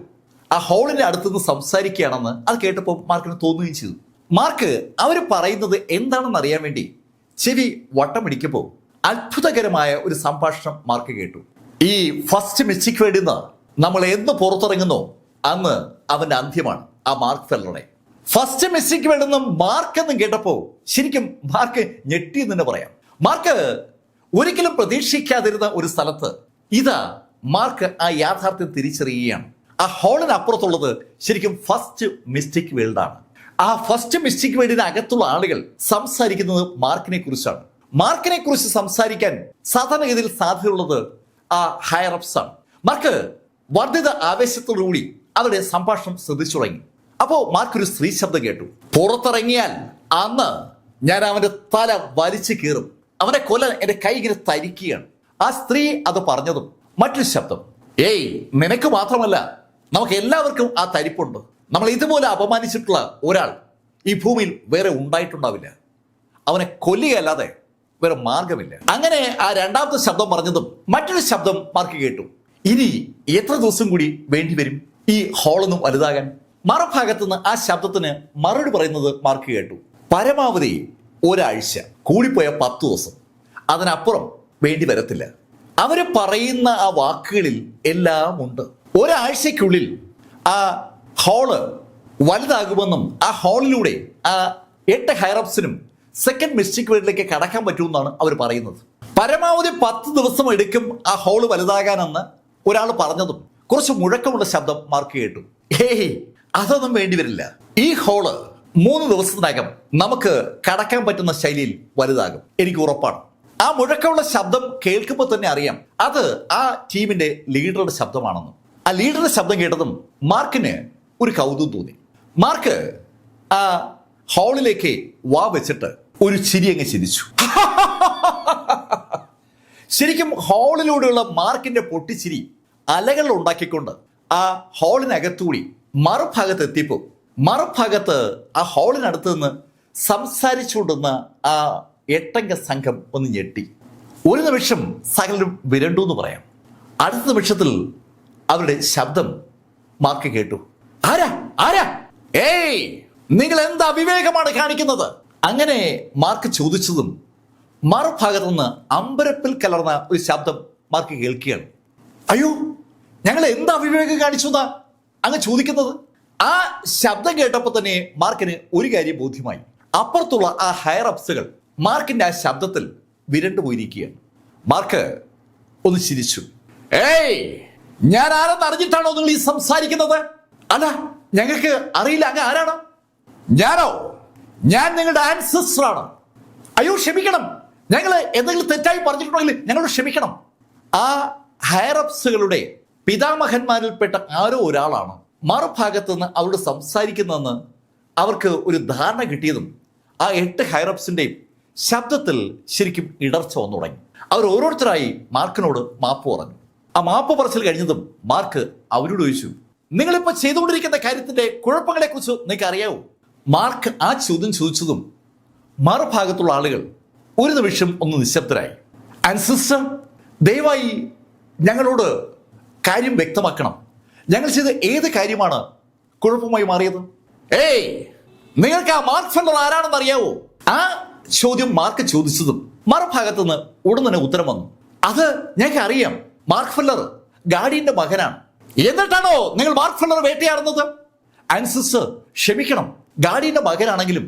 ആ ഹോളിന്റെ അടുത്തുനിന്ന് സംസാരിക്കുകയാണെന്ന് അത് കേട്ടപ്പോൾ മാർക്കിന് തോന്നുകയും ചെയ്തു. മാർക്ക് അവർ പറയുന്നത് എന്താണെന്ന് അറിയാൻ വേണ്ടി ചെവി വട്ടം പിടിക്കുമ്പോൾ അത്ഭുതകരമായ ഒരു സംഭാഷണം മാർക്ക് കേട്ടു. ഈ ഫസ്റ്റ് മിസ്റ്റിക് വേർഡിൽ നിന്ന് നമ്മൾ എന്ന് പുറത്തിറങ്ങുന്നോ അന്ന് അവന്റെ അന്ത്യമാണ് ആ മാർക്ക് ഫെല്ലറുടെ. ഫസ്റ്റ് മിസ്റ്റിക് വേർഡിൽ നിന്ന് മാർക്ക് എന്ന് കേട്ടപ്പോൾ ശരിക്കും മാർക്ക് ഞെട്ടി എന്ന് തന്നെ പറയാം. മാർക്ക് ഒരിക്കലും പ്രതീക്ഷിക്കാതിരുന്ന ഒരു സ്ഥലത്ത് ഇതാ മാർക്ക് ആ യാഥാർത്ഥ്യം തിരിച്ചറിയുകയാണ്. ആ ഹോളിന് അപ്പുറത്തുള്ളത് ശരിക്കും ഫസ്റ്റ് മിസ്റ്റിക് വേൾഡാണ്. ആ ഫസ്റ്റ് മിസ്റ്റിക് വേൾഡിന് അകത്തുള്ള ആളുകൾ സംസാരിക്കുന്നത് മാർക്കിനെ കുറിച്ചാണ്. മാർക്കിനെ കുറിച്ച് സംസാരിക്കാൻ സാധാരണഗതിയിൽ സാധ്യതയുള്ളത് ആ ഹയറപ്സ് ആണ്. മാർക്ക് വർദ്ധിത ആവേശത്തോടുകൂടി അവരുടെ സംഭാഷണം ശ്രദ്ധിച്ചു തുടങ്ങി. അപ്പോ മാർക്ക് ഒരു സ്ത്രീ ശബ്ദം കേട്ടു. പുറത്തിറങ്ങിയാൽ അന്ന് ഞാൻ അവന്റെ തല വലിച്ചു കീറും. അവനെ കൊല്ലാൻ എന്റെ കൈ ഇങ്ങനെ തരിക്കുകയാണ്. ആ സ്ത്രീ അത് പറഞ്ഞതും മറ്റൊരു ശബ്ദം, ഏയ് നിനക്ക് മാത്രമല്ല നമുക്ക് എല്ലാവർക്കും ആ തരിപ്പുണ്ട്. നമ്മൾ ഇതുപോലെ അപമാനിച്ചിട്ടുള്ള ഒരാൾ ഈ ഭൂമിയിൽ വേറെ ഉണ്ടായിട്ടുണ്ടാവില്ല. അവനെ കൊല്ലുകയല്ലാതെ വേറെ മാർഗമില്ല. അങ്ങനെ ആ രണ്ടാമത്തെ ശബ്ദം പറഞ്ഞതും മറ്റൊരു ശബ്ദം മാർക്ക് കേട്ടു. ഇനി എത്ര ദിവസം കൂടി വേണ്ടിവരും ഈ ഹോളൊന്നും വലുതാകാൻ? മറുഭാഗത്തു നിന്ന് ആ ശബ്ദത്തിന് മറുപടി പറയുന്നത് മാർക്ക് കേട്ടു. പരമാവധി ഒരാഴ്ച, കൂടിപ്പോയ 10 ദിവസം, അതിനപ്പുറം വേണ്ടി വരത്തില്ല. അവര് പറയുന്ന ആ വാക്കുകളിൽ എല്ലാം ഉണ്ട്. ഒരാഴ്ചക്കുള്ളിൽ ആ ഹോള് വലുതാകുമെന്നും ആ ഹോളിലൂടെ ആ 8 ഹൈറപ്സിനും സെക്കൻഡ് മിസ്റ്റിക് വേൾഡിലേക്ക് കടക്കാൻ പറ്റുമെന്നാണ് അവർ പറയുന്നത്. പരമാവധി 10 ദിവസം എടുക്കും ആ ഹോള് വലുതാകാനെന്ന് ഒരാൾ പറഞ്ഞതും കുറച്ച് മുഴക്കമുള്ള ശബ്ദം മാർക്ക് കേട്ടു. ഏയ് അതൊന്നും വേണ്ടിവരില്ല. ഈ ഹോള് 3 ദിവസത്തിനകം നമുക്ക് കടക്കാൻ പറ്റുന്ന ശൈലിയിൽ വലുതാകും, എനിക്ക് ഉറപ്പാണ്. ആ മുഴക്കമുള്ള ശബ്ദം കേൾക്കുമ്പോൾ തന്നെ അറിയാം അത് ആ ടീമിന്റെ ലീഡറുടെ ശബ്ദമാണെന്ന്. ആ ലീഡറുടെ ശബ്ദം കേട്ടതും മാർക്കിന് ഒരു കൗതുകം തോന്നി. മാർക്ക് ആ ഹോളിലേക്ക് വാ വെച്ചിട്ട് ഒരു ചിരി അങ്ങ് ചിരിച്ചു. ശരിക്കും ഹോളിലൂടെയുള്ള മാർക്കിന്റെ പൊട്ടിച്ചിരി അലകൾ ഉണ്ടാക്കിക്കൊണ്ട് ആ ഹോളിനകത്തൂടി മറുഭാഗത്ത് എത്തിയപ്പോൾ മറുഭാഗത്ത് ആ ഹോളിനടുത്ത് നിന്ന് സംസാരിച്ചുകൊണ്ടുന്ന ആ 8 സംഘം ഒന്ന് ഞെട്ടി. ഒരു നിമിഷം സകലരും വിരണ്ടു എന്ന് പറയാം. അടുത്ത നിമിഷത്തിൽ അവരുടെ ശബ്ദം മാർക്ക് കേട്ടു. ആരാ ആരാ? ഏയ് നിങ്ങൾ എന്താ വിവേകമാണ് കാണിക്കുന്നത്? അങ്ങനെ മാർക്ക് ചോദിച്ചതും മറുഭാഗത്തു നിന്ന് അമ്പരപ്പിൽ കലർന്ന ഒരു ശബ്ദം മാർക്ക് കേൾക്കുകയാണ്. അയ്യോ ഞങ്ങൾ എന്താ വിവേകം കാണിച്ചു എന്നാ അങ്ങ് ചോദിക്കുന്നത്? ആ ശബ്ദം കേട്ടപ്പോൾ തന്നെ മാർക്കിന് ഒരു കാര്യം ബോധ്യമായി. അപ്പുറത്തുള്ള ആ ഹയർ അപ്സുകൾ മാർക്കിന്റെ ആ ശബ്ദത്തിൽ വിരണ്ടു പോയിരിക്കുകയാണ്. മാർക്ക് ഒന്ന് ചിരിച്ചു. ഏയ് ഞാൻ ആരെന്ന് അറിഞ്ഞിട്ടാണോ നിങ്ങൾ ഈ സംസാരിക്കുന്നത്? അല്ല ഞങ്ങൾക്ക് അറിയില്ല. അങ്ങ് ആരാണ്? ഞാനോ? ഞാൻ നിങ്ങളുടെ ആൻസസ്റ്റർ ആണ്. അയ്യോ ക്ഷമിക്കണം, ഞങ്ങൾ എന്തെങ്കിലും തെറ്റായി പറഞ്ഞിട്ടുണ്ടെങ്കിൽ ഞങ്ങളോട് ക്ഷമിക്കണം. ആ ഹയറപ്സുകളുടെ പിതാമഹന്മാരിൽപ്പെട്ട ആരോ ഒരാളാണ് മറുഭാഗത്ത് നിന്ന് അവരോട് സംസാരിക്കുന്നതെന്ന് അവർക്ക് ഒരു ധാരണ കിട്ടിയതും ആ 8 ഹയറപ്സിന്റെയും ശബ്ദത്തിൽ ശരിക്കും ഇടർച്ച വന്നു തുടങ്ങി. അവർ ഓരോരുത്തരായി മാർക്കിനോട് മാപ്പ് പറഞ്ഞു. ആ മാപ്പ് പറച്ചിൽ കഴിഞ്ഞതും മാർക്ക് അവരോട് ചോദിച്ചു, നിങ്ങളിപ്പോൾ ചെയ്തുകൊണ്ടിരിക്കുന്ന കാര്യത്തിന്റെ കുഴപ്പങ്ങളെ കുറിച്ച് നിങ്ങൾക്ക് അറിയാവോ? മാർക്ക് ആ ചോദ്യം ചോദിച്ചതും മറുഭാഗത്തുള്ള ആളുകൾ ഒരു നിമിഷം ഒന്ന് നിശബ്ദരായി. ആൻഡ് സിസ്റ്റർ, ദയവായി ഞങ്ങളോട് കാര്യം വ്യക്തമാക്കണം. ഞങ്ങൾ ചെയ്ത ഏത് കാര്യമാണ് കുഴപ്പമായി മാറിയത്? ഏയ് നിങ്ങൾക്ക് ആ മാർക്ക് ഫെല്ലർ ആരാണെന്ന് അറിയാവോ? ആ ചോദ്യം മാർക്ക് ചോദിച്ചതും മറുഭാഗത്തു നിന്ന് ഉടൻ തന്നെ ഉത്തരം വന്നു. അത് ഞങ്ങൾക്ക് അറിയാം, മാർക്ക് ഫെല്ലർ ഗാർഡിയന്റെ മകനാണ്. എന്നിട്ടാണോ നിങ്ങൾ മാർക്ക് ഫെല്ലർ വേട്ടയാടുന്നത്? ആൻഡ് സിസ്റ്റർ ക്ഷമിക്കണം, ഗാർഡിയന്റെ മകനാണെങ്കിലും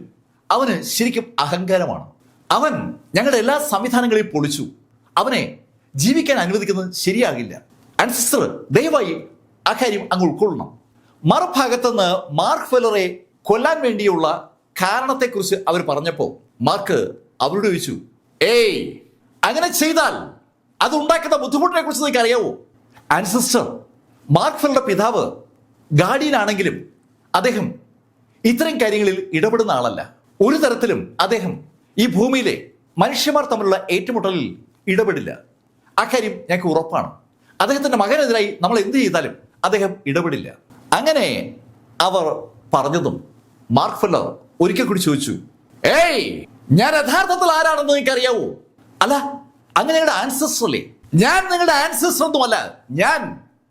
അവന് ശരിക്കും അഹങ്കാരമാണ്. അവൻ ഞങ്ങളുടെ എല്ലാ സംവിധാനങ്ങളെയും പൊളിച്ചു. അവനെ ജീവിക്കാൻ അനുവദിക്കുന്നത് ശരിയാകില്ല. ആൻഡ് സിസ്റ്റർ ദയവായി ആ കാര്യം അങ്ങ് ഉൾക്കൊള്ളണം. മറുഭാഗത്തുനിന്ന് മാർക്ക് ഫെല്ലറെ കൊല്ലാൻ വേണ്ടിയുള്ള കാരണത്തെക്കുറിച്ച് അവർ പറഞ്ഞപ്പോൾ മാർക്ക് അവരോട് ചോദിച്ചു, ഏയ് അങ്ങനെ ചെയ്താൽ അത് ഉണ്ടാക്കുന്ന ബുദ്ധിമുട്ടിനെ കുറിച്ച് നിങ്ങൾക്ക് അറിയാവോ? ആൻഡ് സിസ്റ്റർ, മാർക്ക് ഫെല്ലറുടെ പിതാവ് ഗാർഡിയൻ ആണെങ്കിലും അദ്ദേഹം ഇത്തരം കാര്യങ്ങളിൽ ഇടപെടുന്ന ആളല്ല. ഒരു തരത്തിലും അദ്ദേഹം ഈ ഭൂമിയിലെ മനുഷ്യന്മാർ തമ്മിലുള്ള ഏറ്റുമുട്ടലിൽ ഇടപെടില്ല. ആ കാര്യം ഞങ്ങൾക്ക് ഉറപ്പാണ്. അദ്ദേഹത്തിന്റെ മകനെതിരായി നമ്മൾ എന്ത് ചെയ്താലും അദ്ദേഹം ഇടപെടില്ല. അങ്ങനെ അവർ പറഞ്ഞതും മാർക്ക് ഫെല്ലർ ഒരിക്കൽ കൂടി ചോദിച്ചു, ഏയ് ഞാൻ യഥാർത്ഥത്തിൽ ആരാണെന്ന് നിങ്ങൾക്ക് അറിയാവോ? അല്ല അങ്ങ് ഞങ്ങളുടെ ആൻസസ്റ്റർ അല്ലേ? ഞാൻ നിങ്ങളുടെ ആൻസസ്റ്റർ ഒന്നുമല്ല, ഞാൻ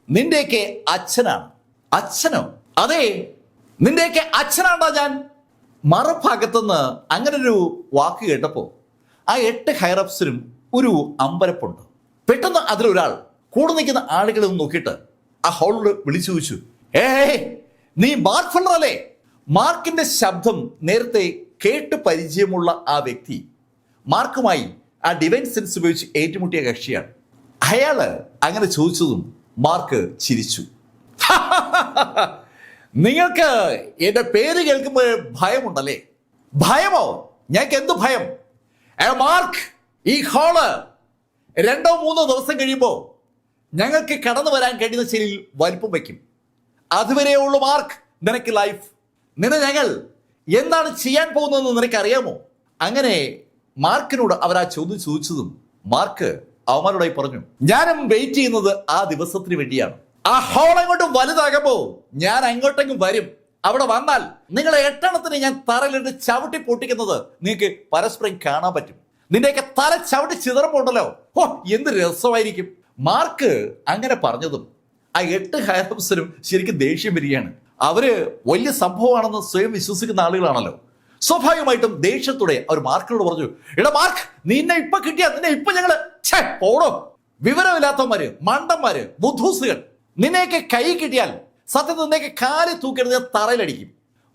നിന്റെയൊക്കെ അച്ഛനാണ്. അച്ഛനോ? അതെ, നിന്റെയൊക്കെ അച്ഛനാണോ ഞാൻ? മറുഭാഗത്തുനിന്ന് അങ്ങനെ ഒരു വാക്ക് കേട്ടപ്പോൾ ആ 8 ഹൈറപ്സിനും ഒരു അമ്പരപ്പുണ്ട്. പെട്ടെന്ന് അതിലൊരാൾ കൂടെ നിൽക്കുന്ന ആളുകളെ ഒന്ന് നോക്കിയിട്ട് ആ ഹോളോട് വിളിച്ചു ചോദിച്ചു, നീ മാർക്ക് ഫെല്ലർ അല്ലേ? മാർക്കിന്റെ ശബ്ദം നേരത്തെ കേട്ട് പരിചയമുള്ള ആ വ്യക്തി മാർക്കുമായി ആ ഡിവൈൻ സെൻസ് ഉപയോഗിച്ച് ഏറ്റുമുട്ടിയ കക്ഷിയാണ്. അയാള് അങ്ങനെ ചോദിച്ചതും മാർക്ക് ചിരിച്ചു. നിങ്ങൾക്ക് എന്റെ പേര് കേൾക്കുമ്പോൾ ഭയമുണ്ടല്ലേ? ഭയമോ? ഞങ്ങൾക്ക് എന്ത് ഭയം? മാർക്ക്, ഈ ഹോള് 2-3 ദിവസം കഴിയുമ്പോൾ ഞങ്ങൾക്ക് കടന്നു വരാൻ കഴിയുന്ന ശൈലിയിൽ വലിപ്പം വയ്ക്കും. അതുവരെയുള്ളൂ മാർക്ക് നിനക്ക് ലൈഫ്. നിന്നെ ഞങ്ങൾ എന്താണ് ചെയ്യാൻ പോകുന്നതെന്ന് നിനക്ക് അറിയാമോ? അങ്ങനെ മാർക്കിനോട് അവർ ആ ചോദ്യം ചോദിച്ചതും മാർക്ക് അവന്മാരോടായി പറഞ്ഞു, ഞാനും വെയിറ്റ് ചെയ്യുന്നത് ആ ദിവസത്തിന് വേണ്ടിയാണ്. ആ ഹോൾ അങ്ങോട്ട് വലുതാകുമ്പോ ഞാൻ അങ്ങോട്ടെങ്കിലും വരും. അവിടെ വന്നാൽ നിങ്ങളെ 8 ഞാൻ തറയിലിട്ട് ചവിട്ടി പൊട്ടിക്കുന്നത് നിങ്ങൾക്ക് പരസ്പരം കാണാൻ പറ്റും. നിന്റെയൊക്കെ തല ചവിട്ടി ചിതറുമ്പോണ്ടല്ലോ, ഓ എന്ത് രസമായിരിക്കും. മാർക്ക് അങ്ങനെ പറഞ്ഞതും ആ 8 ഹയർപ്സിനും ശരിക്കും ദേഷ്യം വരികയാണ്. അവര് വലിയ സംഭവമാണെന്ന് സ്വയം വിശ്വസിക്കുന്ന ആളുകളാണല്ലോ. സ്വാഭാവികമായിട്ടും ദേഷ്യത്തോടെ അവർ മാർക്കിനോട് പറഞ്ഞു, എടാ മാർക്ക്, നിന്നെ ഇപ്പൊ കിട്ടിയാ നിന്നെ ഇപ്പൊ ഞങ്ങള് പോടോ, വിവരമില്ലാത്തവന്മാര്, മണ്ടന്മാര്, ബുദ്ധൂസുകൾ, നിന്നെയൊക്കെ കൈ കിട്ടിയാൽ സത്യത്തിൽ നിന്നെയൊക്കെ കാലിൽ തൂക്കിയെടുത്ത് തറയിലടിക്കും.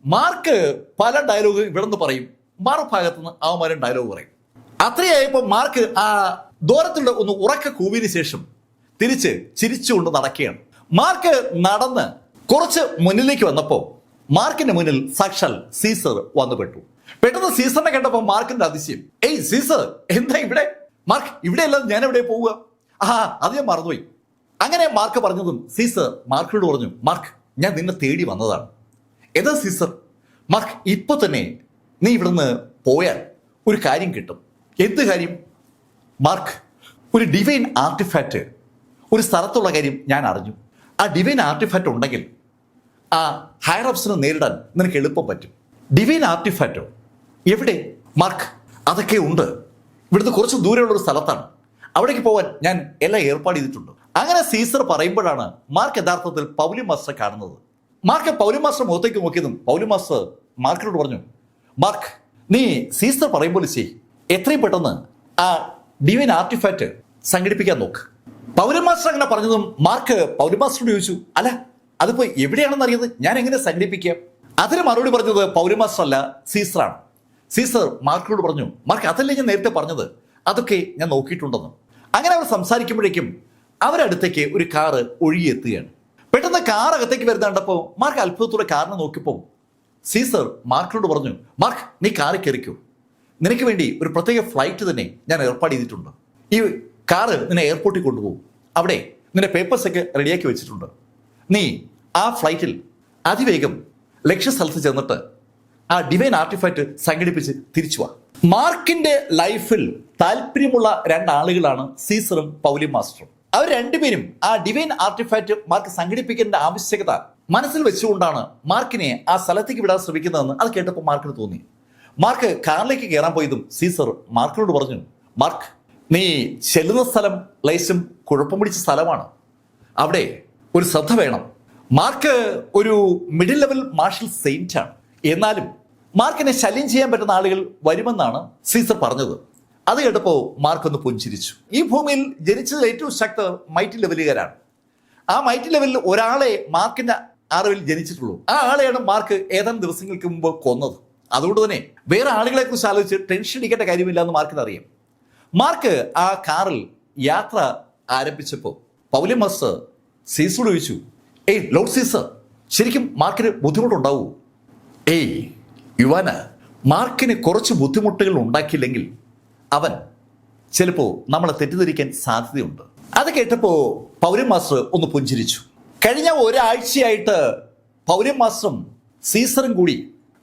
മാർക്ക് പല ഡയലോഗ് ഇവിടെ നിന്ന് പറയും, മറുഭാഗത്തു നിന്ന് അവന്മാരും ഡയലോഗ് പറയും. അത്രയായപ്പോ മാർക്ക് ആ ദൂരത്തിലുള്ള ഒന്ന് ഉറക്ക കൂവിന് ശേഷം തിരിച്ച് ചിരിച്ചുകൊണ്ട് നടക്കുകയാണ്. മാർക്ക് നടന്ന് കുറച്ച് മുന്നിലേക്ക് വന്നപ്പോ മാർക്കിന്റെ മുന്നിൽ സാക്ഷാൽ സീസർ വന്നുപെട്ടു. പെട്ടെന്ന് സീസറിനെ കണ്ടപ്പോ മാർക്കിന്റെ അതിശയം, ഏയ് സീസർ, എന്താ ഇവിടെ? മാർക്ക്, ഇവിടെ അല്ലാതെ ഞാൻ എവിടെ പോവുക? അത് ഞാൻ മറന്നുപോയി. അങ്ങനെ മാർക്ക് പറഞ്ഞതും സീസർ മാർക്കിനോട് പറഞ്ഞു, മാർക്ക്, ഞാൻ നിന്നെ തേടി വന്നതാണ്. ഏതാ സീസർ? മാർക്ക്, ഇപ്പൊ തന്നെ നീ ഇവിടുന്ന് പോയാൽ ഒരു കാര്യം കിട്ടും. എന്ത് കാര്യം? മാർക്ക്, ഒരു ഡിവൈൻ ആർട്ടിഫാക്റ്റ് ഒരു സ്ഥലത്തുള്ള കാര്യം ഞാൻ അറിഞ്ഞു. ആ ഡിവൈൻ ആർട്ടിഫാക്റ്റ് ഉണ്ടെങ്കിൽ ആ ഹയർ-അപ്സിനെ നേരിടാൻ നിനക്ക് എളുപ്പം പറ്റും. ഡിവൈൻ ആർട്ടിഫാക്റ്റോ? എവിടെ? മാർക്ക്, അതൊക്കെ ഉണ്ട്. ഇവിടുന്ന് കുറച്ച് ദൂരെയുള്ള ഒരു സ്ഥലത്താണ്. അവിടേക്ക് പോകാൻ ഞാൻ എല്ലാം ഏർപ്പാട് ചെയ്തിട്ടുണ്ട്. അങ്ങനെ സീസർ പറയുമ്പോഴാണ് മാർക്ക് യഥാർത്ഥത്തിൽ പൗലി മാസ്റ്റർ കാണുന്നത്. മാർക്ക് പൗലി മാസ്റ്റർ മുഖത്തേക്ക് നോക്കിയതും പൗലി മാസ്റ്റർ മാർക്കിനോട് പറഞ്ഞു, മാർക്ക്, നീ സീസർ പറയുമ്പോൾ ചെയ്, എത്രയും പെട്ടെന്ന് ആ ഡിവൈൻ ആർട്ടിഫാക്റ്റ് സംഘടിപ്പിക്കാൻ നോക്ക്. പൗലി മാസ്റ്റർ അങ്ങനെ പറഞ്ഞതും മാർക്ക് പൗലി മാസ്റ്ററോട് ചോദിച്ചു, അല്ല അതിപ്പോ എവിടെയാണെന്ന് അറിയുന്നത് ഞാൻ എങ്ങനെ സംഘടിപ്പിക്കാം? അതിന് മറുപടി പറഞ്ഞത് പൗലി മാസ്റ്റർ അല്ല, സീസറാണ്. സീസർ മാർക്കിനോട് പറഞ്ഞു, മാർക്ക്, അതല്ലേ ഞാൻ നേരത്തെ പറഞ്ഞത്, അതൊക്കെ ഞാൻ നോക്കിയിട്ടുണ്ടെന്ന്. അങ്ങനെ അവർ സംസാരിക്കുമ്പോഴേക്കും അവരടുത്തേക്ക് ഒരു കാറ് ഒഴുകിയെത്തുകയാണ്. പെട്ടെന്ന് കാർ അകത്തേക്ക് വരുന്ന കണ്ടപ്പോൾ മാർക്ക് അത്ഭുതത്തോടെ കാറിനെ നോക്കിയപ്പോൾ സീസർ മാർക്കിനോട് പറഞ്ഞു, മാർക്ക്, നീ കാറിൽ കയറിക്കോ, നിനക്ക് വേണ്ടി ഒരു പ്രത്യേക ഫ്ലൈറ്റ് തന്നെ ഞാൻ ഏർപ്പാട് ചെയ്തിട്ടുണ്ട്. ഈ കാറ് നിന്നെ എയർപോർട്ടിൽ കൊണ്ടുപോകും. അവിടെ നിന്റെ പേപ്പേഴ്സൊക്കെ റെഡിയാക്കി വെച്ചിട്ടുണ്ട്. നീ ആ ഫ്ലൈറ്റിൽ അതിവേഗം ലക്ഷ്യസ്ഥലത്ത് ചെന്നിട്ട് ആ ഡിവൈൻ ആർട്ടിഫാക്റ്റ് സംഘടിപ്പിച്ച് തിരിച്ചു വാ. മാർക്കിന്റെ ലൈഫിൽ താല്പര്യമുള്ള 2 ആളുകളാണ് സീസറും പൗലി മാസ്റ്ററും. അവർ രണ്ടുപേരും ആ ഡിവൈൻ ആർട്ടിഫാക്റ്റ് മാർക്ക് സംഘടിപ്പിക്കേണ്ട ആവശ്യകത മനസ്സിൽ വെച്ചുകൊണ്ടാണ് മാർക്കിനെ ആ സ്ഥലത്തേക്ക് വിടാൻ ശ്രമിക്കുന്നതെന്ന് അത് കേട്ടപ്പോൾ മാർക്കിന് തോന്നി. മാർക്ക് കാറിലേക്ക് കയറാൻ പോയതും സീസർ മാർക്കിനോട് പറഞ്ഞു, മാർക്ക്, നീ ചെല്ലുന്ന സ്ഥലം ലേശം കുഴപ്പം പിടിച്ച സ്ഥലമാണ്. അവിടെ ഒരു ശ്രദ്ധ വേണം. മാർക്ക് ഒരു മിഡിൽ ലെവൽ മാർഷൽ സെയിന്റ് ആണ്. എന്നാലും മാർക്കിനെ ശല്യം ചെയ്യാൻ പറ്റുന്ന ആളുകൾ വരുമെന്നാണ് സീസർ പറഞ്ഞത്. അത് കേട്ടപ്പോൾ മാർക്ക് ഒന്ന് പുഞ്ചിരിച്ചു. ഈ ഭൂമിയിൽ ജനിച്ചത് ഏറ്റവും ശക്തർ മൈറ്റി ലെവലുകാരാണ്. ആ മൈറ്റി ലെവലിൽ ഒരാളെ മാർക്കിന്റെ അറിവിൽ ജനിച്ചിട്ടുള്ളൂ. ആ ആളെയാണ് മാർക്ക് ഏതാനും ദിവസങ്ങൾക്ക് മുമ്പ് കൊന്നത്. അതുകൊണ്ട് തന്നെ വേറെ ആളുകളെ കുറിച്ച് ആലോചിച്ച് ടെൻഷൻ അടിക്കേണ്ട കാര്യമില്ല എന്ന് മാർക്കിന് അറിയാം. മാർക്ക് ആ കാറിൽ യാത്ര ആരംഭിച്ചപ്പോൾ പൗലി മാസ്റ്റർ സീസറോട് ചോദിച്ചു, ഏയ് ലോർഡ് സീസർ, ശരിക്കും മാർക്കിന് ബുദ്ധിമുട്ടുണ്ടാവൂ? ഏയ് യുവാന, മാർക്കിന് കുറച്ച് ബുദ്ധിമുട്ടുകൾ ഉണ്ടാക്കിയില്ലെങ്കിൽ അവൻ ചിലപ്പോൾ നമ്മളെ തെറ്റിദ്ധരിക്കാൻ സാധ്യതയുണ്ട്. അത് കേട്ടപ്പോൾ പൗലി മാസ്റ്റർ ഒന്ന് പുഞ്ചിരിച്ചു. കഴിഞ്ഞ ഒരാഴ്ചയായിട്ട് പൗലി മാസ്റ്ററും സീസറും കൂടി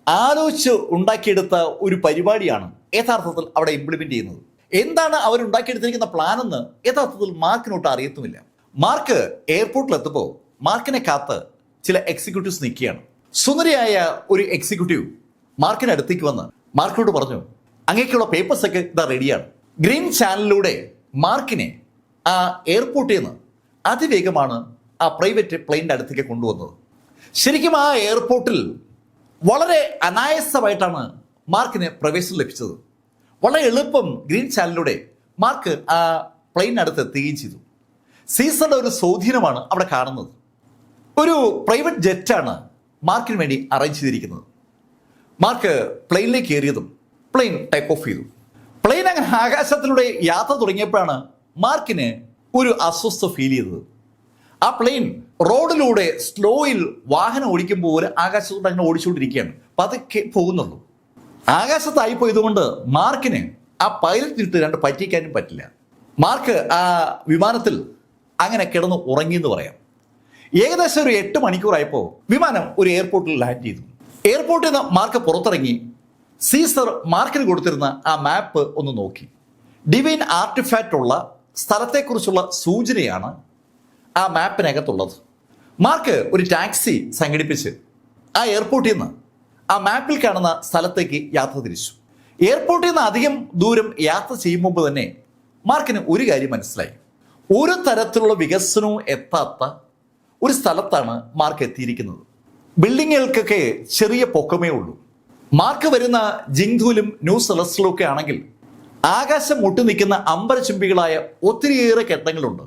ആലോചിച്ച് ഉണ്ടാക്കിയെടുത്ത ഒരു പരിപാടിയാണ് യഥാർത്ഥത്തിൽ അവിടെ ഇംപ്ലിമെന്റ് ചെയ്യുന്നത്. എന്താണ് അവരുണ്ടാക്കിയെടുത്തിരിക്കുന്ന പ്ലാൻ എന്ന് യഥാർത്ഥത്തിൽ മാർക്കിനോട്ട് അറിയത്തുമില്ല. മാർക്ക് എയർപോർട്ടിൽ എത്തുമ്പോൾ മാർക്കിനെ കാത്ത് ചില എക്സിക്യൂട്ടീവ്സ് നിൽക്കുകയാണ്. സുന്ദരിയായ ഒരു എക്സിക്യൂട്ടീവ് മാർക്കിന് അടുത്തേക്ക് വന്ന് മാർക്കിനോട് പറഞ്ഞു, അങ്ങേക്കുള്ള പേപ്പേഴ്സ് ഒക്കെ ഇതാ റെഡിയാണ്. ഗ്രീൻ ചാനലിലൂടെ മാർക്കിനെ ആ എയർപോർട്ടിൽ നിന്ന് അതിവേഗമാണ് ആ പ്രൈവറ്റ് പ്ലെയിനിൻ്റെ അടുത്തേക്ക് കൊണ്ടുവന്നത്. ശരിക്കും ആ എയർപോർട്ടിൽ വളരെ അനായാസമായിട്ടാണ് മാർക്കിന് പ്രവേശനം ലഭിച്ചത്. വളരെ എളുപ്പം ഗ്രീൻ ചാനലിലൂടെ മാർക്ക് ആ പ്ലെയിനടുത്ത് എത്തുകയും ചെയ്തു. സീസറുടെ ഒരു സ്വാധീനമാണ് അവിടെ കാണുന്നത്. ഒരു പ്രൈവറ്റ് ജെറ്റാണ് മാർക്കിന് വേണ്ടി അറേഞ്ച് ചെയ്തിരിക്കുന്നത്. മാർക്ക് പ്ലെയിനിലേക്ക് കയറിയതും പ്ലെയിൻ ടേക്ക് ഓഫ് ചെയ്തു. പ്ലെയിൻ അങ്ങനെ ആകാശത്തിലൂടെ യാത്ര തുടങ്ങിയപ്പോഴാണ് മാർക്കിന് ഒരു അസ്വസ്ഥ ഫീൽ ചെയ്തത്. ആ പ്ലെയിൻ റോഡിലൂടെ സ്ലോയിൽ വാഹനം ഓടിക്കുമ്പോൾ ഒരു ആകാശത്തോടെ അങ്ങനെ ഓടിച്ചുകൊണ്ടിരിക്കുകയാണ്. പതുക്കെ പോകുന്നുള്ളൂ. ആകാശത്തായി പോയതുകൊണ്ട് മാർക്കിന് ആ പൈലറ്റിട്ട് 2 പറ്റിക്കാനും പറ്റില്ല. മാർക്ക് ആ വിമാനത്തിൽ അങ്ങനെ കിടന്ന് ഉറങ്ങിയെന്ന് പറയാം. ഏകദേശം ഒരു 8 മണിക്കൂറായപ്പോൾ വിമാനം ഒരു എയർപോർട്ടിൽ ലാൻഡ് ചെയ്തു. എയർപോർട്ടിൽ നിന്ന് മാർക്ക് പുറത്തിറങ്ങി സീസർ മാർക്കിന് കൊടുത്തിരുന്ന ആ മാപ്പ് ഒന്ന് നോക്കി. ഡിവൈൻ ആർട്ടിഫാക്റ്റ് ഉള്ള സ്ഥലത്തെക്കുറിച്ചുള്ള സൂചനയാണ് ആ മാപ്പിനകത്തുള്ളത്. മാർക്ക് ഒരു ടാക്സി സംഘടിപ്പിച്ച് ആ എയർപോർട്ടിൽ നിന്ന് ആ മാപ്പിൽ കാണുന്ന സ്ഥലത്തേക്ക് യാത്ര തിരിച്ചു. എയർപോർട്ടിൽ നിന്ന് അധികം ദൂരം യാത്ര ചെയ്യും മുമ്പ് തന്നെ മാർക്കിന് ഒരു കാര്യം മനസ്സിലായി. ഒരു തരത്തിലുള്ള വികസനവും എത്താത്ത ഒരു സ്ഥലത്താണ് മാർക്ക് എത്തിയിരിക്കുന്നത്. ബിൽഡിങ്ങുകൾക്കൊക്കെ ചെറിയ പൊക്കമേ ഉള്ളൂ. മാർക്ക് വരുന്ന ജിങ്ധൂലും ന്യൂ സെലസ്റ്റിലും ഒക്കെ ആണെങ്കിൽ ആകാശം മുട്ടി നിൽക്കുന്ന അമ്പരചുംബികളായ ഒത്തിരിയേറെ കെട്ടങ്ങളുണ്ട്.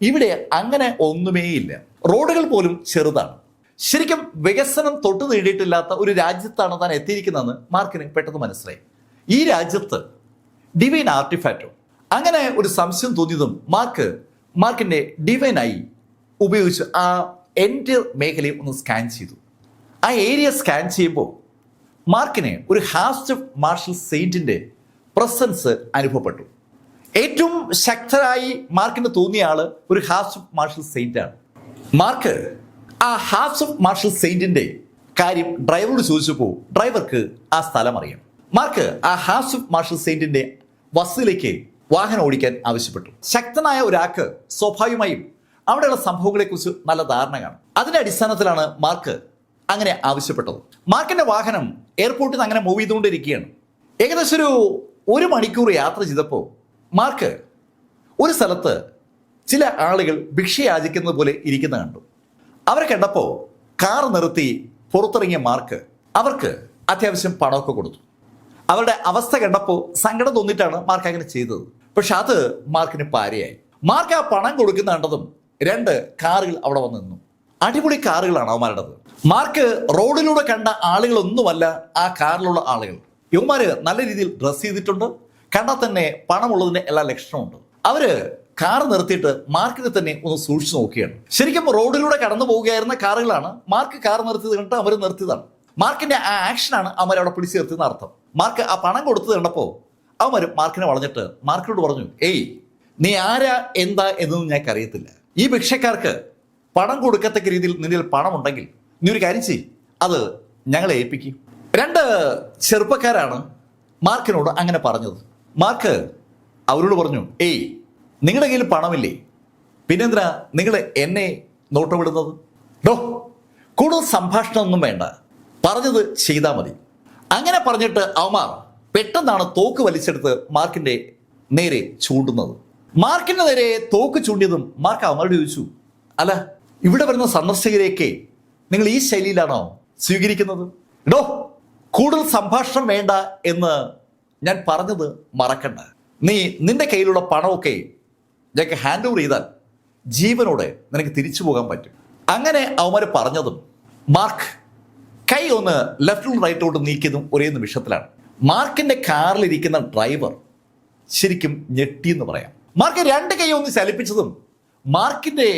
ഇവിടെ അങ്ങനെ ഒന്നുമേയില്ല. റോഡുകൾ പോലും ചെറുതാണ്. ശരിക്കും വികസനം തൊട്ടു നേടിയിട്ടില്ലാത്ത ഒരു രാജ്യത്താണ് താൻ എത്തിയിരിക്കുന്നതെന്ന് മാർക്കിന് പെട്ടെന്ന് മനസ്സിലായി. ഈ രാജ്യത്ത് ഡിവൈൻ ആർട്ടിഫാക്റ്റോ? അങ്ങനെ ഒരു സംശയം തോന്നിയതും മാർക്കിന്റെ ഡിവൈൻ ഐ ഉപയോഗിച്ച് ആ എൻറ്റയർ മേഖലയും ഒന്ന് സ്കാൻ ചെയ്തു. ആ ഏരിയ സ്കാൻ ചെയ്യുമ്പോൾ മാർക്കിന് ഒരു ഹാസ്റ്റ് മാർഷൽ സെയിന്റിന്റെ പ്രസൻസ് അനുഭവപ്പെട്ടു. ഏറ്റവും ശക്തരായി മാർക്കിന് തോന്നിയ ആള് ഒരു ഹാസ്റ്റ് മാർഷൽ സെയിന്റ് ആണ്. മാർക്ക് ആ ഹാസ്റ്റ് മാർഷൽ സെയിന്റിന്റെ കാര്യം ഡ്രൈവറോട് ചോദിച്ചപ്പോൾ ഡ്രൈവർക്ക് ആ സ്ഥലം അറിയാം. മാർക്ക് ആ ഹാസ്റ്റ് മാർഷൽ സെയിന്റിന്റെ വസതിയിലേക്ക് വാഹനം ഓടിക്കാൻ ആവശ്യപ്പെട്ടു. ശക്തനായ ഒരാൾക്ക് സ്വാഭാവികമായും അവിടെയുള്ള സംഭവങ്ങളെക്കുറിച്ച് നല്ല ധാരണ കാണും. അതിന്റെ അടിസ്ഥാനത്തിലാണ് മാർക്ക് അങ്ങനെ ആവശ്യപ്പെട്ടത്. മാർക്കിന്റെ വാഹനം എയർപോർട്ടിൽ നിന്ന് അങ്ങനെ മൂവ് ചെയ്തുകൊണ്ടിരിക്കുകയാണ്. ഏകദേശം ഒരു മണിക്കൂർ യാത്ര ചെയ്തപ്പോൾ മാർക്ക് ഒരു സ്ഥലത്ത് ചില ആളുകൾ ഭിക്ഷ യാചിക്കുന്നത് പോലെ ഇരിക്കുന്ന കണ്ടു. അവരെ കണ്ടപ്പോൾ കാർ നിർത്തി പുറത്തിറങ്ങിയ മാർക്ക് അവർക്ക് അത്യാവശ്യം പണമൊക്കെ കൊടുത്തു. അവരുടെ അവസ്ഥ കണ്ടപ്പോൾ സങ്കടം തോന്നിയിട്ടാണ് മാർക്ക് അങ്ങനെ ചെയ്തത്. പക്ഷെ അത് മാർക്കിന് പാരയായി. മാർക്ക് ആ പണം കൊടുക്കുന്ന കണ്ടതും 2 കാറുകൾ അവിടെ വന്ന് നിന്നു. അടിപൊളി കാറുകളാണ് അവന്മാരുടേത്. മാർക്ക് റോഡിലൂടെ കണ്ട ആളുകളൊന്നുമല്ല ആ കാറിലുള്ള ആളുകൾ. ഇവന്മാര് നല്ല രീതിയിൽ ഡ്രസ് ചെയ്തിട്ടുണ്ട്. കണ്ടാൽ തന്നെ പണമുള്ളതിന്റെ എല്ലാ ലക്ഷണമുണ്ട്. അവര് കാർ നിർത്തിയിട്ട് മാർക്കിനെ തന്നെ ഒന്ന് സൂക്ഷിച്ചു നോക്കിയാണ്. ശരിക്കും റോഡിലൂടെ കടന്നു പോവുകയായിരുന്ന കാറുകളാണ്. മാർക്ക് കാർ നിർത്തിയത് കണ്ടിട്ട് അവർ നിർത്തിയതാണ്. മാർക്കിന്റെ ആ ആക്ഷനാണ് അവർ അവിടെ പിടിച്ചു നിർത്തിയെന്ന് അർത്ഥം. മാർക്ക് ആ പണം കൊടുത്തത് കണ്ടപ്പോൾ അവന്മാർ മാർക്കിനെ വളഞ്ഞിട്ട് മാർക്കിനോട് പറഞ്ഞു, ഏയ് നീ ആരാ എന്താ എന്നൊന്നും ഞങ്ങൾക്ക് അറിയത്തില്ല. ഈ ഭിക്ഷക്കാർക്ക് പണം കൊടുക്കത്തക്ക രീതിയിൽ നിന്നിൽ പണമുണ്ടെങ്കിൽ നീ ഒരു കാര്യം ചെയ്യ്, അത് ഞങ്ങളെ ഏൽപ്പിക്കും. 2 ചെറുപ്പക്കാരാണ് മാർക്കിനോട് അങ്ങനെ പറഞ്ഞത്. മാർക്ക് അവരോട് പറഞ്ഞു, ഏയ് നിങ്ങളുടെ കയ്യിൽ പണമില്ലേ, പിന്നെന്തിനാ നിങ്ങൾ എന്നെ നോട്ടമിടുന്നത്? ഡോ കൂടുതൽ സംഭാഷണമൊന്നും വേണ്ട, പറഞ്ഞത് ചെയ്താൽ മതി. അങ്ങനെ പറഞ്ഞിട്ട് അവന്മാർ പെട്ടെന്നാണ് തോക്ക് വലിച്ചെടുത്ത് മാർക്കിന്റെ നേരെ ചൂണ്ടുന്നത്. മാർക്കിന്റെ നേരെ തോക്ക് ചൂണ്ടിയതും മാർക്ക് അവന്മാരോട് ചോദിച്ചു, അല്ല ഇവിടെ വരുന്ന സന്ദർശകരെയൊക്കെ നിങ്ങൾ ഈ ശൈലിയിലാണോ സ്വീകരിക്കുന്നത്? ഡോ കൂടുതൽ സംഭാഷണം വേണ്ട എന്ന് ഞാൻ പറഞ്ഞത് മറക്കണ്ട. നീ നിന്റെ കയ്യിലുള്ള പണമൊക്കെ ഞങ്ങൾക്ക് ഹാൻഡ് ഓവർ ചെയ്താൽ ജീവനോടെ നിനക്ക് തിരിച്ചു പോകാൻ പറ്റും. അങ്ങനെ അവന്മാർ പറഞ്ഞതും മാർക്ക് കൈ ഒന്ന് ലെഫ്റ്റിലും റൈറ്റിലോട്ട് നീക്കിയതും ഒരേ നിമിഷത്തിലാണ്. മാർക്കിന്റെ കാറിലിരിക്കുന്ന ഡ്രൈവർ ശരിക്കും ഞെട്ടിയെന്ന് പറയാം. മാർക്ക് 2 കൈ ഒന്ന് ചലിപ്പിച്ചതും മാർക്കിന്റെ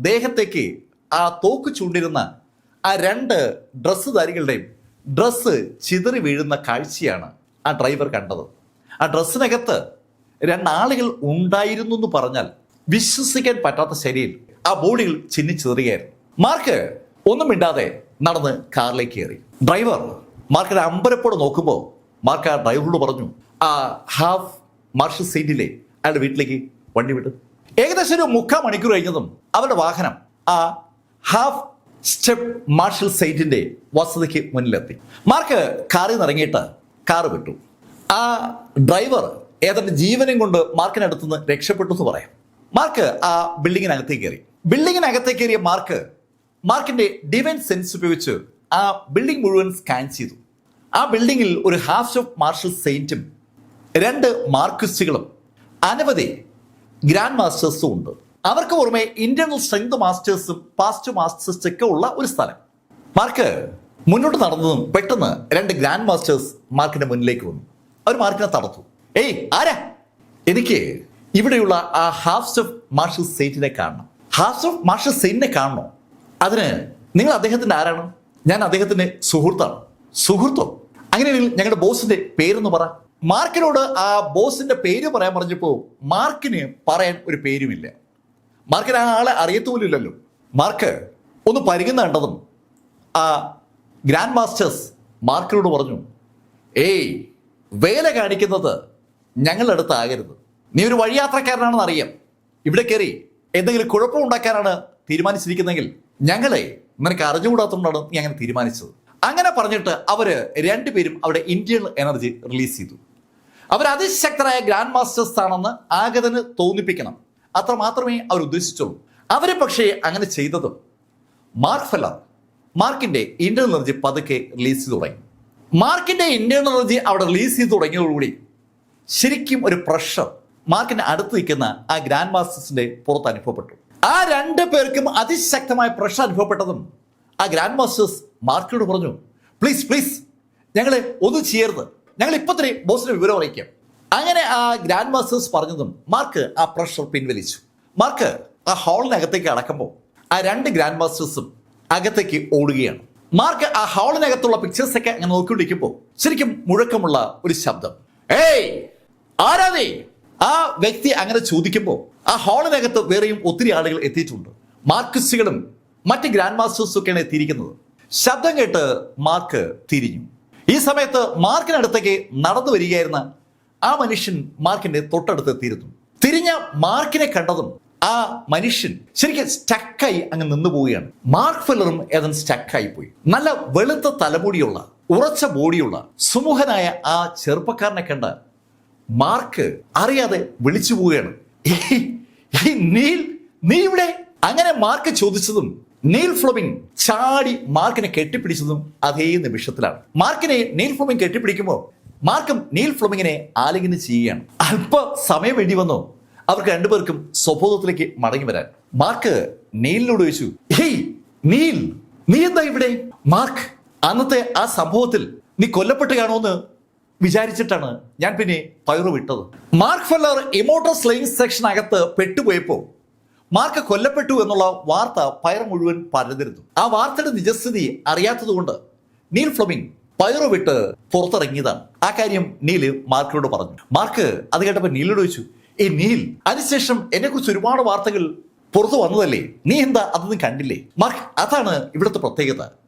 ദേഹത്തേക്ക് ആ തോക്ക് ചൂണ്ടിരുന്ന ആ 2 ഡ്രസ്സുധാരികളുടെയും ഡ്രസ്സ് ചിതറി വീഴുന്ന കാഴ്ചയാണ് ആ ഡ്രൈവർ കണ്ടത്. ആ ഡ്രസ്സിനകത്ത് 2 ആളുകൾ ഉണ്ടായിരുന്നു എന്ന് പറഞ്ഞാൽ വിശ്വസിക്കാൻ പറ്റാത്ത ശൈലിയിൽ ആ ബോഡികൾ ചിന്നിച്ചിതറുകയായിരുന്നു. മാർക്ക് ഒന്നും മിണ്ടാതെ നടന്ന് കാറിലേക്ക് കയറി. ഡ്രൈവർ മാർക്കിന്റെ അമ്പരപ്പോടെ നോക്കുമ്പോൾ മാർക്ക് ആ ഡ്രൈവറോട് പറഞ്ഞു, ആ ഹാഫ് മാർഷൽ സെയിന്റിലെ അയാളുടെ വീട്ടിലേക്ക് വണ്ടി വിട്ടു. ഏകദേശം ഒരു 3/4 മണിക്കൂർ കഴിഞ്ഞതും അവരുടെ വാഹനം ആ ഹാഫ് സ്റ്റെപ്പ് മാർഷൽ സെയിന്റിന്റെ വസതിക്ക് മുന്നിലെത്തി. മാർക്ക് കാറിൽ നിന്ന് ഇറങ്ങിയിട്ട് കാറ് വിട്ടു. ആ ഡ്രൈവർ ഏതാണ്ട് ജീവനും കൊണ്ട് മാർക്കിനടുത്തുനിന്ന് രക്ഷപ്പെട്ടു എന്ന് പറയാം. മാർക്ക് ആ ബിൽഡിങ്ങിനകത്തേക്ക് കയറി. ബിൽഡിങ്ങിനകത്തേക്ക് കയറിയ മാർക്കിന്റെ ഡിവൈൻ സെൻസ് ഉപയോഗിച്ച് ആ ബിൽഡിംഗ് മുഴുവൻ സ്കാൻ ചെയ്തു. ആ ബിൽഡിങ്ങിൽ ഒരു ഹാഫ് ഓഫ് മാർഷൽ സെയിന്റും 2 മാർക്വിസ്റ്റുകളും അനവധി ഗ്രാൻഡ് മാസ്റ്റേഴ്സും ഉണ്ട്. അവർക്ക് പുറമെ ഇന്റേണൽ സ്ട്രെങ്ത് മാസ്റ്റേഴ്സും പാസ്റ്റ് മാസ്റ്റേഴ്സും ഒക്കെ ഉള്ള ഒരു സ്ഥലം. മാർക്ക് മുന്നോട്ട് നടന്നതും പെട്ടെന്ന് 2 ഗ്രാൻഡ് മാസ്റ്റേഴ്സ് മാർക്കിന്റെ മുന്നിലേക്ക് വന്നു. അവർ മാർക്കിനെ തടത്തു. ഏയ് ആരാ? എനിക്ക് ഇവിടെയുള്ള ആ ഹാഫ് ഓഫ് മാർഷൽ സെയിന്റിനെ കാണണം. ഹാഫ് ഓഫ് മാർഷൽ സെയിന്റിനെ കാണണോ? അതിന് നിങ്ങൾ അദ്ദേഹത്തിന്റെ ആരാണ്? ഞാൻ അദ്ദേഹത്തിന്റെ സുഹൃത്താണ്. സുഹൃത്തോ? അങ്ങനെയാണെങ്കിൽ ഞങ്ങളുടെ ബോസിന്റെ പേരൊന്ന് പറ. മാർക്കിനോട് ആ ബോസിന്റെ പേര് പറയാൻ പറഞ്ഞപ്പോൾ മാർക്കിന് പറയാൻ ഒരു പേരുമില്ല. മാർക്കിന് ആ ആളെ അറിയത്തുപോലില്ലല്ലോ. മാർക്ക് ഒന്ന് പരിഗണന കണ്ടതും ആ ഗ്രാൻഡ് മാസ്റ്റേഴ്സ് മാർക്കിനോട് പറഞ്ഞു, ഏയ്, വേല കാണിക്കുന്നത് ഞങ്ങളുടെ അടുത്താകരുത്. നീ ഒരു വഴിയാത്രക്കാരനാണെന്ന് അറിയാം. ഇവിടെ കയറി എന്തെങ്കിലും കുഴപ്പമുണ്ടാക്കാനാണ് തീരുമാനിച്ചിരിക്കുന്നതെങ്കിൽ ഞങ്ങളെ നിനക്ക് അറിഞ്ഞുകൂടാത്തതുകൊണ്ടാണ് നീ അങ്ങനെ തീരുമാനിച്ചത്. അങ്ങനെ പറഞ്ഞിട്ട് അവര് രണ്ടുപേരും അവിടെ ഇന്റേണൽ എനർജി റിലീസ് ചെയ്തു. അവർ അതിശക്തരായ ഗ്രാൻഡ് മാസ്റ്റേഴ്സ് ആണെന്ന് ആഗതന് തോന്നിപ്പിക്കണം, അത്ര മാത്രമേ അവർ ഉദ്ദേശിച്ചുള്ളൂ. അവരെ പക്ഷേ അങ്ങനെ ചെയ്തതും മാർക്ക് ഫെല്ലർ മാർക്കിന്റെ ഇന്റേണൽ എനർജി പതുക്കെ റിലീസ് ചെയ്ത് തുടങ്ങി. മാർക്കിന്റെ ഇന്റേണൽ എനർജി അവിടെ റിലീസ് ചെയ്ത് തുടങ്ങിയതോടുകൂടി ശരിക്കും ഒരു പ്രഷർ മാർക്കിന്റെ അടുത്ത് നിൽക്കുന്ന ആ ഗ്രാൻഡ് മാസ്റ്റേഴ്സിന്റെ പുറത്ത് അനുഭവപ്പെട്ടു. ആ രണ്ടു പേർക്കും അതിശക്തമായ പ്രഷർ അനുഭവപ്പെട്ടതും ആ ഗ്രാൻഡ് മാസ്റ്റേഴ്സ് മാർക്കിനോട് പറഞ്ഞു, പ്ലീസ് പ്ലീസ് ഞങ്ങളെ ഒന്നും ചെയ്യരുത്, ഞങ്ങൾ ഇപ്പൊ തന്നെ ബോസിന് വിവരം അറിയിക്കാം. അങ്ങനെ ആ ഗ്രാൻഡ് മാസ്റ്റേഴ്സ് പറഞ്ഞതും മാർക്ക് ആ പ്രഷർ പിൻവലിച്ചു. മാർക്ക് ആ ഹാളിനകത്തേക്ക് അടക്കുമ്പോൾ ആ രണ്ട് ഗ്രാൻഡ് മാസ്റ്റേഴ്സും അകത്തേക്ക് ഓടുകയാണ്. മാർക്ക് ആ ഹാളിനകത്തുള്ള പിക്ചേഴ്സൊക്കെ അങ്ങനെ നോക്കിക്കൊണ്ടിരിക്കുമ്പോൾ ശരിക്കും മുഴക്കമുള്ള ഒരു ശബ്ദം, ഏയ് ആരാ നീ? ആ വ്യക്തി അങ്ങനെ ചോദിക്കുമ്പോൾ ആ ഹാളിനകത്ത് വേറെയും ഒത്തിരി ആളുകൾ എത്തിയിട്ടുണ്ട്. മാർക്കിസ്റ്റുകളും മറ്റ് ഗ്രാൻഡ് മാസ്റ്റേഴ്സും ഒക്കെയാണ് എത്തിയിരിക്കുന്നത്. ശബ്ദം കേട്ട് മാർക്ക് തിരിഞ്ഞു. ഈ സമയത്ത് മാർക്കിനടുത്തേക്ക് നടന്നു വരികയായിരുന്ന ആ മനുഷ്യൻ മാർക്കിന്റെ തൊട്ടടുത്ത് എത്തിയിരുന്നു. തിരിഞ്ഞ മാർക്കിനെ കണ്ടതും ആ മനുഷ്യൻ ശരിക്കും സ്റ്റക്കായി അങ്ങ് നിന്നു പോവുകയാണ്. മാർക്ക് ഫെല്ലറും ഏതാനും സ്റ്റക്കായി പോയി. നല്ല വെളുത്ത തലമുടിയുള്ള ഉറച്ച ബോഡിയുള്ള സുമുഖനായ ആ ചെറുപ്പക്കാരനെ കണ്ട മാർക്ക് അറിയാതെ വിളിച്ചു പോവുകയാണ്, നീ ഇവിടെ? അങ്ങനെ മാർക്ക് ചോദിച്ചതും നീൽ ഫ്ലോമിംഗ് ചാടി മാർക്കിനെ കെട്ടിപ്പിടിച്ചതും അതേ നിമിഷത്തിലാണ്. മാർക്കിനെ നീൽ ഫ്ലോമിംഗ് കെട്ടിപ്പിടിക്കുമ്പോൾ മാർക്കും നീൽ ഫ്ലോമിങ്ങിനെ ആലിംഗനം ചെയ്യുകയാണ്. അല്പ സമയം വേണ്ടി വന്നു അവർക്ക് രണ്ടുപേർക്കും സ്വബോധത്തിലേക്ക് മടങ്ങി വരാൻ. മാർക്ക് നീലിനോട് ചോദിച്ചു, ഹേയ് നീൽ, നീ എന്താ ഇവിടെ? മാർക്ക്, അന്നത്തെ ആ സംഭവത്തിൽ നീ കൊല്ലപ്പെട്ട് കാണുമെന്ന് വിചാരിച്ചിട്ടാണ് ഞാൻ പിന്നെ പൈറോ വിട്ടത്. മാർക്ക് ഫെല്ലർ ഇമോർട്ടൽ സ്ലേയിങ് സെക്ഷനകത്ത് പെട്ടുപോയപ്പോൾ മാർക്ക് കൊല്ലപ്പെട്ടു എന്നുള്ള വാർത്ത പൈറോ മുഴുവൻ പരന്നിരുന്നു. ആ വാർത്തയുടെ നിജസ്ഥിതി അറിയാത്തതുകൊണ്ട് നീൽ ഫ്ലോമിംഗ് പൈറോ വിട്ട് പുറത്തിറങ്ങിയതാണ്. ആ കാര്യം നീല് മാർക്കിനോട് പറഞ്ഞു. മാർക്ക് അത് കേട്ടപ്പോൾ നീലിനോട് ചോദിച്ചു, നീൽ, അതിനുശേഷം എന്നെ കുറിച്ച് ഒരുപാട് വാർത്തകൾ പുറത്തു വന്നതല്ലേ, നീ എന്താ അതൊന്നും കണ്ടില്ലേ? മാർക്ക്, അതാണ് ഇവിടുത്തെ പ്രത്യേകത.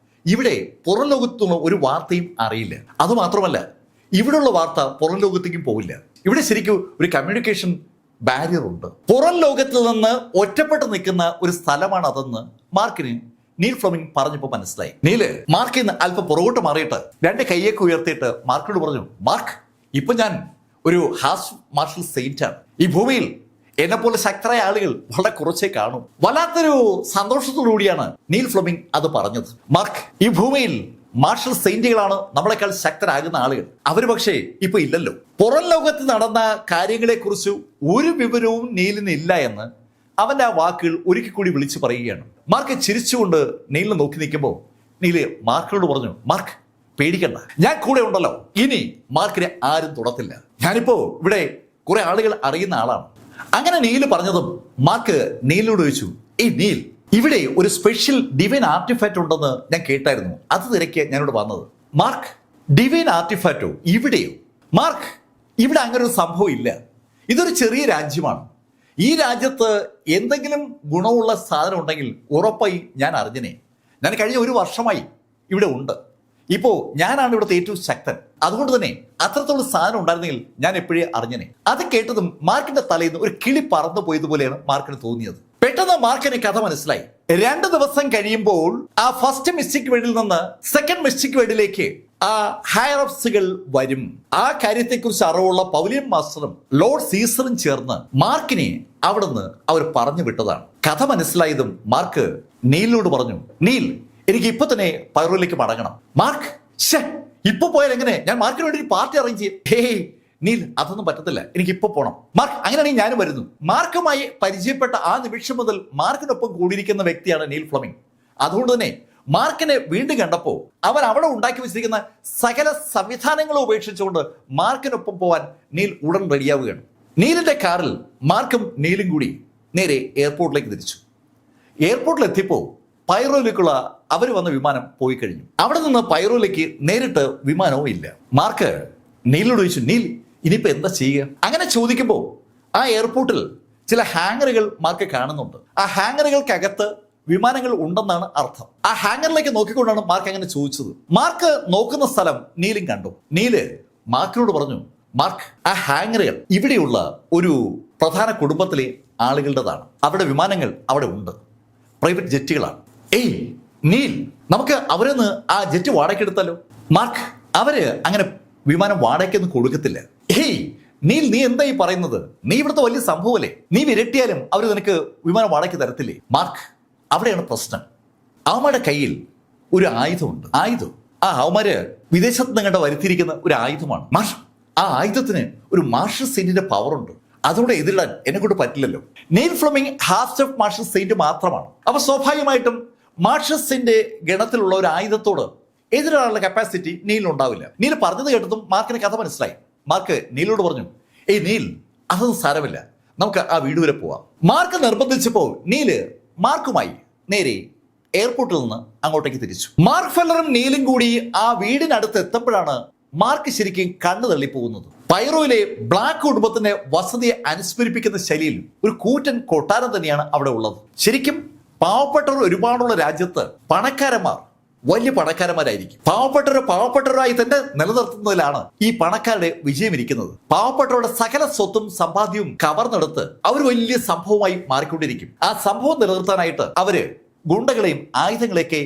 ഇവിടെ പുറം ലോകത്തുനിന്ന് ഒരു വാർത്തയും അറിയില്ല. അതുമാത്രമല്ല, ഇവിടെയുള്ള വാർത്ത പുറം ലോകത്തേക്കും പോവില്ല. ഇവിടെ ശരിക്കും ഒരു കമ്മ്യൂണിക്കേഷൻ ബാരിയർ ഉണ്ട്. പുറം ലോകത്തിൽ നിന്ന് ഒറ്റപ്പെട്ട് നിൽക്കുന്ന ഒരു സ്ഥലമാണ് അതെന്ന് മാർക്കിന് നീൽ ഫ്ലോമിംഗ് പറഞ്ഞപ്പോൾ മനസ്സിലായി. നീല് മാർക്കിൽ നിന്ന് അല്പം പുറകോട്ട് മാറിയിട്ട് രണ്ട് കൈയൊക്കെ ഉയർത്തിയിട്ട് മാർക്കിനോട് പറഞ്ഞു, മാർക്ക്, ഇപ്പൊ ഞാൻ ഒരു ഹാസ് മാർഷൽ സെയിന്റ് ആണ്. ഈ ഭൂമിയിൽ എന്നെ പോലെ ശക്തരായ ആളുകൾ വളരെ കുറച്ചേ കാണൂ. വല്ലാത്തൊരു സന്തോഷത്തോടുകൂടിയാണ് നീൽ ഫ്ലോമിംഗ് അത് പറഞ്ഞത്. മാർക്ക്, ഈ ഭൂമിയിൽ മാർഷൽ സെയിന്റുകളാണ് നമ്മളെക്കാൾ ശക്തരാകുന്ന ആളുകൾ. അവർ പക്ഷേ ഇപ്പൊ ഇല്ലല്ലോ. പുറം ലോകത്ത് നടന്ന കാര്യങ്ങളെ കുറിച്ച് ഒരു വിവരവും നീലിന് ഇല്ല എന്ന് അവന്റെ ആ വാക്കുകൾ ഒരിക്കൽ കൂടി വിളിച്ചു പറയുകയാണ്. മാർക്ക് ചിരിച്ചുകൊണ്ട് നീലിനെ നോക്കി നിൽക്കുമ്പോൾ നീല് മാർക്കിനോട് പറഞ്ഞു, മാർക്ക് പേടിക്കണ്ട, ഞാൻ കൂടെ ഉണ്ടല്ലോ. ഇനി മാർക്കിനെ ആരും തൊടത്തില്ല. ഞാനിപ്പോ ഇവിടെ കുറെ ആളുകൾ അറിയുന്ന ആളാണ്. അങ്ങനെ നീല് പറഞ്ഞതും മാർക്ക് നീലിനോട് ചോദിച്ചു, നീൽ, ഇവിടെ ഒരു സ്പെഷ്യൽ ഡിവൈൻ ആർട്ടിഫാക്റ്റ് ഉണ്ടെന്ന് ഞാൻ കേട്ടായിരുന്നു, അത് തിരക്കിയ ഞാനിവിടെ വന്നത്. മാർക്ക്, ഡിവൈൻ ആർട്ടിഫാക്റ്റോ? ഇവിടെയോ? മാർക്ക്, ഇവിടെ അങ്ങനെ ഒരു സംഭവം ഇല്ല. ഇതൊരു ചെറിയ രാജ്യമാണ്. ഈ രാജ്യത്ത് എന്തെങ്കിലും ഗുണമുള്ള സാധനം ഉണ്ടെങ്കിൽ ഉറപ്പായി ഞാൻ അറിഞ്ഞനെ. ഞാൻ കഴിഞ്ഞ 1 വർഷമായി ഇവിടെ ഉണ്ട്. ഇപ്പോ ഞാനാണ് ഇവിടുത്തെ ഏറ്റവും ശക്തൻ. അതുകൊണ്ട് തന്നെ അത്രത്തോളം സാധനം ഉണ്ടായിരുന്നെങ്കിൽ ഞാൻ എപ്പോഴേ അറിഞ്ഞനെ. അത് കേട്ടതും മാർക്കിന്റെ തലയിൽ നിന്ന് ഒരു കിളി പറന്നു പോയതുപോലെയാണ് മാർക്കിന് തോന്നിയത്. പെട്ടെന്ന് മാർക്കിന് കഥ മനസ്സിലായി. 2 ദിവസം കഴിയുമ്പോൾ ആ ഫസ്റ്റ് മിസ്റ്റിക് വേർഡിൽ നിന്ന് സെക്കൻഡ് മിസ്റ്റിക് വേർഡിലേക്ക് ആ ഹയറപ്സുകൾ വരും. ആ കാര്യത്തെക്കുറിച്ച് അറിവുള്ള പൗലിയൻ മാസ്റ്ററും ലോർഡ് സീസറും ചേർന്ന് മാർക്കിനെ അവിടുന്ന് അവർ പറഞ്ഞു വിട്ടതാണ്. കഥ മനസ്സിലായതും മാർക്ക് നീലിനോട് പറഞ്ഞു, നീൽ, എനിക്ക് ഇപ്പൊ തന്നെ പൈറോയിലേക്ക് മടങ്ങണം. മാർക്ക്, ഇപ്പൊ പോയാൽ എങ്ങനെ? ഞാൻ മാർക്കിന് വേണ്ടി ഒരു പാർട്ടി അറേഞ്ച് ചെയ്യും. ഹേയ് നീൽ, അതൊന്നും പറ്റത്തില്ല, എനിക്ക് ഇപ്പൊ പോണം. മാർക്ക്, അങ്ങനെയാണെങ്കിൽ ഞാനും വരുന്നു. മാർക്കുമായി പരിചയപ്പെട്ട ആ നിമിഷം മുതൽ മാർക്കിനൊപ്പം കൂടിയിരിക്കുന്ന വ്യക്തിയാണ് നീൽ ഫ്ലോമിംഗ്. അതുകൊണ്ട് തന്നെ മാർക്കിനെ വീണ്ടും കണ്ടപ്പോൾ അവൻ അവിടെ ഉണ്ടാക്കി വെച്ചിരിക്കുന്ന സകല സംവിധാനങ്ങളും ഉപേക്ഷിച്ചുകൊണ്ട് മാർക്കിനൊപ്പം പോവാൻ നീൽ ഉടൻ റെഡിയാവുകയാണ്. നീലിന്റെ കാറിൽ മാർക്കും നീലും കൂടി നേരെ എയർപോർട്ടിലേക്ക് തിരിച്ചു. എയർപോർട്ടിൽ എത്തിയപ്പോൾ പൈറോയിലേക്കുള്ള അവർ വന്ന വിമാനം പോയി കഴിഞ്ഞു. അവിടെ നിന്ന് പൈറോയിലേക്ക് നേരിട്ട് വിമാനവും ഇല്ല. മാർക്ക് നീലിനോട് ചോദിച്ചു, നീൽ, ഇനിയിപ്പോ എന്താ ചെയ്യുക? അങ്ങനെ ചോദിക്കുമ്പോൾ ആ എയർപോർട്ടിൽ ചില ഹാങ്ങറുകൾ മാർക്ക് കാണുന്നുണ്ട്. ആ ഹാങ്ങറുകൾക്കകത്ത് വിമാനങ്ങൾ ഉണ്ടെന്നാണ് അർത്ഥം. ആ ഹാങ്ങറിലേക്ക് നോക്കിക്കൊണ്ടാണ് മാർക്ക് അങ്ങനെ ചോദിച്ചത്. മാർക്ക് നോക്കുന്ന സ്ഥലം നീലും കണ്ടു. നീല് മാർക്കിനോട് പറഞ്ഞു, മാർക്ക്, ആ ഹാങ്ങറുകൾ ഇവിടെയുള്ള ഒരു പ്രധാന കുടുംബത്തിലെ ആളുകളുടേതാണ്. അവരുടെ വിമാനങ്ങൾ അവിടെ ഉണ്ട്, പ്രൈവറ്റ് ജെറ്റുകളാണ്. ഏയ് നീൽ, നമുക്ക് അവരെ നിന്ന് ആ ജെറ്റ് വാടകയ്ക്കെടുത്താലോ? മാർക്ക്, അവര് അങ്ങനെ വിമാനം വാടകയ്ക്കൊന്നും കൊടുക്കത്തില്ല. ഏയ് നീൽ, നീ എന്താ ഈ പറയുന്നത്? നീ ഇവിടുത്തെ വലിയ സംഭവമല്ലേ? നീ വിരട്ടിയാലും അവർ നിനക്ക് വിമാനം വാടകയ്ക്ക് തരത്തില്ലേ? മാർക്ക്, അവിടെയാണ് പ്രശ്നം. അവന്മാരുടെ കയ്യിൽ ഒരു ആയുധമുണ്ട്. ആയുധം അവന്മാര് വിദേശത്ത് നിന്ന് കണ്ട് വരുത്തിയിരിക്കുന്ന ഒരു ആയുധമാണ്. ആ ആയുധത്തിന് ഒരു മാർഷൽ സെയിന്റിന്റെ പവർ ഉണ്ട്. അതോടെ എതിരിടാൻ എന്നെ കൊണ്ട് പറ്റില്ലല്ലോ. Neil Fleming half Steph Marshall Saint മാത്രമാണ്. അപ്പൊ സ്വാഭാവികമായിട്ടും മാർഷൽ സെയിന്റ് ഗണത്തിലുള്ള ഒരു ആയുധത്തോട് എതിരാനുള്ള കപ്പാസിറ്റി നീലിനുണ്ടാവില്ല. നീൽ പറഞ്ഞത് കേട്ടതും മാർക്കിന് കഥ മനസ്സിലായി. മാർക്ക് നീലിനോട് പറഞ്ഞു, ഏയ് നീൽ, അതൊന്നും സാരമില്ല, നമുക്ക് ആ വീട് വരെ പോവാം. മാർക്ക് നിർബന്ധിച്ചപ്പോൾ നീല് മാർക്കുമായി നേരെ എയർപോർട്ടിൽ നിന്ന് അങ്ങോട്ടേക്ക് തിരിച്ചു. മാർക്ക് ഫെല്ലറും നീലും കൂടി ആ വീടിനടുത്ത് എത്തപ്പോഴാണ് മാർക്ക് ശരിക്കും കണ്ണു തള്ളിപ്പോകുന്നത്. പൈറോയിലെ ബ്ലാക്ക് കുടുംബത്തിന്റെ വസതിയെ അനുസ്മരിപ്പിക്കുന്ന ശൈലിയിൽ ഒരു കൂറ്റൻ കൊട്ടാരം തന്നെയാണ് അവിടെ ഉള്ളത്. ശരിക്കും പാവപ്പെട്ടവർ ഒരുപാടുള്ള രാജ്യത്ത് പണക്കാരന്മാർ വലിയ പണക്കാരന്മാരായിരിക്കും. പാവപ്പെട്ടവരായി തന്നെ നിലനിർത്തുന്നതിലാണ് ഈ പണക്കാരുടെ വിജയം ഇരിക്കുന്നത്. പാവപ്പെട്ടവരുടെ സകല സ്വത്തും സമ്പാദ്യവും കവർന്നെടുത്ത് അവർ വലിയ സംഭവമായി മാറിക്കൊണ്ടിരിക്കും. ആ സംഭവം നിലനിർത്താനായിട്ട് അവര് ഗുണ്ടകളെയും ആയുധങ്ങളെയൊക്കെ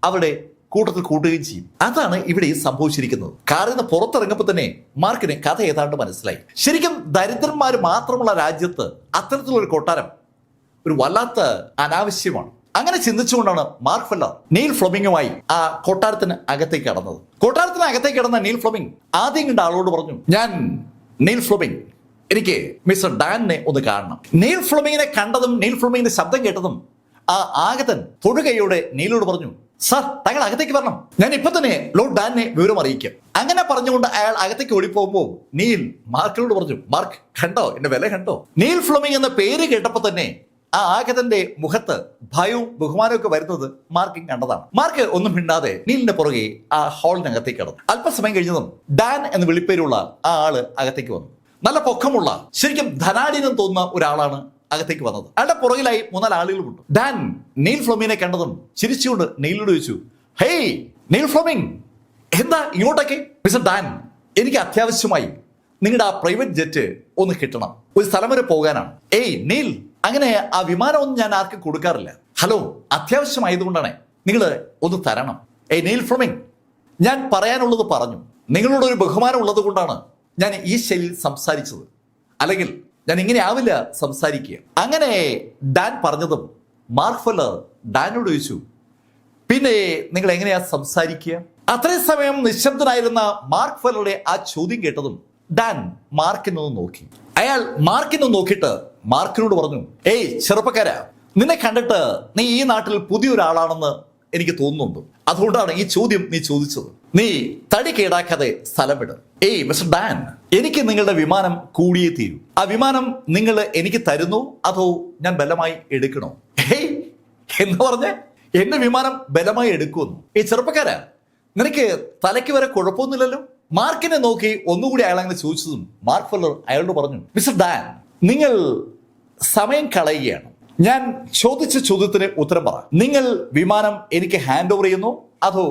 അവരുടെ കൂട്ടത്തിൽ കൂട്ടുകയും ചെയ്യും. അതാണ് ഇവിടെ സംഭവിച്ചിരിക്കുന്നത്. കാറിൽ നിന്ന് പുറത്തിറങ്ങുമ്പോൾ തന്നെ മാർക്കിന് കഥ ഏതാണ്ട് മനസ്സിലായി. ശരിക്കും ദരിദ്രന്മാർ മാത്രമുള്ള രാജ്യത്ത് അത്തരത്തിലൊരു കൊട്ടാരം ഒരു വല്ലാത്ത അനാവശ്യമാണ്. അങ്ങനെ ചിന്തിച്ചുകൊണ്ടാണ് മാർക്ക് ഫെല്ലർ നെയിൽ ഫ്ലെമിംഗുമായി ആ കൊട്ടാരത്തിന് അകത്തേക്ക് കടന്നത്. കൊട്ടാരത്തിന് അകത്തേക്ക് കടന്ന നെയിൽ ഫ്ലെമിംഗ് ആദ്യം കണ്ട ആളോട് പറഞ്ഞു, ഞാൻ നെയിൽ ഫ്ലെമിംഗ്, എനിക്ക് മിസ്റ്റർ ഡാനിനെ ഒന്ന് കാണണം. നെയിൽ ഫ്ലെമിങ്ങിനെ കണ്ടതും നെയിൽ ഫ്ലെമിങ്ങിന്റെ ശബ്ദം കേട്ടതും ആ ആഗതൻ തൊടുകയോടെ നെയിലോട് പറഞ്ഞു, സർ, താങ്കൾ അകത്തേക്ക് വരണം, ഞാൻ ഇപ്പൊ തന്നെ ലോർഡ് ഡാനിനെ വിവരം അറിയിക്കാം. അങ്ങനെ പറഞ്ഞുകൊണ്ട് അയാൾ അകത്തേക്ക് ഓടിപ്പോകുമ്പോൾ നീൽ മാർക്കിനോട് പറഞ്ഞു, മാർക്ക്, കണ്ടോ എന്റെ വില കണ്ടോ? നെയിൽ ഫ്ലെമിംഗ് എന്ന പേര് കേട്ടപ്പോ തന്നെ ആ ആഗതന്റെ മുഖത്ത് ഭയവും ബഹുമാനവും ഒക്കെ വരുന്നത് മാർക്ക് കണ്ടതാണ്. മാർക്ക് ഒന്നും മിണ്ടാതെ നീലിന്റെ പുറകെ ആ ഹാളിനകത്തേക്ക് കടന്നു. അല്പസമയം കഴിഞ്ഞതും ഡാൻ എന്ന് വിളിപ്പേരുള്ള ആ ആള് അകത്തേക്ക് വന്നു. നല്ല പൊക്കമുള്ള, ശരിക്കും ധനാഢ്യനും തോന്നുന്ന ഒരാളാണ് അകത്തേക്ക് വന്നത്. അയാളുടെ പുറകിലായി 3-4 ആളുകളുമുണ്ട്. ഡാൻ നെയിൽ ഫ്ലെമിങ്ങിനെ കണ്ടതും ചിരിച്ചുകൊണ്ട് നെയിലോട് ചോദിച്ചു, ഹേയ് നെയിൽ ഫ്ലെമിംഗ്, എന്താ ഇങ്ങോട്ടൊക്കെ? മിസ്റ്റർ ഡാൻ, എനിക്ക് അത്യാവശ്യമായി നിങ്ങളുടെ ആ പ്രൈവറ്റ് ജെറ്റ് ഒന്ന് കിട്ടണം, ഒരു സ്ഥലം വരെ പോകാനാണ്. ഏയ് നെയിൽ, അങ്ങനെ ആ വിമാനമൊന്നും ഞാൻ ആർക്കും കൊടുക്കാറില്ല. ഹലോ, അത്യാവശ്യമായതുകൊണ്ടാണ്, നിങ്ങൾ ഒന്ന് തരണം. ഏയ് നെയിൽ ഫ്ലെമിംഗ്, ഞാൻ പറയാനുള്ളത് പറഞ്ഞു. നിങ്ങളോട് ഒരു ബഹുമാനം ഉള്ളത് കൊണ്ടാണ് ഞാൻ ഈ ശൈലിയിൽ സംസാരിച്ചത്, അല്ലെങ്കിൽ ഞാൻ ഇങ്ങനെ ആവില്ല സംസാരിക്കുക. അങ്ങനെ ഡാൻ പറഞ്ഞതും മാർക്ക് ഫെല്ലർ ഡാനോട് ചോദിച്ചു, പിന്നെ നിങ്ങൾ എങ്ങനെയാ സംസാരിക്കുക? അത്രയും സമയം നിശബ്ദനായിരുന്ന മാർക്ക് ഫെല്ലറുടെ ആ ചോദ്യം കേട്ടതും ഡാൻ മാർക്കിനൊന്ന് നോക്കി. അയാൾ മാർക്കിനൊന്ന് നോക്കിയിട്ട് മാർക്കിനോട് പറഞ്ഞു, ഏയ് ചെറുപ്പക്കാരാ, നിന്നെ കണ്ടിട്ട് നീ ഈ നാട്ടിൽ പുതിയൊരാളാണെന്ന് എനിക്ക് തോന്നുന്നുണ്ട്. അതുകൊണ്ടാണ് ഈ ചോദ്യം നീ ചോദിച്ചത്. നീ തടി കേടാക്കാതെ സ്ഥലം വിട്. ഏയ് മിസ്റ്റർ ഡാൻ, എനിക്ക് നിങ്ങളുടെ വിമാനം കൂടിയേ തീരൂ. ആ വിമാനം നിങ്ങൾ എനിക്ക് തരുന്നു, അതോ ഞാൻ ബലമായി എടുക്കണോ? ഏയ് എന്ന് പറഞ്ഞ് എന്റെ വിമാനം ബലമായി എടുക്കുമെന്നു? ഈ ചെറുപ്പക്കാരാ, നിനക്ക് തലയ്ക്ക് വരെ കുഴപ്പമൊന്നുമില്ലല്ലോ? മാർക്കിനെ നോക്കി ഒന്നുകൂടി അയാൾ അങ്ങനെ ചോദിച്ചതും മാർക്ക് ഫെല്ലർ അയാളോട് പറഞ്ഞു, മിസ്റ്റർ ഡാൻ, നിങ്ങൾ സമയം കളയുകയാണ്. ഞാൻ ചോദിച്ച ചോദ്യത്തിന് ഉത്തരം പറ. നിങ്ങൾ വിമാനം എനിക്ക് ഹാൻഡ് ഓവർ ചെയ്യുന്നു, അതോ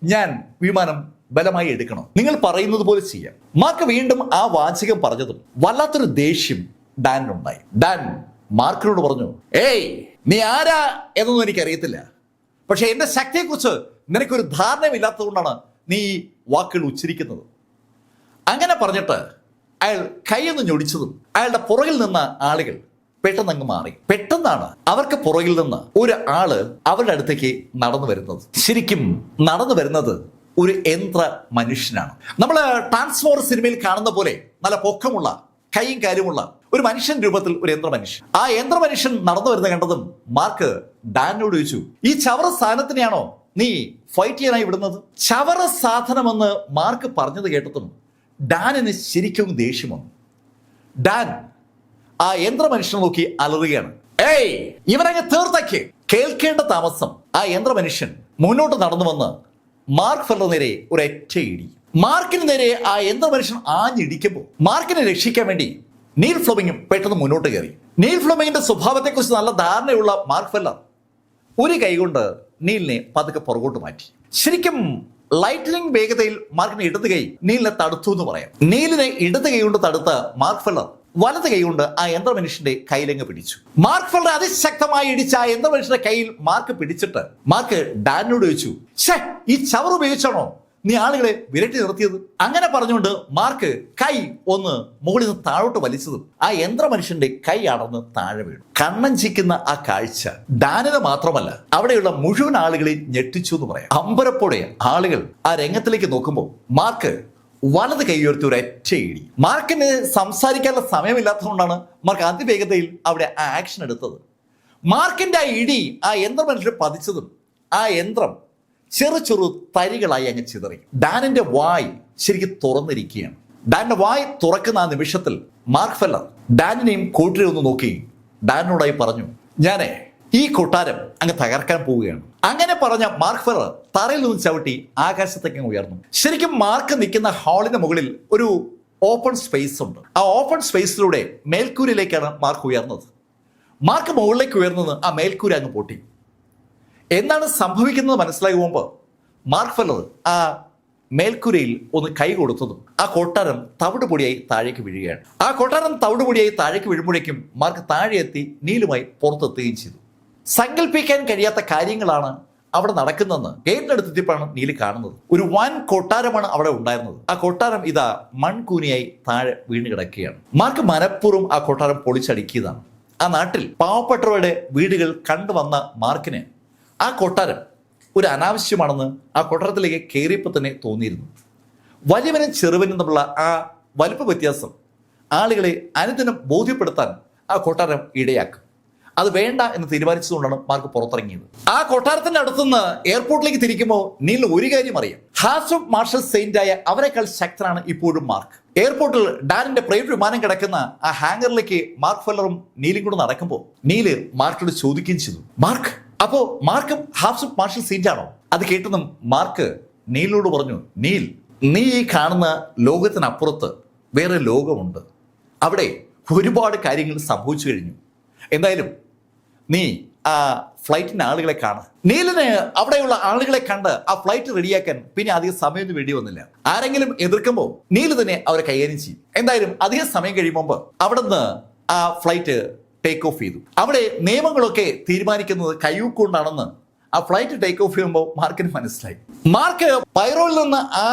ഞാൻ വിമാനം ബലമായി എടുക്കണോ? നിങ്ങൾ പറയുന്നത് പോലെ ചെയ്യാം. മാർക്ക് വീണ്ടും ആ വാചകം പറഞ്ഞതും വല്ലാത്തൊരു ദേഷ്യം ഡാനിനുണ്ടായി. ഡാൻ മാർക്കിനോട് പറഞ്ഞു, ഏയ് നീ ആരാ എന്നൊന്നും എനിക്കറിയത്തില്ല, പക്ഷെ എന്റെ ശക്തിയെക്കുറിച്ച് നിനക്കൊരു ധാരണയില്ലാത്തതുകൊണ്ടാണ് നീ ഈ വാക്കുകൾ ഉച്ചരിക്കുന്നത്. അങ്ങനെ പറഞ്ഞിട്ട് അയാൾ കൈയൊന്ന് ഞൊടിച്ചതും അയാളുടെ പുറകിൽ നിന്ന ആളുകൾ പെട്ടെന്ന് അങ്ങ് മാറി. പെട്ടെന്നാണ് അവർക്ക് പുറകിൽ നിന്ന് ഒരു ആള് അവരുടെ അടുത്തേക്ക് നടന്നു വരുന്നത്. ശരിക്കും നടന്നു വരുന്നത് ഒരു യന്ത്ര മനുഷ്യനാണ്. നമ്മൾ ട്രാൻസ്ഫോർ സിനിമയിൽ കാണുന്ന പോലെ നല്ല പൊക്കമുള്ള കൈയും കാര്യമുള്ള ഒരു മനുഷ്യൻ രൂപത്തിൽ ഒരു യന്ത്ര മനുഷ്യൻ. ആ യന്ത്ര മനുഷ്യൻ നടന്നു വരുന്ന കണ്ടതും മാർക്ക് ഡാനിനോട് ചോദിച്ചു, ഈ ചവറ സാധനത്തിനെയാണോ നീ ഫൈറ്റ് ചെയ്യാനായി വിടുന്നത്? ചവറ സാധനമെന്ന് മാർക്ക് പറഞ്ഞത് കേട്ടതും ഡാനിന് ശരിക്കും ദേഷ്യം വന്നു. ഡാൻ ആ യന്ത്ര മനുഷ്യനെ നോക്കി അലറുകയാണ്, ഏയ് ഇവനങ്ങ് തീർത്തക്ക്. കേൾക്കേണ്ട താമസം ആ യന്ത്ര മനുഷ്യൻ മുന്നോട്ട് നടന്നു വന്ന് മാർക്ക് ഫെല്ലർ നേരെ ഒരൊറ്റ ഇടി. മാർക്കിന് നേരെ ആ യന്ത്ര മനുഷ്യൻ ആഞ്ഞിടിക്കുമ്പോൾ മാർക്കിനെ രക്ഷിക്കാൻ വേണ്ടി നെയിൽ ഫ്ലെമിംഗും പെട്ടെന്ന് മുന്നോട്ട് കയറി. നെയിൽ ഫ്ലെമിംഗിന്റെ സ്വഭാവത്തെക്കുറിച്ച് നല്ല ധാരണയുള്ള മാർക്ക് ഫെല്ലർ ഒരു കൈ കൊണ്ട് നീലിനെ പതുക്കെ പുറകോട്ട് മാറ്റി. ശരിക്കും ലൈറ്റ്നിങ് വേഗതയിൽ മാർക്കിനെ ഇടത് കൈ നീലിനെ തടുത്തു എന്ന് പറയാം. നീലിനെ ഇടത് കൈ കൊണ്ട് തടുത്ത മാർക്ക് ഫെല്ലർ വലത് കൈ കൊണ്ട് ആ യന്ത്രമനുഷ്യന്റെ കയ്യിലങ്ങ് പിടിച്ചു. മാർക്ക് ഫെല്ലർ അതിശക്തമായി ഇടിച്ച ആ യന്ത്രമനുഷ്യന്റെ കയ്യിൽ മാർക്ക് പിടിച്ചിട്ട് മാർക്ക് ഡാനിനോട് ചോദിച്ചു, ഈ ചവർ ഉപയോഗിച്ചാണോ നീ ആളുകളെ വിരട്ടി നിർത്തിയത്? അങ്ങനെ പറഞ്ഞുകൊണ്ട് മാർക്ക് കൈ ഒന്ന് മുകളിൽ നിന്ന് താഴോട്ട് വലിച്ചതും ആ യന്ത്രമനുഷ്യന്റെ കൈ അടർന്ന് താഴെ വീണു. കണ്ണഞ്ചിക്കുന്ന ആ കാഴ്ച ഡാനിനെ മാത്രമല്ല അവിടെയുള്ള മുഴുവൻ ആളുകളെയും ഞെട്ടിച്ചു എന്ന് പറയാം. അമ്പരപ്പോടെ ആളുകൾ ആ രംഗത്തിലേക്ക് നോക്കുമ്പോൾ മാർക്ക് വലത് കൈ ഉയർത്തി ഒരു ഒറ്റ ഇടി. മാർക്കിന് സംസാരിക്കാനുള്ള സമയമില്ലാത്തതുകൊണ്ടാണ് മാർക്ക് അതിവേഗതയിൽ അവിടെ ആ ആക്ഷൻ എടുത്തത്. മാർക്കിന്റെ ആ ഇടി ആ യന്ത്രമനുഷ്യരെ പതിച്ചതും ആ യന്ത്രം ചെറു തരികളായി അങ്ങ് ചിതറി. ഡാനിന്റെ വായ് ശരിക്കും തുറന്നിരിക്കുകയാണ്. ഡാനിന്റെ വായ് തുറക്കുന്ന ആ നിമിഷത്തിൽ മാർക്ക് ഫെല്ലർ ഡാനിനെയും കൂട്ടരെയും ഒന്ന് നോക്കി ഡാനിനോടായി പറഞ്ഞു, ഞാനേ ഈ കൊട്ടാരം അങ്ങ് തകർക്കാൻ പോവുകയാണ്. അങ്ങനെ പറഞ്ഞ മാർക്ക് ഫെല്ലർ തറയിൽ നിന്ന് ചവിട്ടി ആകാശത്തേക്ക് ഉയർന്നു. ശരിക്കും മാർക്ക് നിൽക്കുന്ന ഹാളിന്റെ മുകളിൽ ഒരു ഓപ്പൺ സ്പേസ് ഉണ്ട്. ആ ഓപ്പൺ സ്പേസിലൂടെ മേൽക്കൂരയിലേക്കാണ് മാർക്ക് ഉയർന്നത്. മാർക്ക് മുകളിലേക്ക് ഉയർന്നത് ആ മേൽക്കൂര അങ്ങ് പൊട്ടി. എന്താണ് സംഭവിക്കുന്നത് മനസ്സിലായി പോകുമ്പോൾ മാർക്ക് ഫെല്ലർ ആ മേൽക്കൂരയിൽ ഒന്ന് കൈ കൊടുത്തതും ആ കൊട്ടാരം തവിടുപൊടിയായി താഴേക്ക് വീഴുകയാണ്. ആ കൊട്ടാരം തവിടുപൊടിയായി താഴേക്ക് വീഴുമ്പോഴേക്കും മാർക്ക് താഴെ എത്തി നീലുമായി പുറത്തെത്തുകയും ചെയ്തു. സങ്കല്പിക്കാൻ കഴിയാത്ത കാര്യങ്ങളാണ് അവിടെ നടക്കുന്നതെന്ന് ഗേറ്റിനടുത്തെത്തിയപ്പോഴാണ് നീല് കാണുന്നത്. ഒരു വൻ കൊട്ടാരമാണ് അവിടെ ഉണ്ടായിരുന്നത്. ആ കൊട്ടാരം ഇതാ മൺകൂനിയായി താഴെ വീണ് കിടക്കുകയാണ്. മാർക്ക് മനഃപൂർവ്വം ആ കൊട്ടാരം പൊളിച്ചടിക്കിയതാണ്. ആ നാട്ടിൽ പാവപ്പെട്ടവരുടെ വീടുകൾ കണ്ടുവന്ന മാർക്കിന് ആ കൊട്ടാരം ഒരു അനാവശ്യമാണെന്ന് ആ കൊട്ടാരത്തിലേക്ക് കയറിയപ്പോൾ തന്നെ തോന്നിയിരുന്നു. വലിയവനും ചെറുവനും തമ്മിലുള്ള ആ വലുപ്പ വ്യത്യാസം ആളുകളെ അനുദിനം ബോധ്യപ്പെടുത്താൻ ആ കൊട്ടാരം ഇടയാക്കും. അത് വേണ്ട എന്ന് തീരുമാനിച്ചതുകൊണ്ടാണ് മാർക്ക് പുറത്തിറങ്ങിയത്. ആ കൊട്ടാരത്തിന്റെ അടുത്തുനിന്ന് എയർപോർട്ടിലേക്ക് തിരിക്കുമ്പോൾ നീൽ ഒരു കാര്യം അറിയാം, ഹാസ് ഓഫ് മാർഷൽ സെയിന്റായ അവരെക്കാൾ ശക്തനാണ് ഇപ്പോഴും മാർക്ക്. എയർപോർട്ടിൽ ഡാനിന്റെ പ്രൈവറ്റ് വിമാനം കിടക്കുന്ന ആ ഹാങ്ങറിലേക്ക് മാർക്ക് ഫെല്ലറും നീലും കൂടെ നടക്കുമ്പോൾ നീല് മാർക്കിനോട് ചോദിക്കുകയും ചെയ്തു, മാർക്ക്, അപ്പോ മാർക്കും ഹാഫ് ഓഫ് മാർഷൽ സെയിന്റ് ആണോ? അത് കേട്ടതും മാർക്ക് നീലിനോട് പറഞ്ഞു, നീൽ, നീ ഈ കാണുന്ന ലോകത്തിനപ്പുറത്ത് വേറെ ലോകമുണ്ട്. അവിടെ ഒരുപാട് കാര്യങ്ങൾ സംഭവിച്ചു കഴിഞ്ഞു. എന്തായാലും നീ ആ ഫ്ലൈറ്റിന് ആളുകളെ കാണുക. നീലിന് അവിടെയുള്ള ആളുകളെ കണ്ട് ആ ഫ്ലൈറ്റ് റെഡിയാക്കാൻ പിന്നെ അധികം സമയമൊന്നും വേണ്ടി വന്നില്ല. ആരെങ്കിലും എതിർക്കുമ്പോൾ നീല് തന്നെ അവരെ കൈകാര്യം ചെയ്യും. എന്തായാലും അധികം സമയം കഴിയുമ്പോൾ അവിടെ നിന്ന് ആ ഫ്ലൈറ്റ് ടേക്ക് ഓഫ് ചെയ്തു. അവിടെ നിയമങ്ങളൊക്കെ തീരുമാനിക്കുന്നത് കയ്യൂക്കൊണ്ടാണെന്ന് ആ ഫ്ലൈറ്റ് ടേക്ക് ഓഫ് ചെയ്യുമ്പോൾ മാർക്കിന് മനസ്സിലായി. മാർക്ക് പൈറോയിൽ നിന്ന് ആ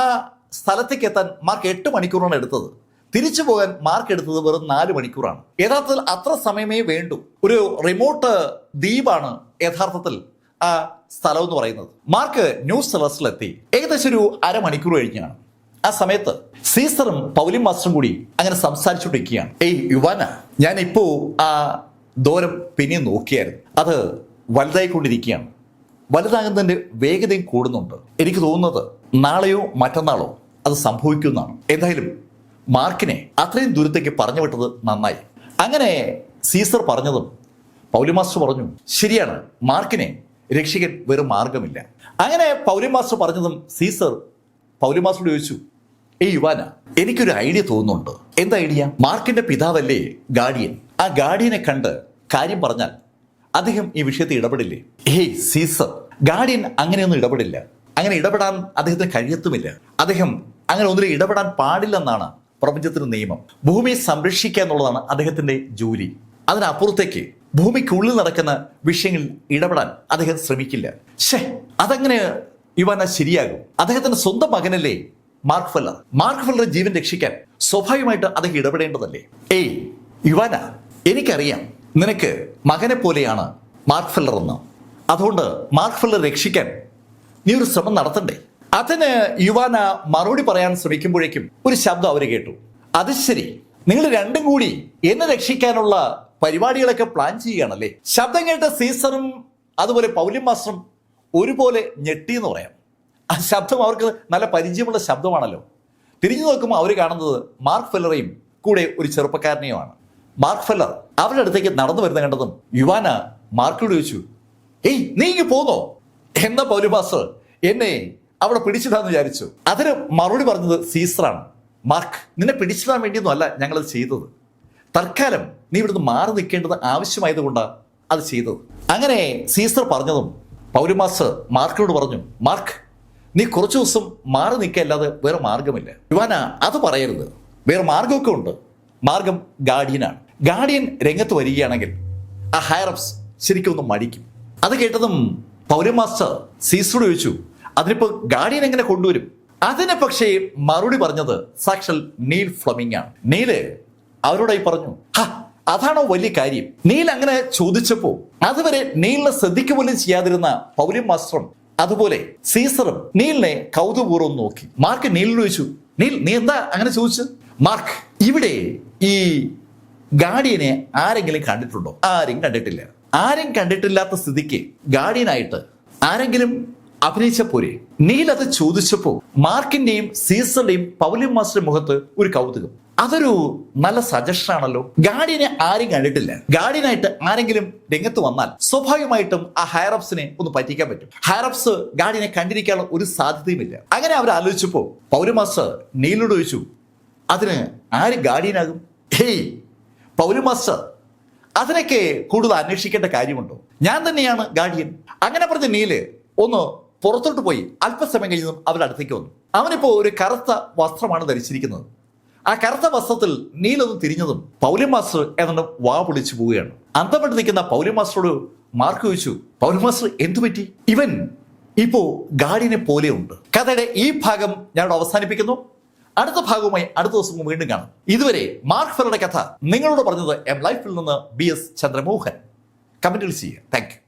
സ്ഥലത്തേക്ക് എത്താൻ മാർക്ക് 8 മണിക്കൂറാണ് എടുത്തത്. തിരിച്ചു പോകാൻ മാർക്ക് എടുത്തത് വെറും 4 മണിക്കൂറാണ്. യഥാർത്ഥത്തിൽ അത്ര സമയമേ വേണ്ടു. ഒരു റിമോട്ട് ദ്വീപാണ് യഥാർത്ഥത്തിൽ ആ സ്ഥലം എന്ന് പറയുന്നത്. മാർക്ക് ന്യൂ സെലസ്റ്റിലെത്തി ഏകദേശം ഒരു അരമണിക്കൂർ കഴിഞ്ഞാണ്. ആ സമയത്ത് സീസറും പൗലിൻ മാസ്റ്ററും കൂടി അങ്ങനെ സംസാരിച്ചുകൊണ്ടിരിക്കുകയാണ്. യുവാന, ഞാൻ ഇപ്പോ ആ ദൂരം പിന്നെ നോക്കിയായിരുന്നു. അത് വലുതായിക്കൊണ്ടിരിക്കുകയാണ്. വലുതാകുന്നതിന്റെ വേഗതയും കൂടുന്നുണ്ട്. എനിക്ക് തോന്നുന്നത് നാളെയോ മറ്റന്നാളോ അത് സംഭവിക്കുമെന്നാണ്. എന്തായാലും മാർക്കിനെ അത്രയും ദൂരത്തേക്ക് പറഞ്ഞു വിട്ടത് നന്നായി. അങ്ങനെ സീസർ പറഞ്ഞതും പൗലിൻ മാസ്റ്റർ പറഞ്ഞു, ശരിയാണ്, മാർക്കിനെ രക്ഷിക്കാൻ വേറെ മാർഗമില്ല. അങ്ങനെ പൗലിൻ മാസ്റ്റർ പറഞ്ഞതും സീസർ പൗലിൻ മാസ്റ്ററോട് ചോദിച്ചു, യുവാന, എനിക്കൊരു ഐഡിയ തോന്നുന്നുണ്ട്. എന്താ ഐഡിയ? മാർക്കിന്റെ പിതാവല്ലേ ഗാർഡിയൻ. ആ ഗാർഡിയനെ കണ്ട് കാര്യം പറഞ്ഞാൽ അദ്ദേഹം ഈ വിഷയത്തിൽ ഇടപെടില്ലേ? സീസർ, ഗാർഡിയൻ അങ്ങനെയൊന്നും ഇടപെടില്ല. അങ്ങനെ ഇടപെടാൻ അദ്ദേഹത്തിന് കഴിയത്തുമില്ല. അദ്ദേഹം അങ്ങനെ ഒന്നിലും ഇടപെടാൻ പാടില്ലെന്നാണ് പ്രപഞ്ചത്തിന്റെ നിയമം. ഭൂമിയെ സംരക്ഷിക്കുക എന്നുള്ളതാണ് അദ്ദേഹത്തിന്റെ ജോലി. അതിനപ്പുറത്തേക്ക് ഭൂമിക്കുള്ളിൽ നടക്കുന്ന വിഷയങ്ങളിൽ ഇടപെടാൻ അദ്ദേഹം ശ്രമിക്കില്ല. അതങ്ങനെ യുവാന ശരിയാകും? അദ്ദേഹത്തിന്റെ സ്വന്തം മകനല്ലേ മാർക്ക് ഫെല്ലർ. മാർക്ക് ഫെല്ലറുടെ ജീവൻ രക്ഷിക്കാൻ സ്വാഭാവികമായിട്ട് അദ്ദേഹം ഇടപെടേണ്ടതല്ലേ? യുവാന, എനിക്കറിയാം നിനക്ക് മകനെ പോലെയാണ് മാർക്ക് ഫെല്ലർ എന്ന്. അതുകൊണ്ട് മാർക്ക് ഫെല്ലർ രക്ഷിക്കാൻ നീ ഒരു ശ്രമം നടത്തണ്ടേ? അതിന് യുവാന മറുപടി പറയാൻ ശ്രമിക്കുമ്പോഴേക്കും ഒരു ശബ്ദം അവർ കേട്ടു. അത് ശരി, നിങ്ങൾ രണ്ടും കൂടി എന്നെ രക്ഷിക്കാനുള്ള പരിപാടികളൊക്കെ പ്ലാൻ ചെയ്യുകയാണല്ലേ? ശബ്ദം കേട്ട സീസറും അതുപോലെ പൗലിൻ മാസ്റ്ററും ഒരുപോലെ ഞെട്ടി എന്ന് പറയാം. ആ ശബ്ദം അവർക്ക് നല്ല പരിചയമുള്ള ശബ്ദമാണല്ലോ. തിരിഞ്ഞു നോക്കുമ്പോൾ അവർ കാണുന്നത് മാർക്ക് ഫെല്ലറെയും കൂടെ ഒരു ചെറുപ്പക്കാരനെയുമാണ്. മാർക്ക് ഫെല്ലർ അവരുടെ അടുത്തേക്ക് നടന്നു വരുന്ന കണ്ടതും യുവാന മാർക്കിനോട് ചോദിച്ചു, നീ ഇങ്ങ് പോന്നോ? എന്നാ പൗലിൻ മാസ്റ്റർ എന്നെ അവിടെ പിടിച്ചിടാന്ന് വിചാരിച്ചു. അതിന് മറുപടി പറഞ്ഞത് സീസറാണ്. മാർക്ക്, നിന്നെ പിടിച്ചിടാൻ വേണ്ടിയൊന്നും അല്ല ഞങ്ങളത് ചെയ്തത്. തൽക്കാലം നീ ഇവിടുന്ന് മാറി നിൽക്കേണ്ടത് ആവശ്യമായതുകൊണ്ടാണ് അത് ചെയ്തത്. അങ്ങനെ സീസർ പറഞ്ഞതും പൗലോമാസ്റ്റർ മാർക്കിനോട് പറഞ്ഞു, മാർക്ക്, നീ കുറച്ചു ദിവസം മാറി നിൽക്കല്ലാതെ വേറെ മാർഗമില്ല. യുവാന, അത് പറയരുത്, വേറെ മാർഗമൊക്കെ ഉണ്ട്. മാർഗം ഗാർഡിയനാണ്. ഗാർഡിയൻ രംഗത്ത് വരികയാണെങ്കിൽ ആ ഹയറപ്സ് ശരിക്കും ഒന്ന് മടിക്കും. അത് കേട്ടതും പൗലോമാസ്റ്റർ സീസറോട് ചോദിച്ചു, അതിനിപ്പോ ഗാർഡിയൻ എങ്ങനെ കൊണ്ടുവരും? അതിനെ പക്ഷേ മറുപടി പറഞ്ഞത് സാക്ഷൽ നീൽ ഫ്ലമിംഗ് ആണ്. നീല് അവരോടായി പറഞ്ഞു, അതാണോ വലിയ കാര്യം? നീൽ അങ്ങനെ ചോദിച്ചപ്പോ അതുവരെ നീലിനെ ശ്രദ്ധിക്കുക പോലും ചെയ്യാതിരുന്ന പൗലോമാസ്റ്ററും അതുപോലെ സീസറും നീലിനെ കൗതുകപൂർവ്വം നോക്കി. മാർക്ക് നീലിനോട് ചോദിച്ചു, നീൽ, നീ എന്താ അങ്ങനെ ചോദിച്ചു? മാർക്ക്, ഇവിടെ ഈ ഗാർഡിയനെ ആരെങ്കിലും കണ്ടിട്ടുണ്ടോ? ആരും കണ്ടിട്ടില്ല. ആരും കണ്ടിട്ടില്ലാത്ത സ്ഥിതിക്ക് ഗാർഡിയനായിട്ട് ആരെങ്കിലും അഭിനയിച്ച പോരെ? നീൽ അത് ചോദിച്ചപ്പോ മാർക്കിന്റെയും സീസറുടെയും പൗലോമാസ്റ്ററുടെ മുഖത്ത് ഒരു കൗതുകം. അതൊരു നല്ല സജഷൻ ആണല്ലോ. ഗാർഡിയനെ ആരും കണ്ടിട്ടില്ല. ഗാർഡിയനായിട്ട് ആരെങ്കിലും രംഗത്ത് വന്നാൽ സ്വാഭാവികമായിട്ടും ആ ഹയറപ്സിനെ ഒന്ന് പറ്റിക്കാൻ പറ്റും. ഹയറപ്സ് ഗാർഡിയനെ കണ്ടിരിക്കാനുള്ള ഒരു സാധ്യതയുമില്ല. അങ്ങനെ അവർ ആലോചിച്ചപ്പോ പൗലോമാസ്റ്റർ നീലിനോട് ചോദിച്ചു, അതിന് ആര് ഗാർഡിയനാകും? ഹേയ് പൗലോമാസ്റ്റർ, അതിനൊക്കെ കൂടുതൽ അന്വേഷിക്കേണ്ട കാര്യമുണ്ടോ? ഞാൻ തന്നെയാണ് ഗാർഡിയൻ. അങ്ങനെ പറഞ്ഞ നീല് ഒന്ന് പുറത്തോട്ട് പോയി അല്പസമയം കഴിഞ്ഞതും അവരുടെ അടുത്തേക്ക് വന്നു. അവനിപ്പോ ഒരു കറുത്ത വസ്ത്രമാണ് ധരിച്ചിരിക്കുന്നത്. ആ കറുത്ത വസ്ത്രത്തിൽ നീലൊന്നും തിരിഞ്ഞതും പൗലോമാസ്റ്റർ ഏതാണ്ട് വാ പൊളിച്ചു പോവുകയാണ്. അന്തപ്പെട്ട് നിൽക്കുന്ന പൗലോമാസ്റ്ററോട് മാർക്ക് ചോദിച്ചു, പൗലോമാസ്റ്റർ എന്തു പറ്റി? ഇവൻ ഇപ്പോ ഗാർഡിയനെ പോലെയുണ്ട്. കഥയുടെ ഈ ഭാഗം ഞാനിവിടെ അവസാനിപ്പിക്കുന്നു. അടുത്ത ഭാഗവുമായി അടുത്ത ദിവസം വീണ്ടും കാണാം. ഇതുവരെ മാർക്ക് ഫെല്ലറുടെ കഥ നിങ്ങളോട് പറഞ്ഞത് എം ലൈഫിൽ നിന്ന് BS ചന്ദ്രമോഹൻ. കമന്റിൽ ചെയ്യുക. Thank you.